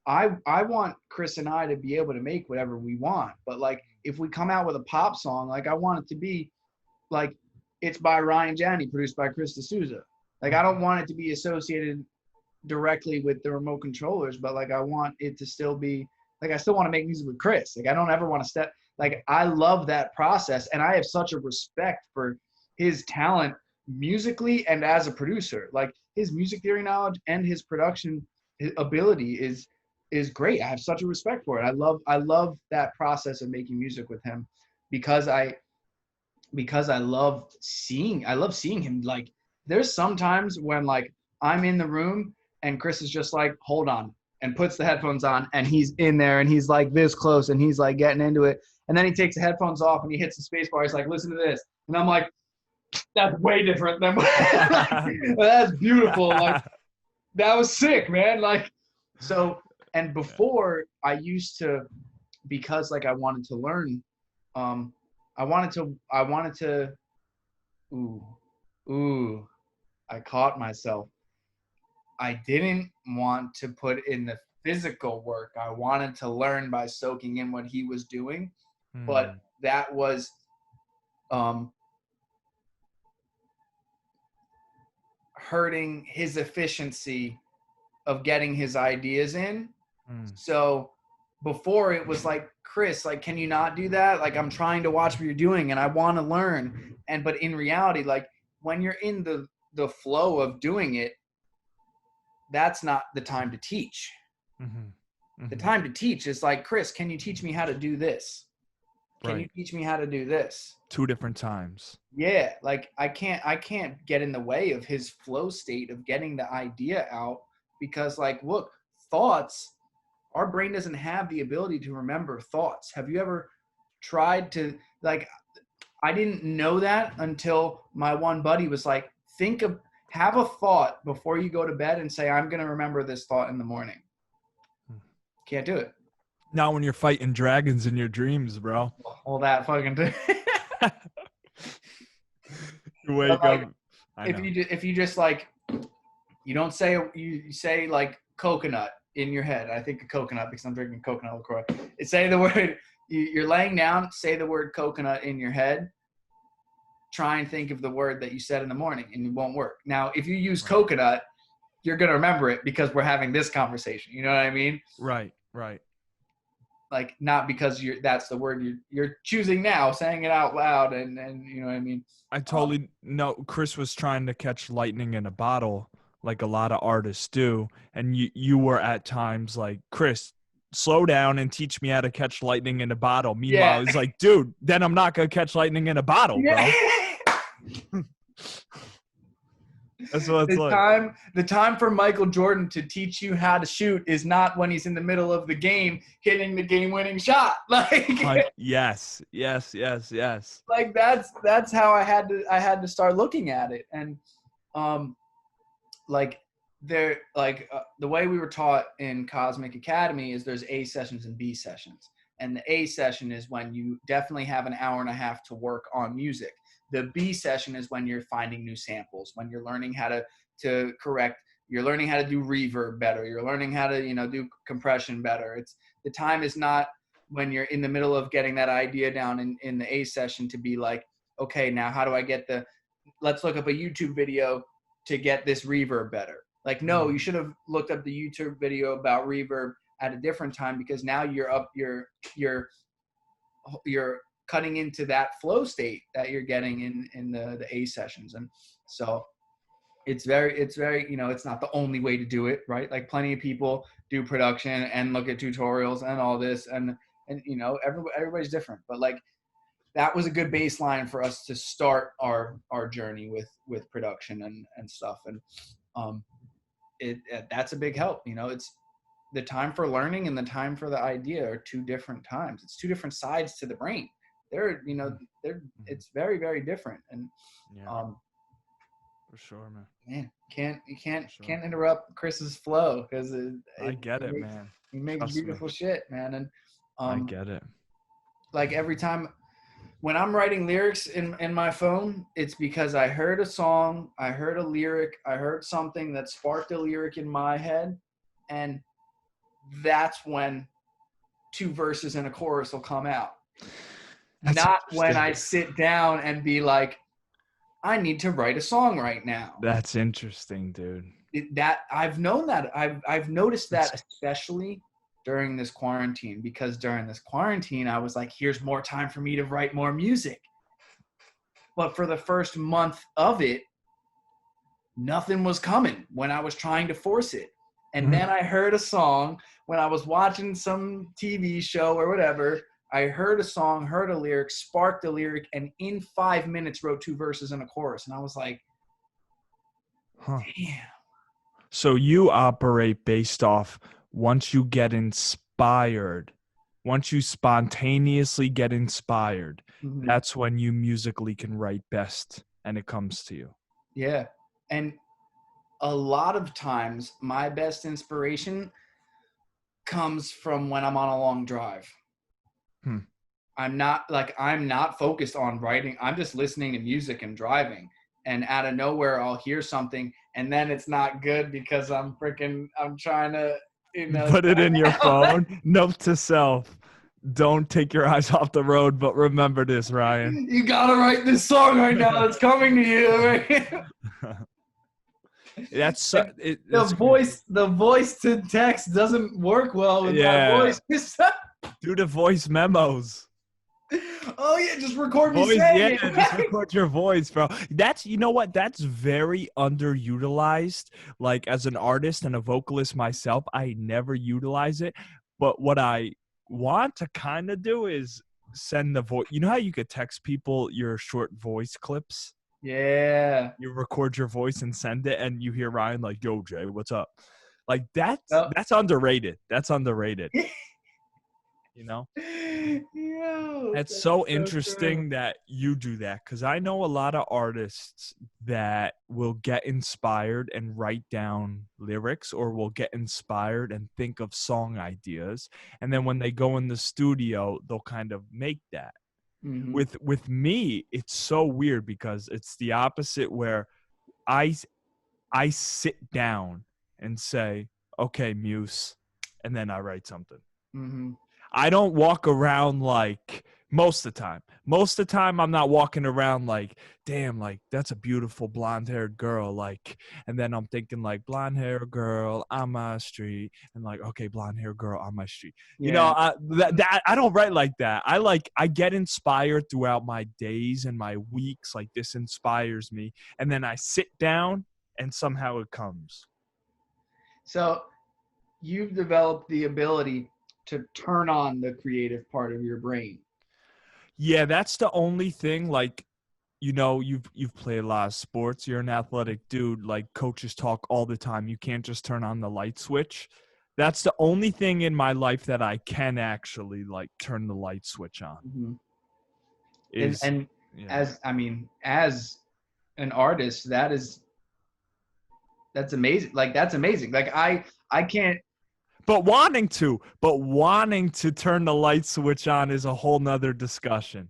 S1: I want Chris and I to be able to make whatever we want, but like, if we come out with a pop song, like, I want it to be like, it's by Ryan Janni, produced by Chris D'Souza. Like, I don't want it to be associated directly with the remote controllers, but like, I want it to still be like, I still want to make music with Chris. Like, I don't ever want to step, like, I love that process. And I have such a respect for his talent musically and as a producer. Like, his music theory knowledge and his production ability is great. I have such a respect for it. I love that process of making music with him because I love seeing him. Like, there's sometimes when, like, I'm in the room and Chris is just like, hold on, and puts the headphones on and he's in there and he's like this close and he's like getting into it. And then he takes the headphones off and he hits the space bar. He's like, listen to this. And I'm like, that's way different than that's beautiful. Like, that was sick, man. Like, so, and before I used to, because like I wanted to learn, I wanted to, I caught myself. I didn't want to put in the physical work. I wanted to learn by soaking in what he was doing, but that was, hurting his efficiency of getting his ideas in. So before it was like, Chris, like, can you not do that? Like, I'm trying to watch what you're doing and I want to learn. But in reality, like when you're in the flow of doing it, that's not the time to teach. The time to teach is like, Chris, can you teach me how to do this? Can you teach me how to do this?
S2: 2 different times.
S1: Yeah, like I can't get in the way of his flow state of getting the idea out, because like, look, thoughts, our brain doesn't have the ability to remember thoughts. Have you ever tried to, like, I didn't know that until my one buddy was like, have a thought before you go to bed and say, I'm going to remember this thought in the morning. Can't do it.
S2: Not when you're fighting dragons in your dreams, bro.
S1: All that fucking thing.
S2: You wake
S1: like,
S2: up.
S1: If you just like, you don't say, you say like coconut in your head. I think of coconut because I'm drinking coconut LaCroix. It's say the word, you're laying down, say the word coconut in your head. Try and think of the word that you said in the morning, and it won't work. Now, if you use coconut, you're going to remember it because we're having this conversation. You know what I mean?
S2: Right.
S1: Like, not because that's the word you're choosing now, saying it out loud, and you know what I mean?
S2: I totally know. Chris was trying to catch lightning in a bottle, like a lot of artists do. And you were at times like, Chris, slow down and teach me how to catch lightning in a bottle. Meanwhile, he's like, dude, then I'm not going to catch lightning in a bottle, bro. That's what it's like.
S1: The time for Michael Jordan to teach you how to shoot is not when he's in the middle of the game hitting the game-winning shot. Like,
S2: yes.
S1: Like that's how I had to start looking at it. And like the way we were taught in Cosmic Academy is there's A sessions and B sessions. And the A session is when you definitely have an hour and a half to work on music. The B session is when you're finding new samples, when you're learning how to correct, you're learning how to do reverb better, you're learning how to, do compression better. The time is not when you're in the middle of getting that idea down in the A session to be like, okay, now how do I let's look up a YouTube video to get this reverb better. Like, no, you should have looked up the YouTube video about reverb at a different time, because now you're cutting into that flow state that you're getting in the A sessions. And so it's very, it's not the only way to do it, right? Like, plenty of people do production and look at tutorials and all this, and everybody's different, but like, that was a good baseline for us to start our journey with production and stuff. And that's a big help. It's the time for learning and the time for the idea are 2 different times. It's 2 different sides to the brain. It's very, very different. And
S2: for sure, man.
S1: You can't interrupt Chris's flow, because
S2: I get it, man.
S1: He makes beautiful shit, man. And
S2: I get it.
S1: Like, every time when I'm writing lyrics in my phone, it's because I heard a song, I heard a lyric, I heard something that sparked a lyric in my head, and that's when 2 verses and a chorus will come out.
S2: That's
S1: not when I sit down and be like, I need to write a song right now.
S2: That's interesting, dude.
S1: I've known that. I've noticed that, especially during this quarantine, because during this quarantine, I was like, here's more time for me to write more music. But for the first month of it, nothing was coming when I was trying to force it. And then I heard a song when I was watching some TV show or whatever. I heard a song, heard a lyric, sparked a lyric, and in 5 minutes wrote 2 verses and a chorus. And I was like, damn.
S2: So you operate based off once you get inspired, once you spontaneously get inspired, that's when you musically can write best and it comes to you.
S1: Yeah. And a lot of times my best inspiration comes from when I'm on a long drive. I'm not focused on writing. I'm just listening to music and driving, and out of nowhere I'll hear something, and then it's not good because I'm trying to,
S2: put it in your phone. Note to self: don't take your eyes off the road, but remember this, Ryan.
S1: You gotta write this song right now. It's coming to you. Right? The voice to text doesn't work well with my voice.
S2: Do the voice memos.
S1: Oh yeah, just record me
S2: Voice, yeah,
S1: saying
S2: just
S1: it.
S2: record your voice, bro. That's, you know what? That's very underutilized. Like, as an artist and a vocalist myself, I never utilize it. But what I want to kind of do is send the voice. You know how you could text people your short voice clips?
S1: Yeah.
S2: You record your voice and send it, and you hear Ryan like, "Yo, Jay, what's up?" Like, that's
S1: Oh.
S2: that's underrated. That's underrated. You know?
S1: Yo,
S2: It's
S1: that's
S2: so
S1: so true.
S2: interesting that you do that, because I know a lot of artists that will get inspired and write down lyrics, or will get inspired and think of song ideas. And then when they go in the studio, they'll kind of make that.
S1: Mm-hmm.
S2: With me, it's so weird because it's the opposite, where I I sit down and say, "Okay, Muse," and then I write something.
S1: Mm-hmm.
S2: I don't walk around like, most of the time. Most of the time, I'm not walking around like, damn, like that's a beautiful blonde haired girl. Like, and then I'm thinking like, blonde haired girl on my street, and like, okay, blonde haired girl on my street. You know,
S1: Yeah.
S2: that I don't write like that. I get inspired throughout my days and my weeks. Like, this inspires me, and then I sit down, and somehow it comes.
S1: So you've developed the ability to turn on the creative part of your brain.
S2: Yeah, that's the only thing. Like, you've played a lot of sports. You're an athletic dude. Like, coaches talk all the time. You can't just turn on the light switch. That's the only thing in my life that I can actually like turn the light switch on.
S1: Mm-hmm. And
S2: Is,
S1: and
S2: yeah.
S1: as I mean, as an artist, that's amazing. Like that's amazing. Like I can't.
S2: But wanting to turn the light switch on is a whole nother discussion.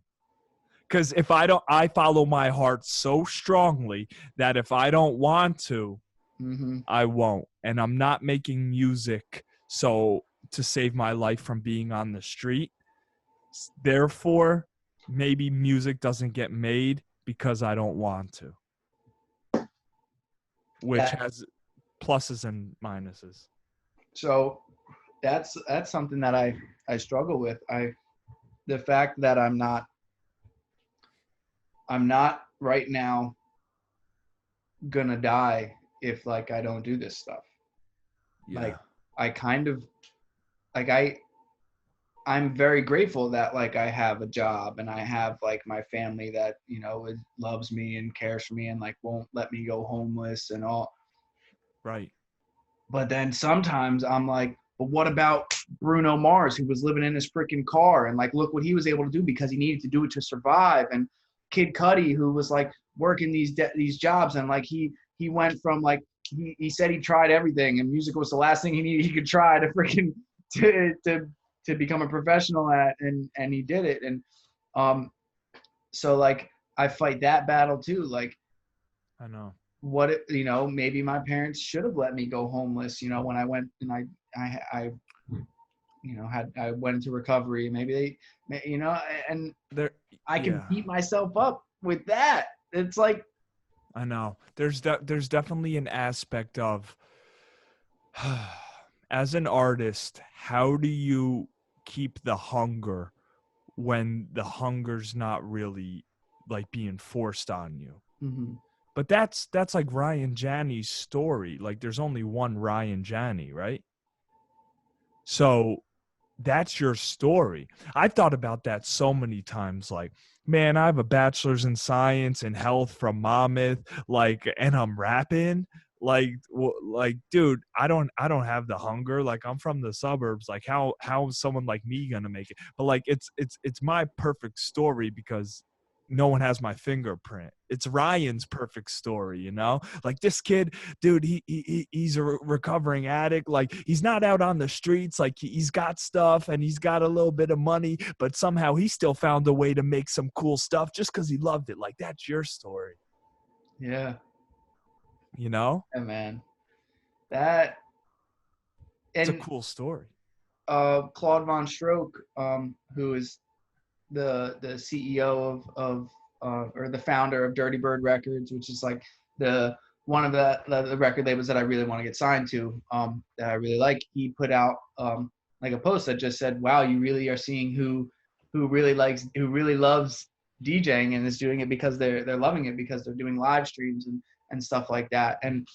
S2: Because if I don't, I follow my heart so strongly that if I don't want to,
S1: Mm-hmm.
S2: I won't. And I'm not making music so to save my life from being on the street. Therefore, maybe music doesn't get made because I don't want to, which
S1: That
S2: has pluses and minuses.
S1: so that's something that I struggle with. The fact that I'm not right now gonna die if like I don't do this stuff. Like
S2: Yeah.
S1: I kind of like I'm very grateful that like I have a job and I have like my family that loves me and cares for me and like won't let me go homeless and all.
S2: Right.
S1: But then sometimes I'm like, but what about Bruno Mars, who was living in his freaking car and like look what he was able to do because he needed to do it to survive, and Kid Cudi, who was like working these jobs and like he went from like he said he tried everything and music was the last thing he could try to freaking to become a professional at, and he did it. And um so like I fight that battle too. Like
S2: I know.
S1: what maybe my parents should have let me go homeless when I went and I had I went into recovery. Maybe and
S2: There,
S1: I can
S2: yeah,
S1: beat myself up with that. It's like
S2: I know. There's definitely an aspect of, as an artist, how do you keep the hunger when the hunger's not really like being forced on you?
S1: mhm.
S2: But that's like Ryan Janni's story. Like, there's only one Ryan Janni, right? So that's your story. I've thought about that so many times. Like, man, I have a bachelor's in science and health from Monmouth, like, and I'm rapping. Like, dude, I don't have the hunger. Like, I'm from the suburbs. Like, how is someone like me gonna make it? But like, it's my perfect story because no one has my fingerprint. It's Ryan's perfect story, Like, this kid, dude, he's a recovering addict. Like, he's not out on the streets. Like, he's got stuff and he's got a little bit of money, but somehow he still found a way to make some cool stuff just because he loved it. Like, that's your story,
S1: Yeah,
S2: you know?
S1: man, that.
S2: It's a
S1: And
S2: cool story.
S1: Claude Von Stroke, who is the CEO of or the founder of Dirty Bird Records, which is like the one of the record labels that I really want to get signed to, that I really like. He put out like a post that just said, "Wow, you really are seeing who who really loves DJing and is doing it because they're loving it, because they're doing live streams and stuff like that. And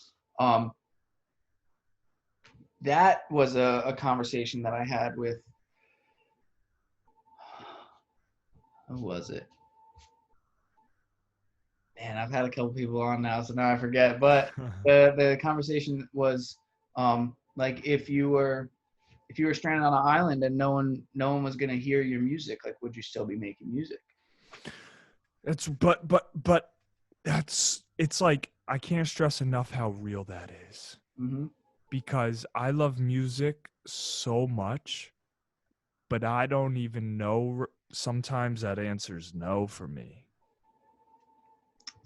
S1: that was a conversation that I had with, who was it? Man, I've had a couple people on now, so now I forget. But the conversation was like, if you were stranded on an island and no one was gonna hear your music, like, would you still be making music?
S2: But it's like, I can't stress enough how real that is.
S1: Mm-hmm.
S2: Because I love music so much, but I don't even know. Sometimes that answer's no for me.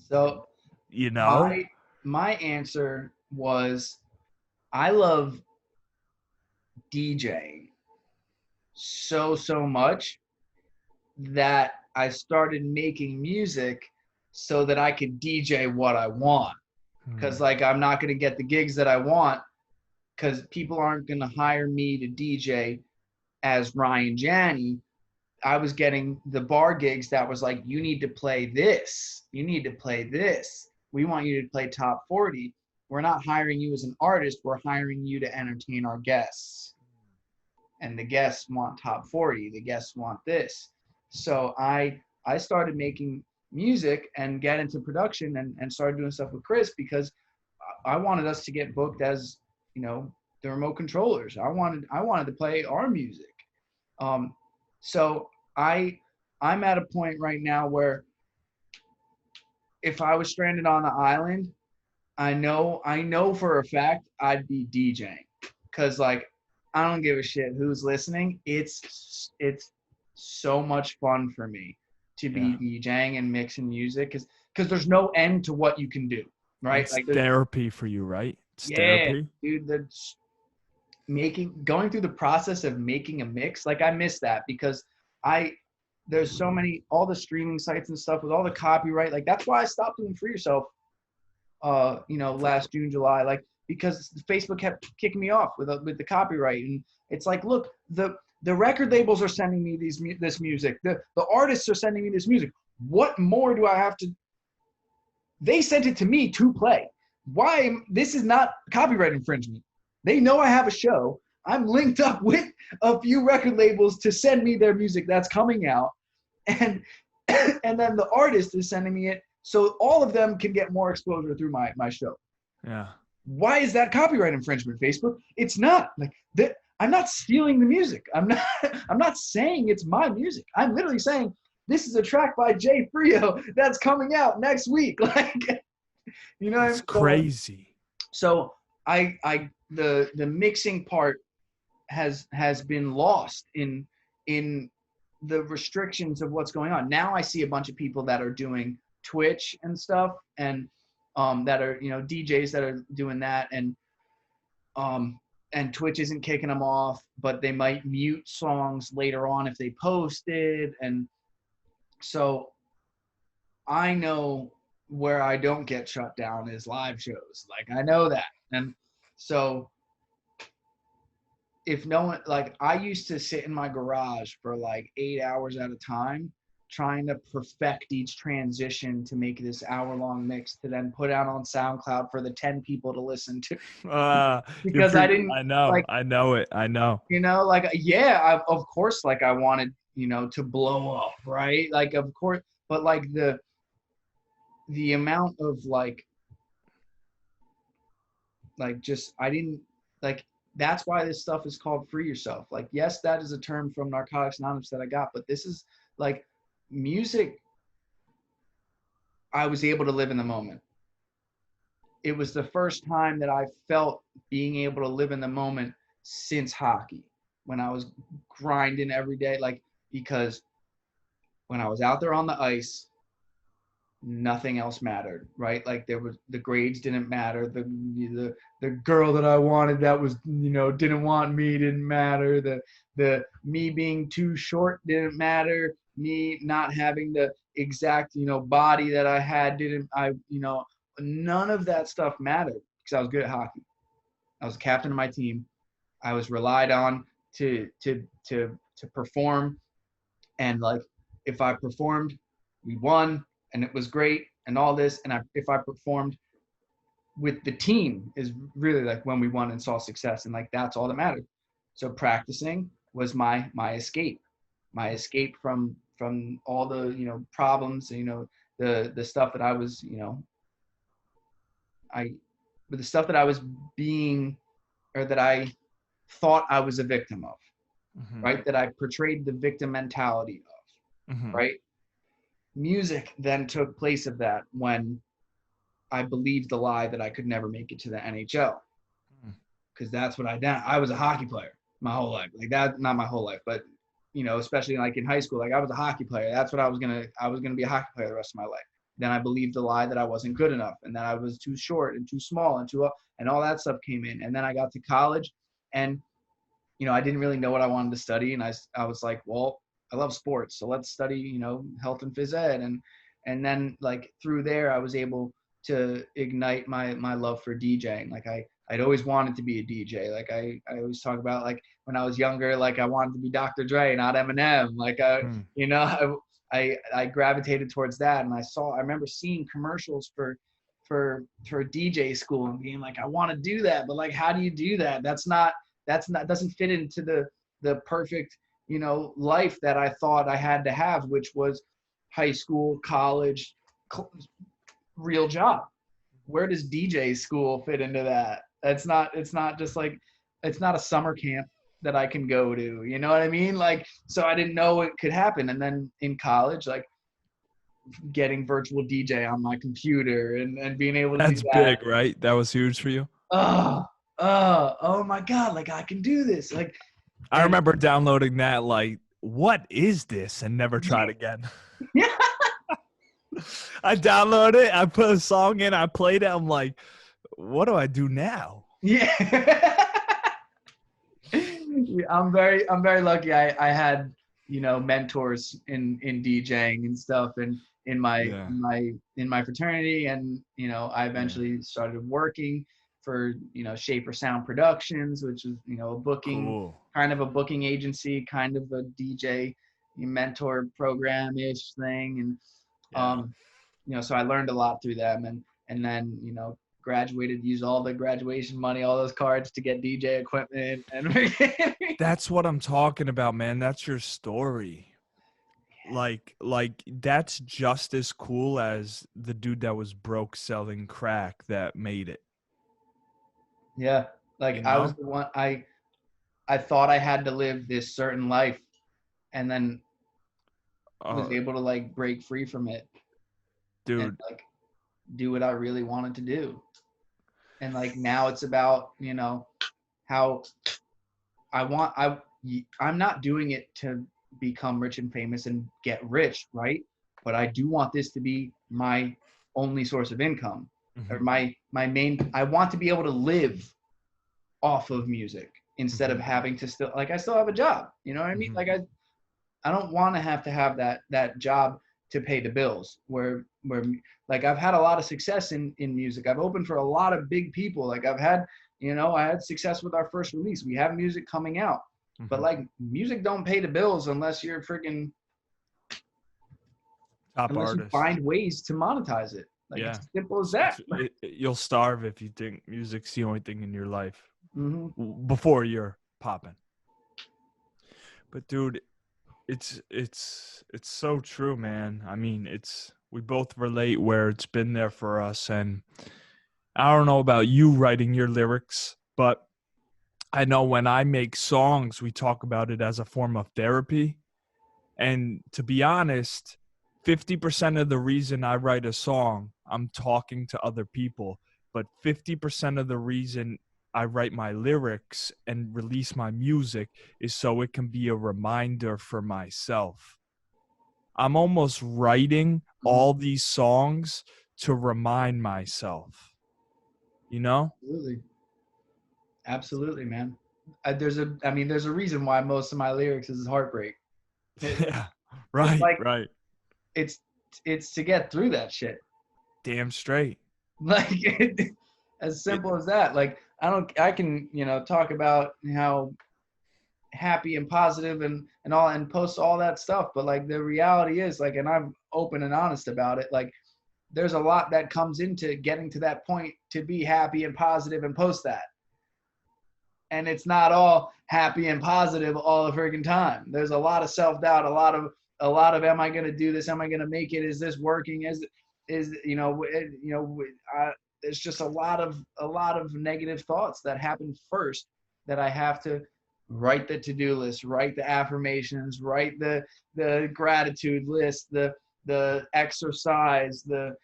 S1: So,
S2: You know?
S1: my answer was, I love DJing so much that I started making music so that I could DJ what I want. Because like, I'm not going to get the gigs that I want, because people aren't going to hire me to DJ as Ryan Janni. I was getting the bar gigs that was like, you need to play this. You need to play this. We want you to play top 40. We're not hiring you as an artist. We're hiring you to entertain our guests. And the guests want top 40. The guests want this. So I started making music and get into production and started doing stuff with Chris, because I wanted us to get booked as, the remote controllers. I wanted to play our music. So I'm at a point right now where if I was stranded on an island, I know for a fact I'd be DJing, because like, I don't give a shit who's listening. It's so much fun for me to be DJing and mixing music, because there's no end to what you can do, right?
S2: It's
S1: like
S2: therapy for you, right? It's
S1: therapy.
S2: Dude,
S1: that's going through the process of making a mix. Like, I miss that, because there's so many, all the streaming sites and stuff with all the copyright. Like, that's why I stopped doing Free Yourself, last June, July, like, because Facebook kept kicking me off with the copyright. And it's like, look, the record labels are sending me this music. The artists are sending me this music. What more do I have to? They sent it to me to play. Why? This is not copyright infringement. They know I have a show. I'm linked up with a few record labels to send me their music that's coming out. And then the artist is sending me it, so all of them can get more exposure through my show.
S2: Yeah.
S1: Why is that copyright infringement, Facebook? It's not. Like, I'm not stealing the music. I'm not saying it's my music. I'm literally saying, this is a track by Jfrio that's coming out next week. Like,
S2: It's crazy.
S1: So the mixing part has been lost in the restrictions of what's going on. Now I see a bunch of people that are doing Twitch and stuff, and that are, DJs that are doing that, and Twitch isn't kicking them off, but they might mute songs later on if they post it. And so I know where I don't get shut down is live shows. Like, I know that. And so if no one, like, I used to sit in my garage for like 8 hours at a time trying to perfect each transition to make this hour-long mix to then put out on SoundCloud for the 10 people to listen to. Because I didn't.
S2: I know.
S1: Like,
S2: I know it. I know.
S1: Like, yeah, of course, like, I wanted, to blow up, right? Like, of course, but like the amount of like just, I didn't, like, that's why this stuff is called Free Yourself. Like, yes, that is a term from Narcotics Anonymous that I got, but this is like music. I was able to live in the moment. It was the first time that I felt being able to live in the moment since hockey, when I was grinding every day. Like, because when I was out there on the ice, nothing else mattered, right? Like, the grades didn't matter. The girl that I wanted that was, didn't want me didn't matter. The me being too short didn't matter. Me not having the exact, body that I had none of that stuff mattered, because I was good at hockey. I was the captain of my team. I was relied on to perform. And like, if I performed, we won, and it was great, and all this. And if I performed with the team, is really like when we won and saw success, and like that's all that mattered. So practicing was my escape, from all the problems, the stuff that I was I the stuff that I was being, or that I thought I was a victim of,
S2: Mm-hmm.
S1: right? That I portrayed the victim mentality of,
S2: Mm-hmm.
S1: right? Music then took place of that when I believed the lie that I could never make it to the NHL, because that's what I was a hockey player my whole life. Like that, not my whole life, but especially like in high school, like I was a hockey player. That's what I was gonna be a hockey player the rest of my life. Then I believed the lie that I wasn't good enough, and that I was too short and too small and all that stuff came in. And then I got to college, and I didn't really know what I wanted to study, and I was like, well, I love sports, so let's study health and phys ed. And then like through there I was able to ignite my love for DJing. Like I'd always wanted to be a DJ. Like I always talk about, like when I was younger, like I wanted to be Dr. Dre, not Eminem. Like
S2: Mm.
S1: I gravitated towards that, and I remember seeing commercials for DJ school and being like, I want to do that, but like, how do you do that? That's not doesn't fit into the perfect life that I thought I had to have, which was high school, college, real job. Where does DJ school fit into that? It's not just like, it's not a summer camp that I can go to, you know what I mean? Like, so I didn't know it could happen. And then in college, like getting virtual DJ on my computer and being able to do
S2: That's
S1: that.
S2: big, right? That was huge for you.
S1: Oh, oh my God, like I can do this. Like,
S2: I
S1: and
S2: remember downloading that, like, what is this? And never tried again.
S1: yeah,
S2: I downloaded it, I put a song in, I played it. I'm like, what do I do now?
S1: yeah. I'm very lucky. I had mentors in DJing and stuff, and in my
S2: Yeah.
S1: in my in my fraternity, and I
S2: Yeah.
S1: eventually started working for Shaper Sound Productions, which is a booking,
S2: Cool.
S1: kind of a booking agency, kind of a DJ mentor program ish thing. And
S2: Yeah.
S1: so I learned a lot through them, and then graduated, used all the graduation money, all those cards to get DJ equipment, and
S2: That's what I'm talking about, man. That's your story. Like that's just as cool as the dude that was broke selling crack that made it,
S1: yeah,
S2: you
S1: like I was
S2: know?
S1: the one, I thought I had to live this certain life, and then was
S2: Uh,
S1: able to like break free from it and
S2: dude,
S1: like do what I really wanted to do. And like now it's about how I'm not doing it to become rich and famous and get rich, right? But I do want this to be my only source of income, or
S2: mhm,
S1: my main. I want to be able to live off of music instead of
S2: mhm,
S1: having to still, like, I still have a job. You know what I mean?
S2: mhm,
S1: Like I don't want to have that job to pay the bills. Where like I've had a lot of success in music. I've opened for a lot of big people. Like I've had, I had success with our first release. We have music coming out, but
S2: mhm.
S1: like music don't pay the bills
S2: Top
S1: unless you
S2: artist.
S1: find ways to monetize it. Like it's
S2: Yeah.
S1: as simple as that.
S2: You'll starve if you think music's the only thing in your life
S1: Mm-hmm.
S2: before you're popping. But dude, it's so true, man. I mean, we both relate where it's been there for us. And I don't know about you writing your lyrics, but I know when I make songs, we talk about it as a form of therapy. And to be honest, 50% of the reason I write a song, I'm talking to other people. But 50% of the reason I write my lyrics and release my music is so it can be a reminder for myself. I'm almost writing
S1: Mm-hmm.
S2: all these songs to remind myself, you know?
S1: Absolutely, absolutely, man. There's a reason why most of my lyrics is heartbreak. It,
S2: Yeah.
S1: it's
S2: Right,
S1: like
S2: right.
S1: it's it's to get through that shit.
S2: Damn straight.
S1: Like as
S2: It,
S1: simple as that. Like I can talk about how happy and positive and all, and post all that stuff. But like the reality is, like, and I'm open and honest about it, like there's a lot that comes into getting to that point to be happy and positive and post that. And it's not all happy and positive all the freaking time. There's a lot of self-doubt, a lot of, am I going to do this? Am I going to make it? Is this working? Is, there's just a lot of negative thoughts that happen first, that I have to write the to-do list, write the affirmations, write the gratitude list, the exercise, the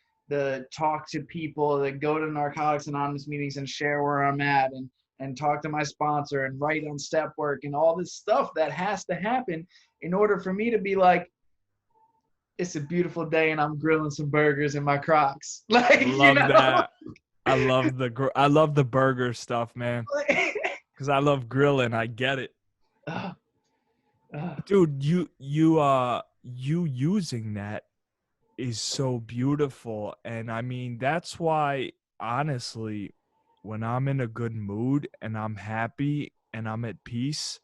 S1: talk to people, that go to Narcotics Anonymous meetings and share where I'm at, and talk to my sponsor and write on step work and all this stuff that has to happen in order for me to be like, it's a beautiful day and I'm grilling some burgers in my Crocs. Like,
S2: Love that. I love the burger stuff, man. Because I love grilling. I get it. Dude, you using that is so beautiful. And I mean, that's why, honestly, when I'm in a good mood and I'm happy and I'm at peace,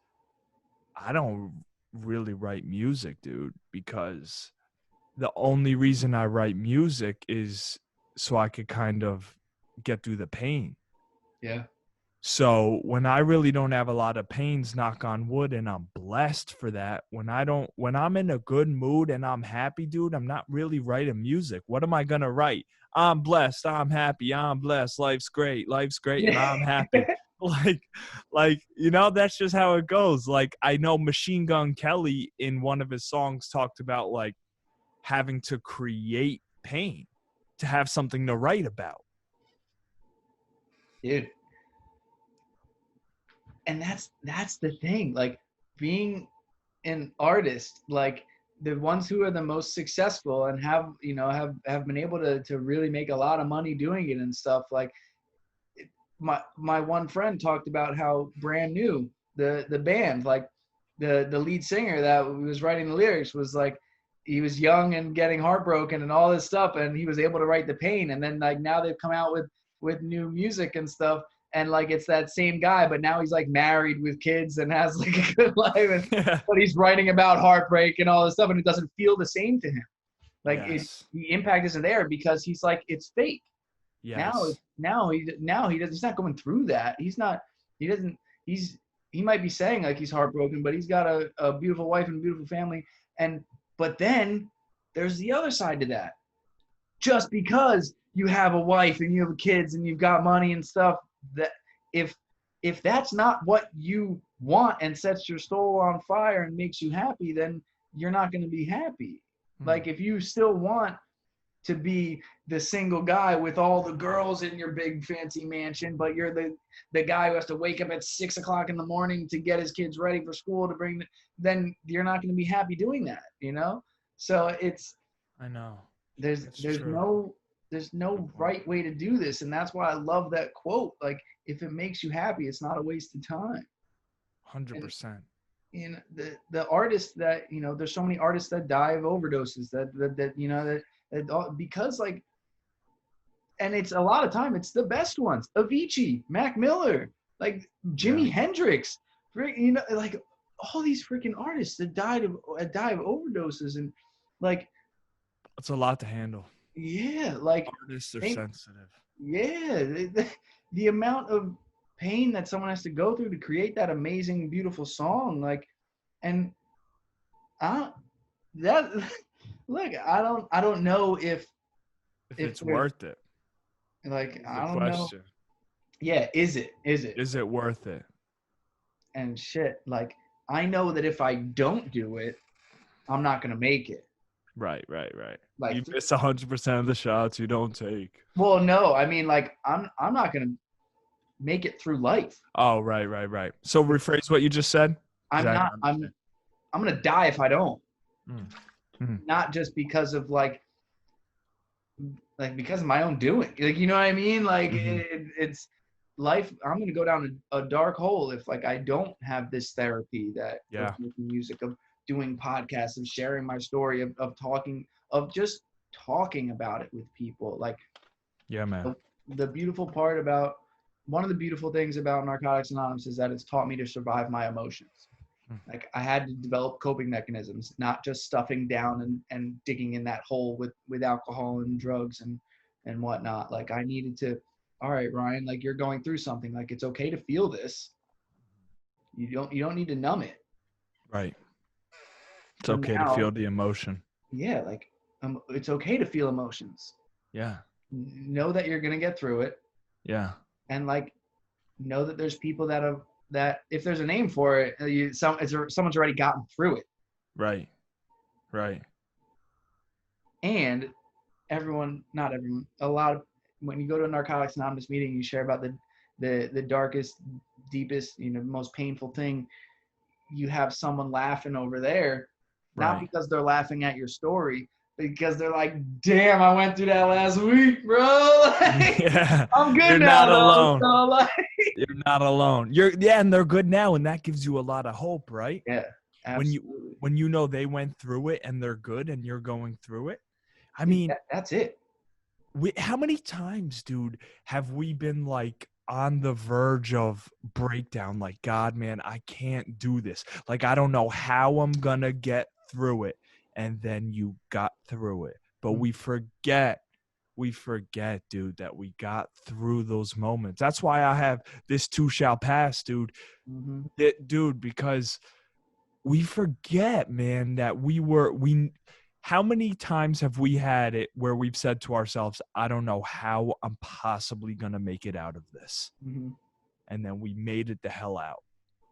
S2: I don't really write music, dude, because the only reason I write music is so I could kind of get through the pain.
S1: Yeah.
S2: So when I really don't have a lot of pains, knock on wood, and I'm blessed for that, when I'm in a good mood and I'm happy, dude, I'm not really writing music. What am I going to write? I'm blessed. I'm happy. I'm blessed. Life's great. Life's great. And I'm happy. That's just how it goes. Like, I know Machine Gun Kelly in one of his songs talked about like having to create pain to have something to write about.
S1: Dude. And that's the thing, like being an artist, like the ones who are the most successful and have been able to really make a lot of money doing it and stuff. Like my one friend talked about how Brand New, the band, like the lead singer that was writing the lyrics was like, he was young and getting heartbroken and all this stuff, and he was able to write the pain. And then like now they've come out with new music and stuff. And like, it's that same guy, but now he's like married with kids and has like a good life. But he's writing about heartbreak and all this stuff, and it doesn't feel the same to him. Like
S2: yes.
S1: the impact isn't there because he's like, it's fake.
S2: Yes.
S1: Now he does. He's not going through that. He might be saying like he's heartbroken, but he's got a beautiful wife and a beautiful family. But then there's the other side to that. Just because you have a wife and you have kids and you've got money and stuff, that if that's not what you want and sets your soul on fire and makes you happy, then you're not going to be happy. Like if you still want to be the single guy with all the girls in your big fancy mansion, but you're the guy who has to wake up at 6 o'clock in the morning to get his kids ready for school to bring, then you're not going to be happy doing that, So
S2: I know.
S1: There's no right way to do this. And that's why I love that quote. Like, if it makes you happy, it's not a waste of time.
S2: 100%.
S1: And the artists that, there's so many artists that die of overdoses that because like, and it's a lot of time, it's the best ones. Avicii, Mac Miller, like Jimi Hendrix, like all these freaking artists that die of overdoses. And like,
S2: it's a lot to handle.
S1: Yeah, like
S2: artists are sensitive.
S1: Yeah, the amount of pain that someone has to go through to create that amazing, beautiful song, like, and I don't know if
S2: it's worth it.
S1: Like, I don't know. Yeah, is it?
S2: Is it worth it?
S1: And shit, like, I know that if I don't do it, I'm not gonna make it.
S2: Right.
S1: Like,
S2: you miss 100% of the shots you don't take.
S1: Well, no, I mean, like, I'm not gonna make it through life.
S2: Oh, right. So rephrase what you just said.
S1: I'm gonna die if I don't. Not just because of like because of my own doing. Like, you know what I mean? Like, it's life. I'm gonna go down a dark hole if like I don't have this therapy of making music, of doing podcasts, of sharing my story, of talking, of just talking about it with people. Like,
S2: yeah, man.
S1: The beautiful part about, one of the beautiful things about Narcotics Anonymous is that it's taught me to survive my emotions. Like I had to develop coping mechanisms, not just stuffing down and digging in that hole with alcohol and drugs and whatnot. Like I needed to, all right, Ryan, like you're going through something. Like it's okay to feel this. You don't need to numb it.
S2: Right. It's
S1: So
S2: okay to feel
S1: now,
S2: the emotion.
S1: yeah, like it's okay to feel emotions.
S2: Yeah.
S1: Know that you're gonna get through it,
S2: Yeah.
S1: and like know that there's people that if there's a name for it, someone's already gotten through it.
S2: Right. Right.
S1: And not everyone, a lot of when you go to a Narcotics Anonymous meeting, you share about the darkest, deepest, most painful thing. You have someone laughing over there, not
S2: Right.
S1: because they're laughing at your story, but because they're like, "Damn, I went through that last week, bro. Like,
S2: Yeah.
S1: I'm good
S2: You're
S1: now,
S2: not
S1: though."
S2: alone.
S1: So like,
S2: You're not alone. And they're good now, and that gives you a lot of hope, right?
S1: yeah,
S2: When
S1: absolutely.
S2: you know they went through it and they're good and you're going through it. I mean,
S1: That's it.
S2: how many times, dude, have we been like on the verge of breakdown? Like, God, man, I can't do this. Like, I don't know how I'm gonna get through it. And then you got through it. But we forget, dude, that we got through those moments. That's why I have this too shall pass, dude.
S1: Mm-hmm.
S2: Dude, because we forget, man, that how many times have we had it where we've said to ourselves, I don't know how I'm possibly going to make it out of this.
S1: Mm-hmm.
S2: And then we made it the hell out.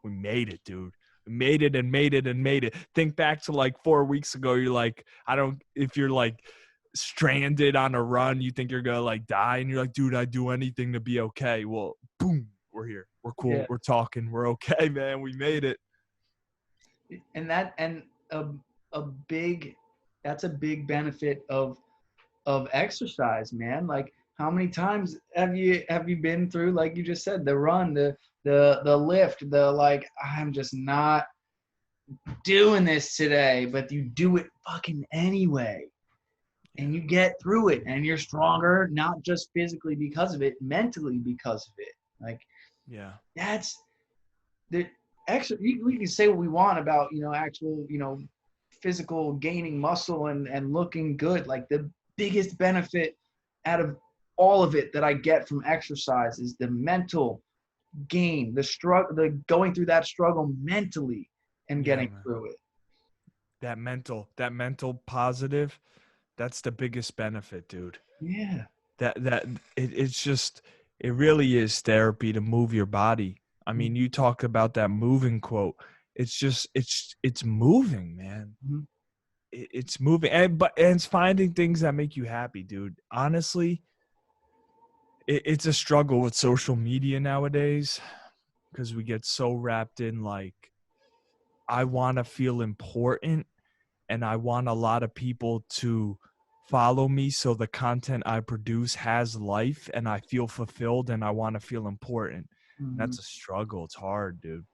S2: We made it, dude. We made it and made it and made it. Think back to like 4 weeks ago. You're like, if you're like stranded on a run, you think you're going to like die. And you're like, dude, I'd do anything to be okay. Well, boom, we're here. We're cool.
S1: Yeah.
S2: We're talking. We're okay, man. We made it.
S1: And a big that's a big benefit of exercise, man. Like how many times have you been through, like you just said, the run, the lift, the like, I'm just not doing this today, but you do it fucking anyway, and you get through it, and you're stronger, not just physically because of it, mentally because of it. Like
S2: Yeah.
S1: that's the extra. We can say what we want about actual physical gaining muscle and looking good. Like the biggest benefit out of all of it that I get from exercise is the mental gain, the going through that struggle mentally and
S2: Yeah,
S1: getting
S2: man.
S1: through it.
S2: That mental positive, that's the biggest benefit, dude.
S1: Yeah.
S2: It's just, it really is therapy to move your body. I mean, you talk about that moving quote. It's just, it's moving, man.
S1: Mm-hmm.
S2: It's moving, and it's finding things that make you happy, dude. Honestly, it's a struggle with social media nowadays because we get so wrapped in like, I want to feel important and I want a lot of people to follow me so the content I produce has life and I feel fulfilled and I want to feel important.
S1: Mm-hmm.
S2: That's a struggle. It's hard, dude.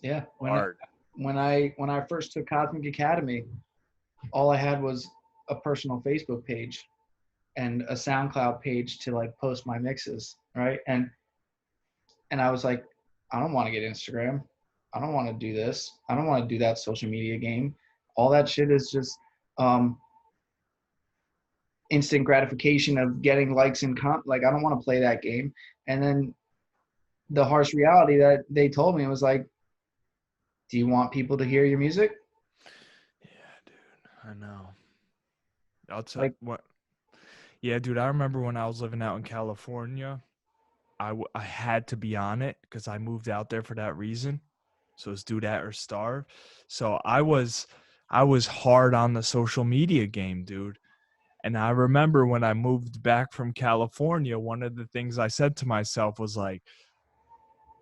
S1: Yeah.
S2: Hard.
S1: When I first took Cosmic Academy, all I had was a personal Facebook page and a SoundCloud page to like post my mixes, right? And I was like, I don't want to get Instagram. I don't want to do this. I don't want to do that social media game. All that shit is just um, instant gratification of getting likes and like I don't want to play that game. And then the harsh reality that they told me was like, do you want people to hear your music?
S2: Yeah, dude. I know. I'll tell
S1: Like,
S2: what. Yeah, dude. I remember when I was living out in California, I had to be on it because I moved out there for that reason. So it's do that or starve. So I was hard on the social media game, dude. And I remember when I moved back from California, one of the things I said to myself was like,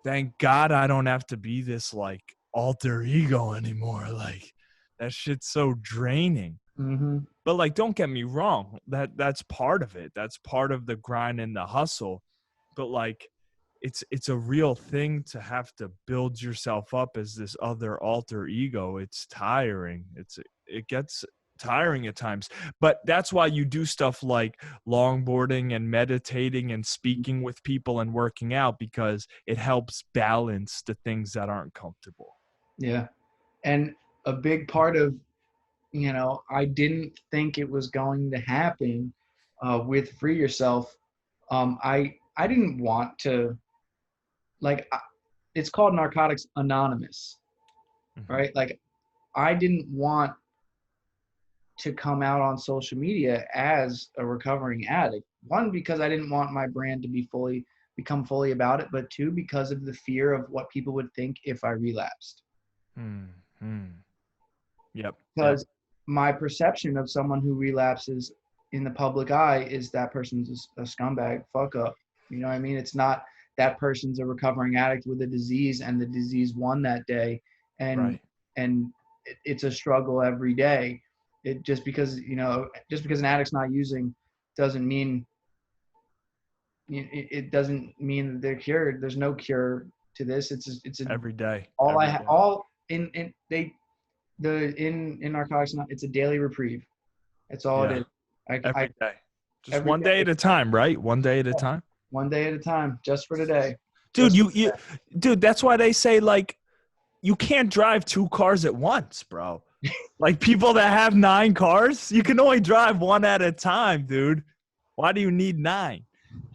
S2: thank God I don't have to be this like alter ego anymore. Like that shit's so draining.
S1: mm-hmm.
S2: But like, don't get me wrong. That's part of it. That's part of the grind and the hustle. But like, it's a real thing to have to build yourself up as this other alter ego. It's tiring. It gets tiring at times. But that's why you do stuff like longboarding and meditating and speaking with people and working out, because it helps balance the things that aren't comfortable.
S1: Yeah. And a big part of, I didn't think it was going to happen with Free Yourself. I didn't want to, like, it's called Narcotics Anonymous,
S2: Mhm.
S1: right? Like, I didn't want to come out on social media as a recovering addict. One, because I didn't want my brand to become fully about it, but two, because of the fear of what people would think if I relapsed.
S2: Mm-hmm. Yep. Yep.
S1: Because my perception of someone who relapses in the public eye is that person's a scumbag, fuck up. You know what I mean? It's not that person's a recovering addict with a disease and the disease won that day, and
S2: Right.
S1: and it's a struggle every day. It just because an addict's not using doesn't mean it doesn't mean that they're cured. There's no cure to this. It's a
S2: Every day.
S1: all
S2: Every day.
S1: all in they the in Narcotics, it's a daily reprieve. That's all it
S2: Yeah.
S1: is. I
S2: Every day. Just
S1: every
S2: one day
S1: day,
S2: at a time, right? One day at a time.
S1: one day at a time, just for today.
S2: Dude,
S1: Just
S2: dude, that's why they say like you can't drive 2 cars at once, bro. Like people that have 9 cars, you can only drive one at a time, dude. Why do you need 9?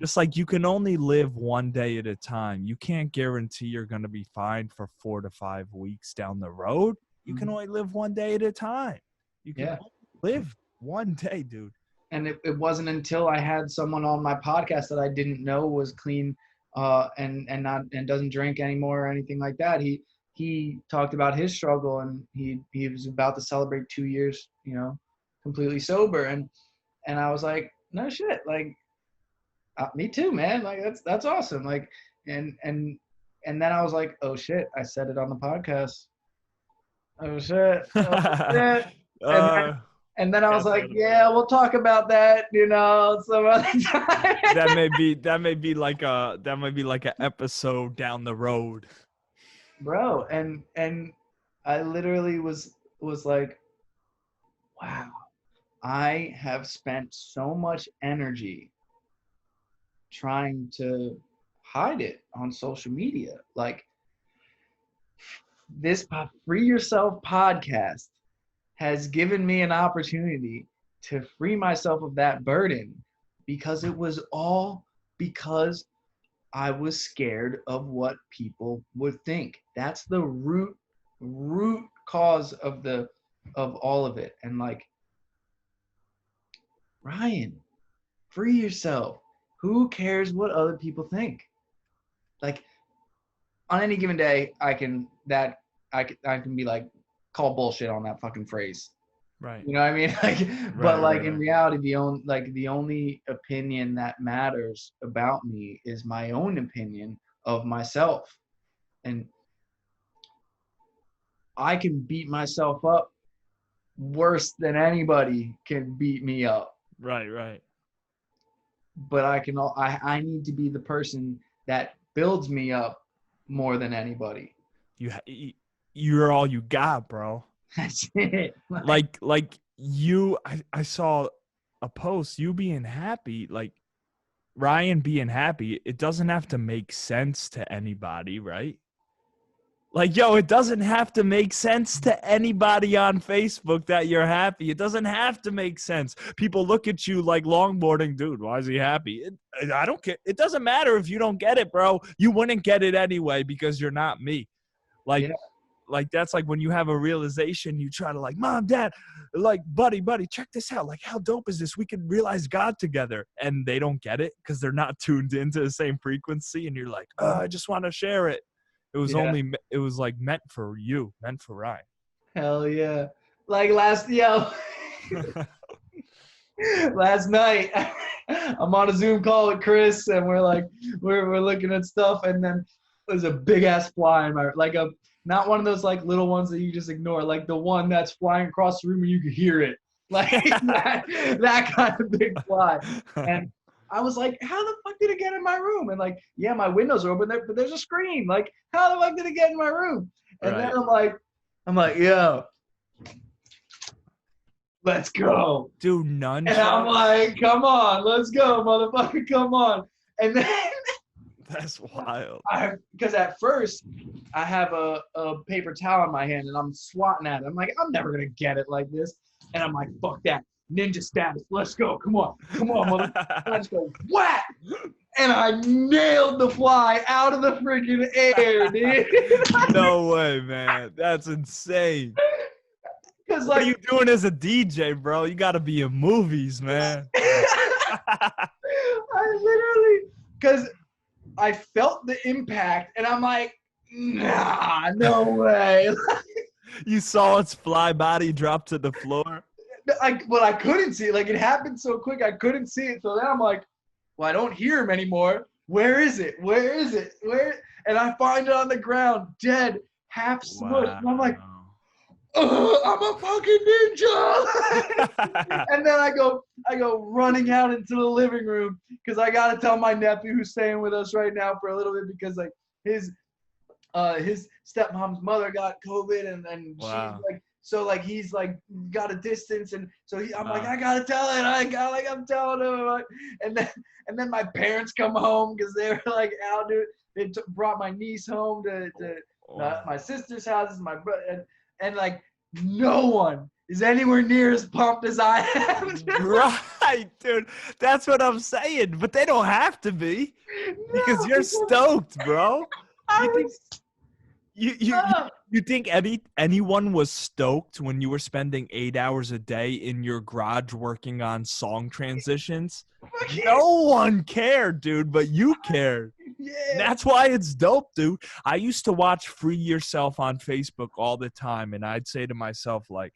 S2: Just like you can only live one day at a time. You can't guarantee you're going to be fine for 4 to 5 weeks down the road. You can only live one day at a time. You can
S1: yeah.
S2: only live one day, dude.
S1: And it wasn't until I had someone on my podcast that I didn't know was clean and doesn't drink anymore or anything like that. He talked about his struggle, and he was about to celebrate 2 years, completely sober, and I was like, no shit, like me too, man. Like that's awesome. Like and and and then I was like, oh shit, I said it on the podcast. Oh shit. Oh shit. And
S2: uh,
S1: and then I was
S2: got
S1: like,
S2: that over
S1: yeah,
S2: there.
S1: we'll talk about that, some other time.
S2: That might be like an episode down the road.
S1: Bro, and I literally was like, wow, I have spent so much energy trying to hide it on social media. Like this Free Yourself podcast has given me an opportunity to free myself of that burden, because it was all because I was scared of what people would think. That's the root cause of all of it. And like, Ryan, free yourself. Who cares what other people think? Like, on any given day, I can be like, call bullshit on that fucking phrase.
S2: Right.
S1: You know what I mean? Like, but
S2: Right,
S1: like
S2: right,
S1: in
S2: right.
S1: reality, the only opinion that matters about me is my own opinion of myself. And I can beat myself up worse than anybody can beat me up.
S2: Right, right.
S1: But I need to be the person that builds me up more than anybody.
S2: You're all you got, bro.
S1: That's it.
S2: Like you I saw a post you being happy, like Ryan being happy. It doesn't have to make sense to anybody, right? Like, yo, it doesn't have to make sense to anybody on Facebook that you're happy. It doesn't have to make sense. People look at you like longboarding, dude. Why is he happy? I don't care. It doesn't matter if you don't get it, bro. You wouldn't get it anyway because you're not me. Like,
S1: Yeah,
S2: like that's like when you have a realization, you try to like, mom, dad, like, buddy, check this out. Like, how dope is this? We can realize God together. And they don't get it because they're not tuned into the same frequency. And you're like, oh, I just want to share it.
S1: yeah.
S2: It was like meant for you, meant for Ryan.
S1: Hell yeah. Like last night I'm on a Zoom call with Chris, and we're looking at stuff, and then there's a big ass fly in my, like, a not one of those like little ones that you just ignore, like the one that's flying across the room and you can hear it, like that kind of big fly. And I was like, how the fuck did it get in my room? And like, yeah, my windows are open there, but there's a screen. Like, how the fuck did it get in my room? And then
S2: Right.
S1: I'm like, yo, let's go.
S2: Dude,
S1: And I'm
S2: nunchucks.
S1: like, come on, let's go, motherfucker, come on. And then
S2: That's wild.
S1: Because at first I have a paper towel in my hand and I'm swatting at it. I'm like, I'm never gonna get it like this. And I'm like, fuck that. Ninja status. Let's go. Come on, mother. And I just go whack. And I nailed the fly out of the freaking air, dude.
S2: No way, man. That's insane.
S1: Because
S2: What are
S1: like
S2: you doing as a DJ, bro? You got to be in movies, man.
S1: I literally, because I felt the impact and I'm like, nah, no way.
S2: You saw its fly body drop to the floor.
S1: But I couldn't see it. Like, it happened so quick, I couldn't see it. So then I'm like, well, I don't hear him anymore. Where is it? Where is it? Where? And I find it on the ground, dead, half smushed.
S2: Wow.
S1: And I'm like, I'm a fucking ninja. And then I go running out into the living room because I gotta tell my nephew who's staying with us right now for a little bit because like his stepmom's mother got COVID and
S2: Wow.
S1: she's like, so like he's like got a distance and so I'm like, I gotta tell it. I'm telling him. And then my parents come home because they were like out, dude. They brought my niece home to my sister's house, my brother, and like no one is anywhere near as pumped as I am.
S2: Right, dude. That's what I'm saying. But they don't have to be because you're stoked, bro. You think anyone was stoked when you were spending 8 hours a day in your garage working on song transitions? No one cared, dude, but you cared.
S1: Yeah.
S2: That's why it's dope, dude. I used to watch Free Yourself on Facebook all the time, and I'd say to myself, like,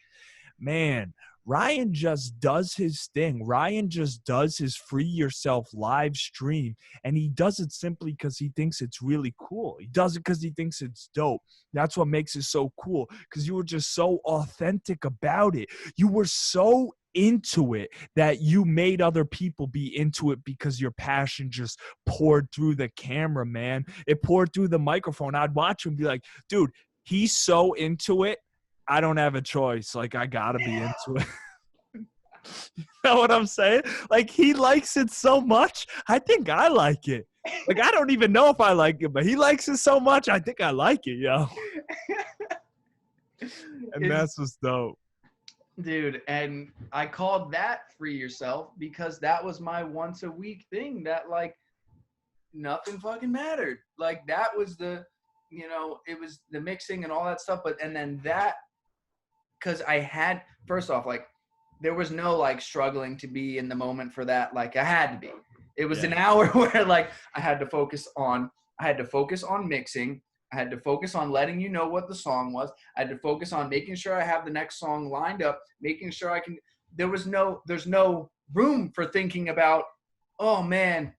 S2: man, Ryan just does his thing. Ryan just does his Free Yourself live stream, and he does it simply because he thinks it's really cool. He does it because he thinks it's dope. That's what makes it so cool, because you were just so authentic about it. You were so into it that you made other people be into it because your passion just poured through the camera, man. It poured through the microphone. I'd watch him and be like, dude, he's so into it. I don't have a choice. Like, I gotta be into it. You know what I'm saying? Like, he likes it so much. I think I like it. Like, I don't even know if I like it, but he likes it so much. I think I like it, yo. And that's what's dope.
S1: Dude, and I called that Free Yourself because that was my once a week thing that like nothing fucking mattered. Like that was the, it was the mixing and all that stuff. But, and then that, cause I had, first off, like there was no like struggling to be in the moment for that. Like I had to be, it was an hour where like I had to focus on mixing. I had to focus on letting you know what the song was. I had to focus on making sure I have the next song lined up, making sure I can, there's no room for thinking about, oh man,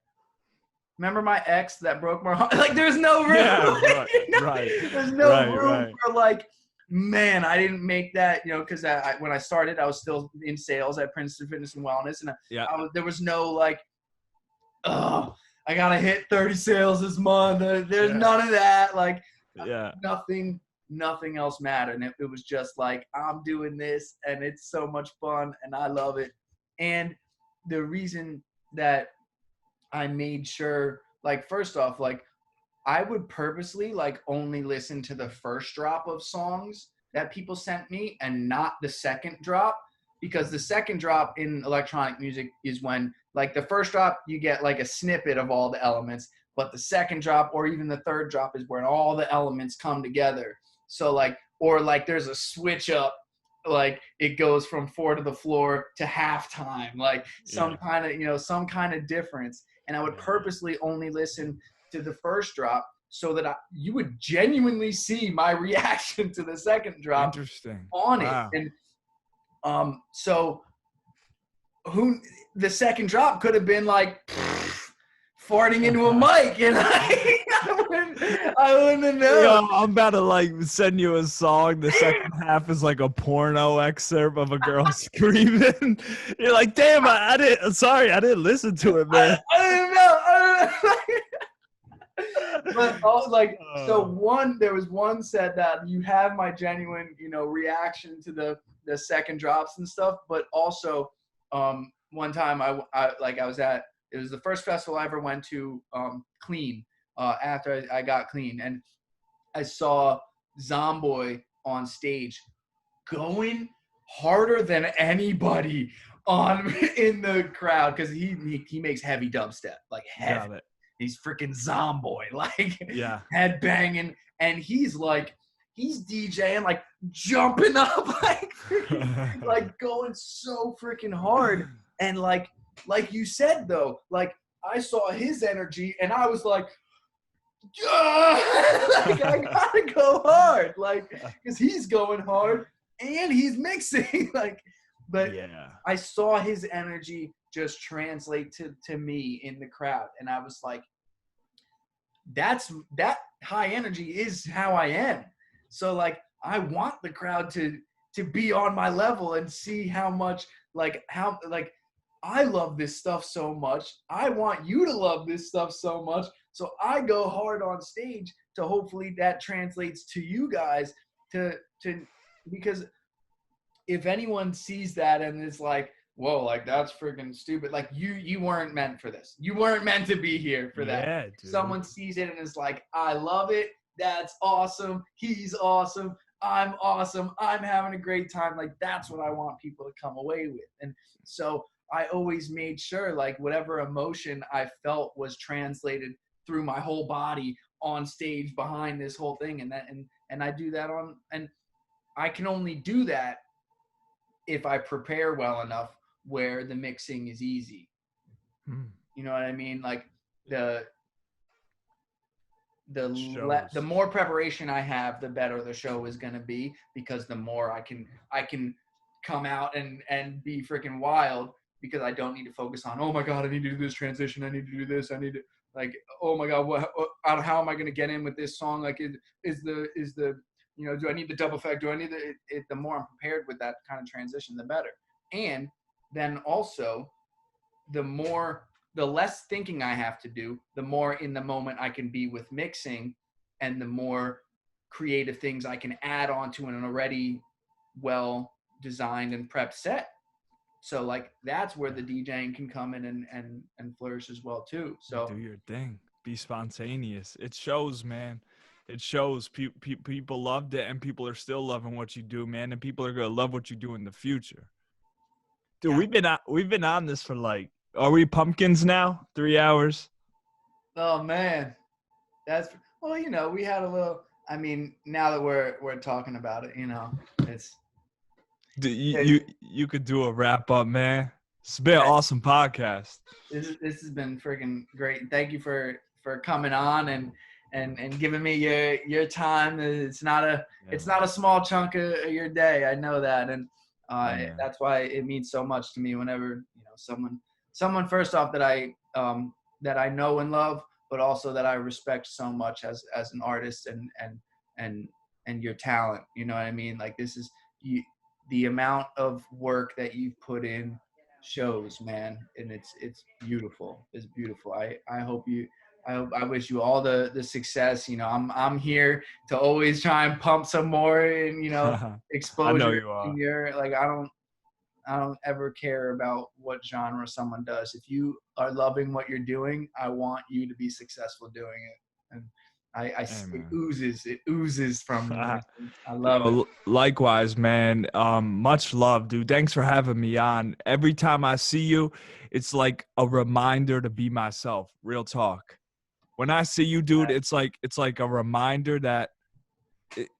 S1: remember my ex that broke my heart? Like there's no room.
S2: Yeah, right.
S1: There's no room for like, man, I didn't make that, because when I started, I was still in sales at Princeton Fitness and Wellness. And there was no like, oh, I got to hit 30 sales this month. There's none of that. Like nothing else mattered. And it was just like, I'm doing this and it's so much fun and I love it. And the reason that I made sure, like, first off, like I would purposely like only listen to the first drop of songs that people sent me and not the second drop, because the second drop in electronic music is when like the first drop, you get like a snippet of all the elements, but the second drop or even the third drop is where all the elements come together. So like, or like there's a switch up, like it goes from 4 to the floor to halftime, like some kind of difference. And I would purposely only listen to the first drop so that you would genuinely see my reaction to the second drop.
S2: Interesting.
S1: On
S2: Wow.
S1: it. And so the second drop could have been like farting into a mic, and I wouldn't have known.
S2: Yo, I'm about to like send you a song. The second half is like a porno excerpt of a girl screaming. You're like, damn, I didn't listen to it, man.
S1: I didn't know. But there was one said that you have my genuine, reaction to the second drops and stuff, but also one time it was the first festival I ever went to, Clean, after I got clean, and I saw Zomboy on stage going harder than anybody on in the crowd because he makes heavy dubstep, like heavy.
S2: Got it.
S1: He's freaking Zomboy, like
S2: Yeah.
S1: head banging, and he's DJing, like jumping up, like freaking, like going so freaking hard, and like you said though, like I saw his energy, and I was like, like I gotta go hard, like because he's going hard and he's mixing, like. But
S2: yeah.
S1: I saw his energy just translate to me in the crowd, and I was like, that high energy is how I am. So like I want the crowd to be on my level and see how much how I love this stuff so much. I want you to love this stuff so much. So I go hard on stage to hopefully that translates to you guys to because if anyone sees that and is like, whoa, like that's freaking stupid. Like you weren't meant for this. You weren't meant to be here for that.
S2: Yeah, dude.
S1: Someone sees it and is like, I love it. That's awesome. He's awesome. I'm awesome. I'm having a great time. Like that's what I want people to come away with. And so I always made sure like whatever emotion I felt was translated through my whole body on stage behind this whole thing. And I do that and I can only do that if I prepare well enough where the mixing is easy. You know what I mean? Like the more preparation I have, the better the show is going to be, because the more I can come out and be freaking wild, because I don't need to focus on, oh my God, I need to do this transition. I need to do this. I need to like, oh my God, how am I going to get in with this song? Like is the, you know, do I need the double effect? Do I need the more I'm prepared with that kind of transition, the better. And then also the less thinking I have to do, the more in the moment I can be with mixing, and the more creative things I can add on to an already well designed and prepped set. So like that's where the DJing can come in and flourish as well too. So
S2: do your thing, be spontaneous. It shows, man. It shows. People loved it, and people are still loving what you do, man. And people are gonna love what you do in the future. Dude, yeah. we've been on this for like, are we pumpkins now? 3 hours.
S1: Oh man, that's well, you know, we had a little. I mean, now that we're talking about it, you know, it's.
S2: Dude, you could do a wrap up, man. It's been an awesome podcast.
S1: This has been freaking great. Thank you for coming on and giving me your time. It's not a small chunk of your day. I know that, and that's why it means so much to me whenever, you know, someone first off that I know and love, but also that I respect so much as an artist and your talent. You know what I mean? Like this is the amount of work that you've put in shows, man, and it's beautiful. It's beautiful. I wish you all the success. You know, I'm here to always try and pump some more and, you know, exposure.
S2: I know you are.
S1: In your, like I don't ever care about what genre someone does. If you are loving what you're doing, I want you to be successful doing it. And it oozes from you. I love it.
S2: Likewise, man. Much love, dude. Thanks for having me on. Every time I see you, it's like a reminder to be myself. Real talk. When I see you, dude, it's like a reminder that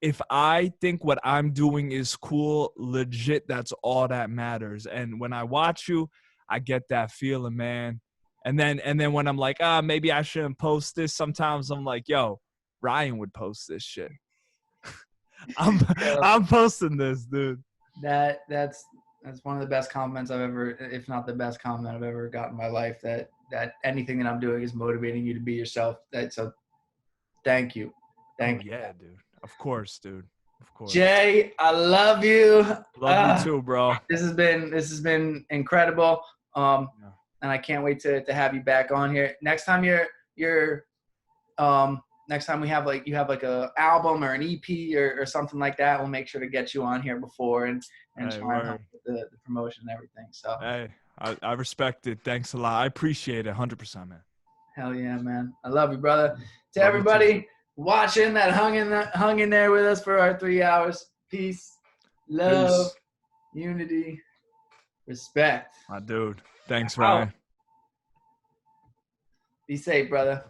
S2: if I think what I'm doing is cool, legit, that's all that matters. And when I watch you, I get that feeling, man. And then when I'm like, maybe I shouldn't post this, sometimes I'm like, yo, Ryan would post this shit. I'm posting this, dude.
S1: That's one of the best compliments I've ever, if not the best compliment I've ever gotten in my life, that anything that I'm doing is motivating you to be yourself. So thank you. Thank you.
S2: Yeah, dude. Of course, dude. Of course.
S1: Jay, I love you.
S2: Love you too, bro. This has
S1: been incredible. And I can't wait to have you back on here. Next time next time we have you have a album or an EP or something like that, we'll make sure to get you on here before and try and help with the promotion and everything. So
S2: hey, I respect it. Thanks a lot. I appreciate it 100%, man.
S1: Hell yeah, man. I love you, brother. To
S2: Love you too.
S1: everybody watching that hung in there with us for our 3 hours. Peace, love,
S2: Peace.
S1: unity, respect.
S2: My dude. Thanks,
S1: Out.
S2: Ryan.
S1: Be safe, brother.